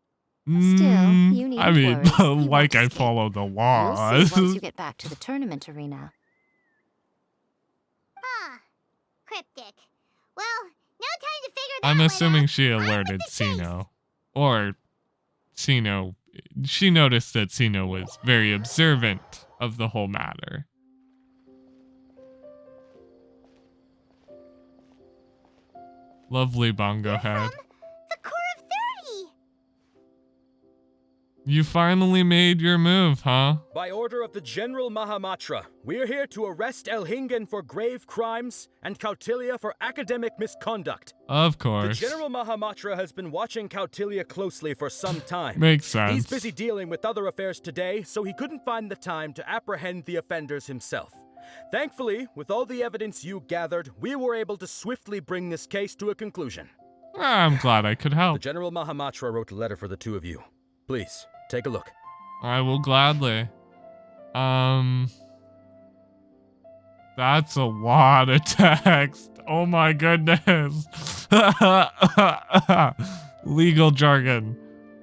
Still, you needn't I mean, worry. You like won't I escape. follow the We'll laws. see once you get back to the tournament arena. Cryptic. Well, no time to figure that I'm one assuming out. she On with alerted the chase. Sino. Or Sino, she noticed that Sino was very observant of the whole matter. Lovely bongo head. The core of 30! You finally made your move, huh? By order of the General Mahamatra, we're here to arrest Elhingen for grave crimes and Kautilya for academic misconduct. Of course. The General Mahamatra has been watching Kautilya closely for some time. Makes sense. He's busy dealing with other affairs today, so he couldn't find the time to apprehend the offenders himself. Thankfully, with all the evidence you gathered, we were able to swiftly bring this case to a conclusion. I'm glad I could help. The General Mahamatra wrote a letter for the two of you. Please, take a look. I will gladly. That's a lot of text. Oh my goodness. Legal jargon.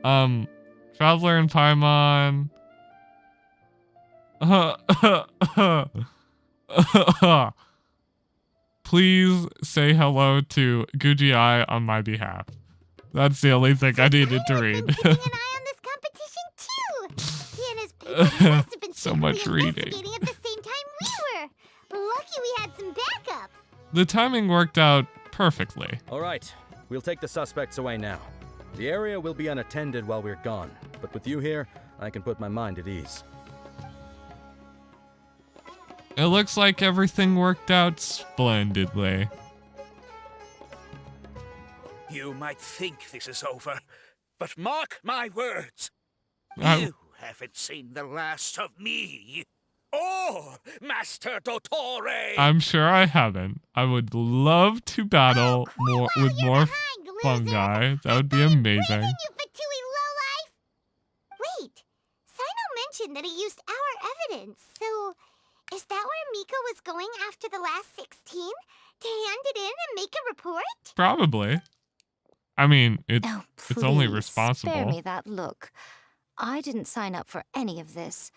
Traveler in Paimon. Please say hello to Guji on my behalf. That's the only thing I needed to read. Keeping an eye on this competition too. He and his people must have been So much reading. investigating at the same time we were. Lucky we had some backup. The timing worked out perfectly. All right, we'll take the suspects away now. The area will be unattended while we're gone, but with you here, I can put my mind at ease. It looks like everything worked out splendidly. You might think this is over, but mark my words. I'm- You haven't seen the last of me. Or Master Dottore. I'm sure I haven't. I would love to battle more with more fungi. That would be amazing. You Fatui lowlife. Wait, Sino mentioned that he used our evidence, so is that where Miko was going after the last 16? To hand it in and make a report? Probably. I mean, it's only Please, responsible. spare me that look. I didn't sign up for any of this.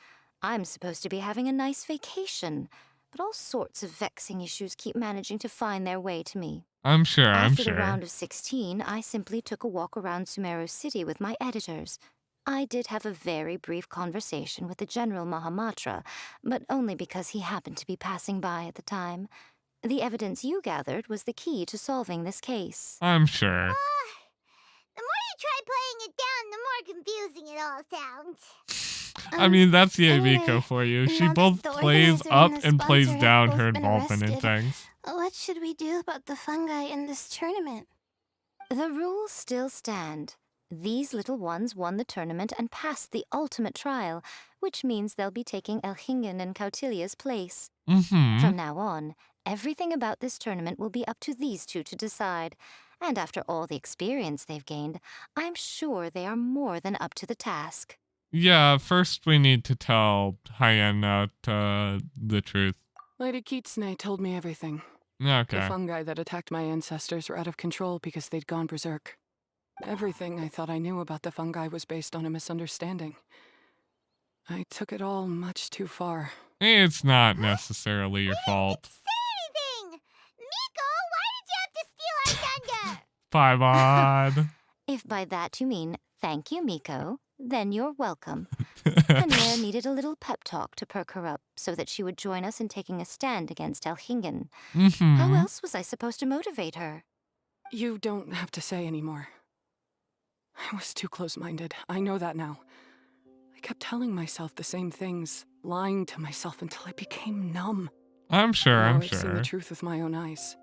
I'm supposed to be having a nice vacation, but all sorts of vexing issues keep managing to find their way to me. I'm sure, After the round of 16, I simply took a walk around Sumeru City with my editors. I did have a very brief conversation with the General Mahamatra, but only because he happened to be passing by at the time. The evidence you gathered was the key to solving this case. I'm sure. The more you try playing it down, the more confusing it all sounds. I mean, that's Miko for you. She both plays up and plays down her involvement in things. What should we do about the fungi in this tournament? The rules still stand. These little ones won the tournament and passed the ultimate trial, which means they'll be taking Elhingen and Kautilya's place. From now on, everything about this tournament will be up to these two to decide. And after all the experience they've gained, I'm sure they are more than up to the task. Yeah, first we need to tell Hyena the truth. Lady Kitsune told me everything. Okay. The fungi that attacked my ancestors were out of control because they'd gone berserk. Everything I thought I knew about the fungi was based on a misunderstanding. I took it all much too far. It's not necessarily your fault. Say anything! Miko, why did you have to steal our thunder? Paimon. If by that you mean thank you, Miko, then you're welcome. Hania needed a little pep talk to perk her up so that she would join us in taking a stand against Elhingen. How else was I supposed to motivate her? You don't have to say anymore. I was too close-minded. I know that now. I kept telling myself the same things, lying to myself until I became numb. I'm sure, Now I'm I've seen sure. the truth with my own eyes.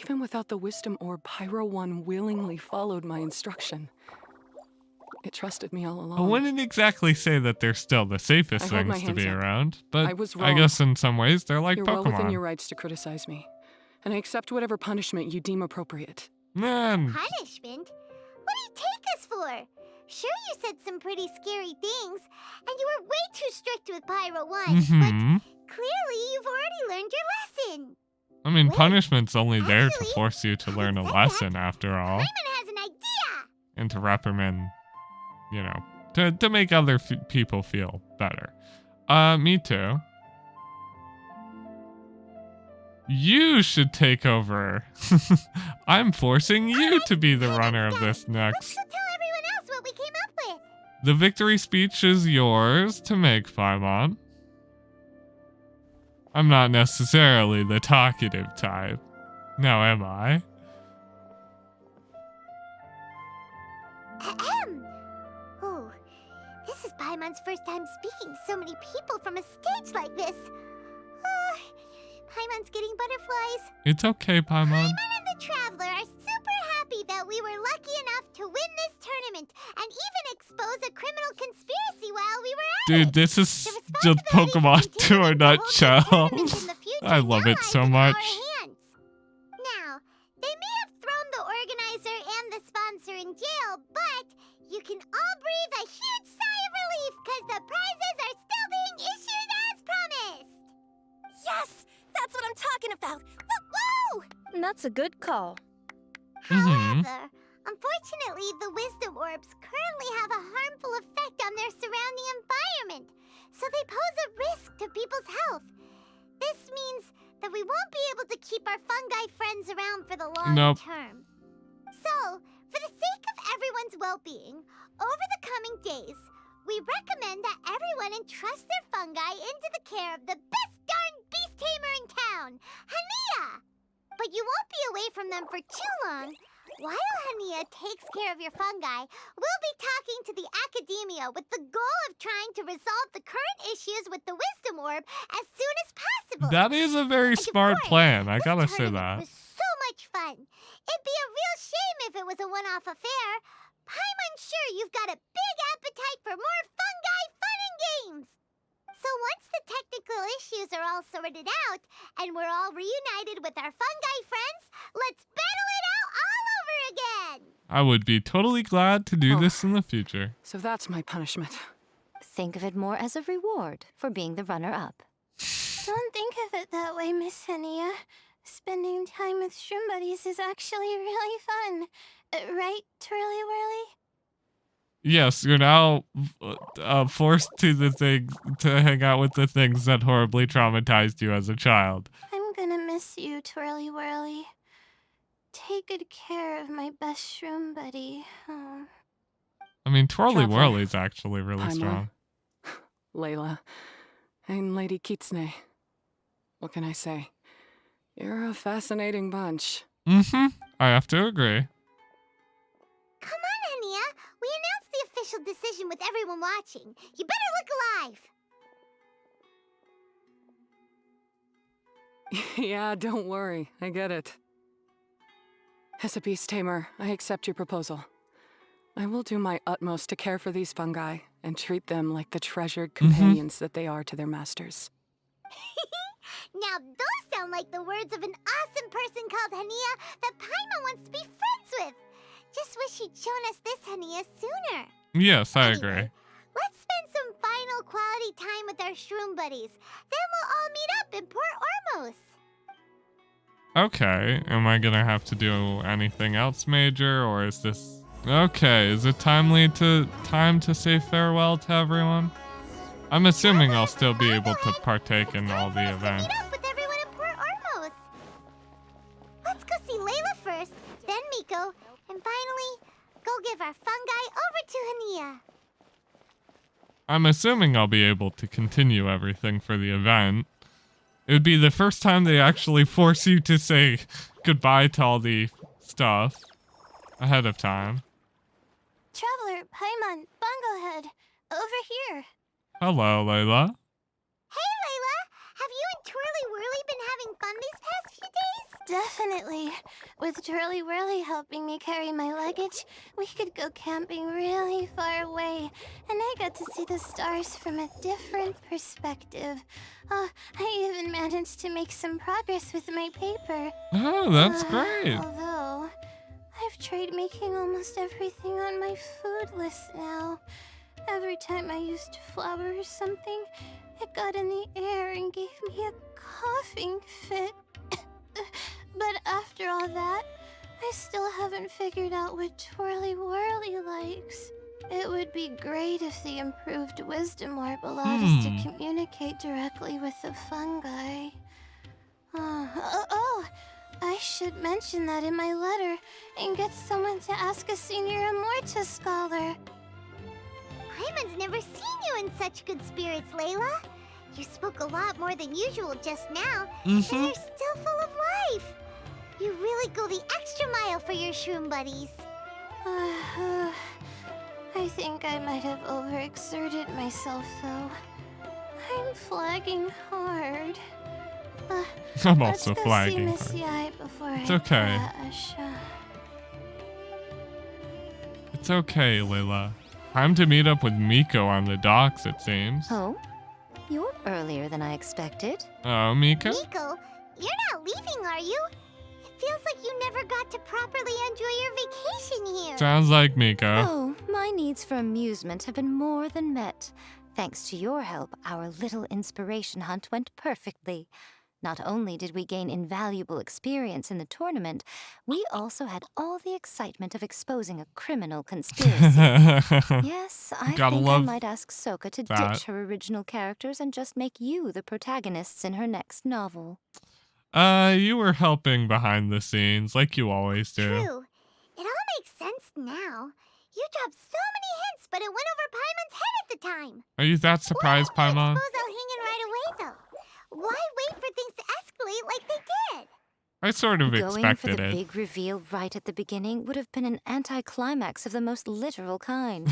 Even without the wisdom orb, Pyro 1 willingly followed my instruction. It trusted me all I along. wouldn't exactly say that they're still the safest I hold my things to be hands up. around, but I was I wrong. guess in some ways they're like You're well within Pokemon. your rights to criticize me, and I accept whatever punishment you deem appropriate. Man, Punishment? What do you take us for? Sure, you said some pretty scary things, and you were way too strict with Pyro 1, but clearly you've already learned your lesson. I mean, punishment's only there to force you to learn a lesson after all, Raymond has an idea! and to reprimand, you know, to make other people feel better. Me too. You should take over. I'm forcing you to be the runner of this next. Tell everyone else what we came up The victory speech is yours to make, Paimon. I'm not necessarily the talkative type. Now am I? Ahem. Oh, this is Paimon's first time speaking to so many people from a stage like this. Paimon's getting butterflies. It's okay, Paimon. Paimon and the Traveler are super happy that we were lucky enough to win this tournament and even expose a criminal conspiracy while we were at it. Dude, this is just Pokemon to a nutshell. I love it so much. Now, they may have thrown the organizer and the sponsor in jail, but you can all breathe a huge sigh of relief because the prizes are still being issued as promised. Yes! That's what I'm talking about! Woo! That's a good call. However, unfortunately, the wisdom orbs currently have a harmful effect on their surrounding environment, so they pose a risk to people's health. This means that we won't be able to keep our fungi friends around for the long term. So, for the sake of everyone's well-being, over the coming days, we recommend that everyone entrust their fungi into the care of the best darn beast tamer in town, Hania! But you won't be away from them for too long. While Hania takes care of your fungi, we'll be talking to the academia with the goal of trying to resolve the current issues with the wisdom orb as soon as possible. That is a very smart plan, I gotta say that. It was so much fun. It'd be a real shame if it was a one-off affair. I'm sure you've got a big appetite for more fungi fun and games. So once the technical issues are all sorted out, and we're all reunited with our fungi friends, let's battle it out all over again! I would be totally glad to do this in the future. So that's my punishment. Think of it more as a reward for being the runner-up. Don't think of it that way, Miss Hania. Spending time with shroom buddies is actually really fun. Right, Twirly Whirly? Yes, you're now forced to hang out with the things that horribly traumatized you as a child. I'm gonna miss you, Twirly Whirly. Take good care of my best shroom buddy. Oh. I mean, Twirly Whirly's actually really strong. Layla, and Lady Kitsune. What can I say? You're a fascinating bunch. I have to agree. Come on, Hania. We announced the official decision with everyone watching. You better look alive. Yeah, don't worry. I get it. As a beast tamer, I accept your proposal. I will do my utmost to care for these fungi and treat them like the treasured companions that they are to their masters. Now those sound like the words of an awesome person called Hania that Paimon wants to be friends with. Just wish he'd shown us this Hania sooner. Yes, I agree. Let's spend some final quality time with our shroom buddies. Then we'll all meet up in Port Ormos. Okay, am I gonna have to do anything else major, or is this... Okay, is it time to say farewell to everyone? I'm assuming I'll still be able to partake in all the events. Meet up with everyone in Port Ormos. Let's go see Layla first, then Miko, and finally, go give our fungi over to Hania. I'm assuming I'll be able to continue everything for the event. It would be the first time they actually force you to say goodbye to all the stuff ahead of time. Traveler, Paimon, Bonglehead, over here. Hello, Layla. Hey, Layla! Have you and Twirly Whirly been having fun these past few days? Definitely. With Twirly Whirly helping me carry my luggage, we could go camping really far away, and I got to see the stars from a different perspective. Oh, I even managed to make some progress with my paper. Oh, that's great. Although, I've tried making almost everything on my food list now. Every time I used flour or something, it got in the air and gave me a coughing fit. But after all that, I still haven't figured out what Twirly Whirly likes. It would be great if the improved wisdom orb allowed us to communicate directly with the fungi. I should mention that in my letter and get someone to ask a senior Immorta scholar. Paimon's never seen you in such good spirits, Layla. You spoke a lot more than usual just now, and you're still full of life. You really go the extra mile for your shroom buddies. I think I might have overexerted myself, though. I'm flagging hard. I'm Let's also go flagging. see Miss Yai before It's I okay. crash. It's okay, Layla. Time to meet up with Miko on the docks, it seems. Oh? You're earlier than I expected. Oh, Miko? Miko, you're not leaving, are you? It feels like you never got to properly enjoy your vacation here. Sounds like Miko. Oh, my needs for amusement have been more than met. Thanks to your help, our little inspiration hunt went perfectly. Not only did we gain invaluable experience in the tournament, we also had all the excitement of exposing a criminal conspiracy. Yes, I think I might ask Sokka to ditch her original characters and just make you the protagonists in her next novel. You were helping behind the scenes, like you always do. True. It all makes sense now. You dropped so many hints, but it went over Paimon's head at the time. Are you that surprised, Paimon? I suppose I'll hang in right away, though. Why wait for things to escalate like they did? I sort of Going expected for the it. big reveal right at the beginning would have been an anticlimax of the most literal kind.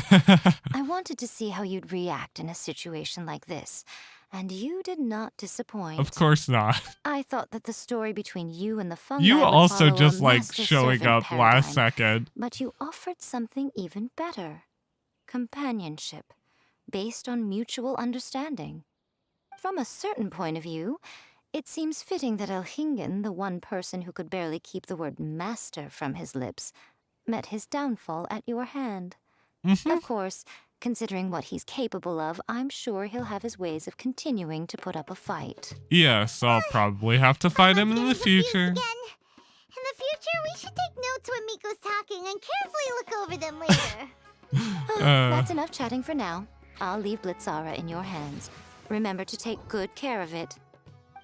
I wanted to see how you'd react in a situation like this, and you did not disappoint. Of course not. I thought that the story between you and the fungi You would also follow a just like master showing servant up last paradigm, second. But you offered something even better. Companionship, based on mutual understanding. From a certain point of view, it seems fitting that Elhingen, the one person who could barely keep the word master from his lips, met his downfall at your hand. Of course, considering what he's capable of, I'm sure he'll have his ways of continuing to put up a fight. Yes, I'll probably have to fight him in the future. In the future, we should take notes when Miko's talking and carefully look over them later. That's enough chatting for now. I'll leave Blitzara in your hands. Remember to take good care of it.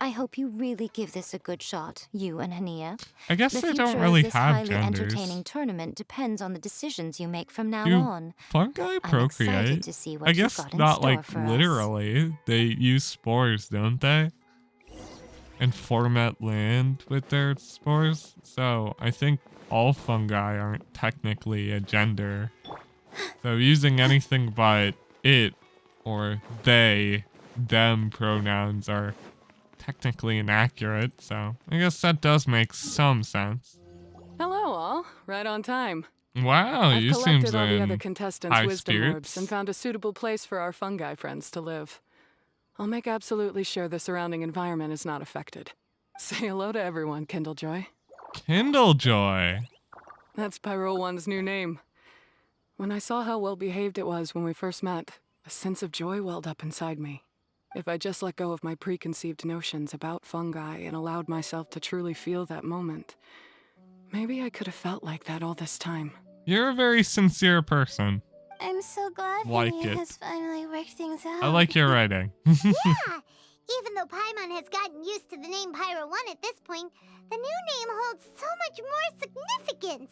I hope you really give this a good shot, you and Hania. I guess the they don't future really of this have highly genders. entertaining tournament depends on the decisions you make from now Do on. fungi procreate? to see what I you've guess got in not store like for us. literally. They use spores, don't they? And format land with their spores. So I think all fungi aren't technically a gender. So using anything but it or they, them pronouns are technically inaccurate, so I guess that does make some sense. Hello, all. Right on time. Wow, I've you seem collected all the other in contestants' high wisdom spirits. orbs and found a suitable place for our fungi friends to live. I'll make absolutely sure the surrounding environment is not affected. Say hello to everyone, Kindlejoy. Kindlejoy. That's Pyro One's new name. When I saw how well behaved it was when we first met, a sense of joy welled up inside me. If I just let go of my preconceived notions about fungi and allowed myself to truly feel that moment, maybe I could have felt like that all this time. You're a very sincere person. I'm so glad Like Hania it. has finally worked things out. I like your writing. Yeah, even though Paimon has gotten used to the name Pyro 1 at this point, the new name holds so much more significance.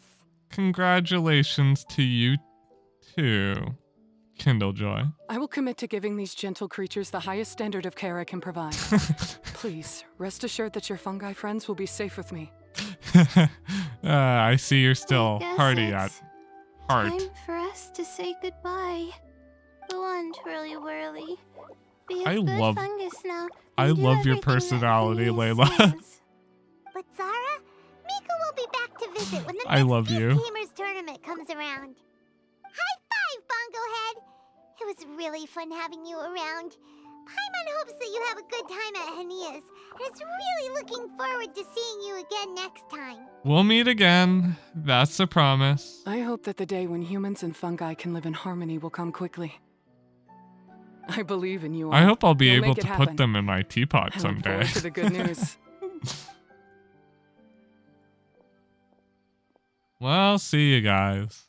Congratulations to you too, Kindlejoy. I will commit to giving these gentle creatures the highest standard of care I can provide. Please, rest assured that your fungi friends will be safe with me. I see you're still guess hearty it's at heart. Time for us to say goodbye. Go on, Twirly Whirly. Be a I good love- fungus now. I and do love your everything that personality, Hania Layla. says. But Zara, Miko will be back to visit when the I next love Beast you. Tamers tournament comes around. High five, Bongo Head! It was really fun having you around. Paimon hopes that you have a good time at Hania's, and is really looking forward to seeing you again next time. We'll meet again. That's a promise. I hope that the day when humans and fungi can live in harmony will come quickly. I believe in you all. I hope I'll be You'll able make to it happen. put them in my teapot I look someday. forward to the good news. Well, see you guys.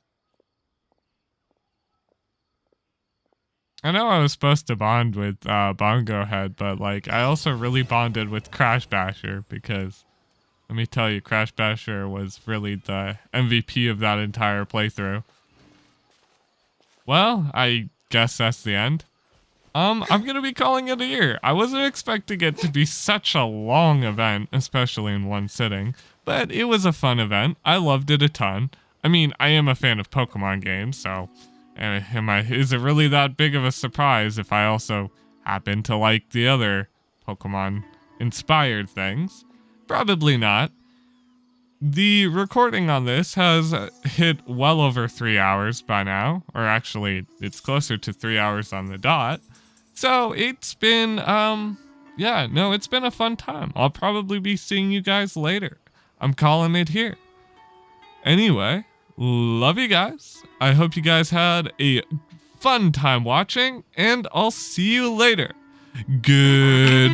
I know I was supposed to bond with Bongo Head, but like I also really bonded with Crash Basher because let me tell you, Crash Basher was really the MVP of that entire playthrough. Well, I guess that's the end. I'm gonna be calling it a year. I wasn't expecting it to be such a long event, especially in one sitting, but it was a fun event. I loved it a ton. I mean, I am a fan of Pokemon games, so is it really that big of a surprise if I also happen to like the other Pokemon-inspired things? Probably not. The recording on this has hit well over 3 hours by now, or actually, it's closer to 3 hours on the dot. So it's been, it's been a fun time. I'll probably be seeing you guys later. I'm calling it here. Anyway, love you guys. I hope you guys had a fun time watching, and I'll see you later. Goodbye!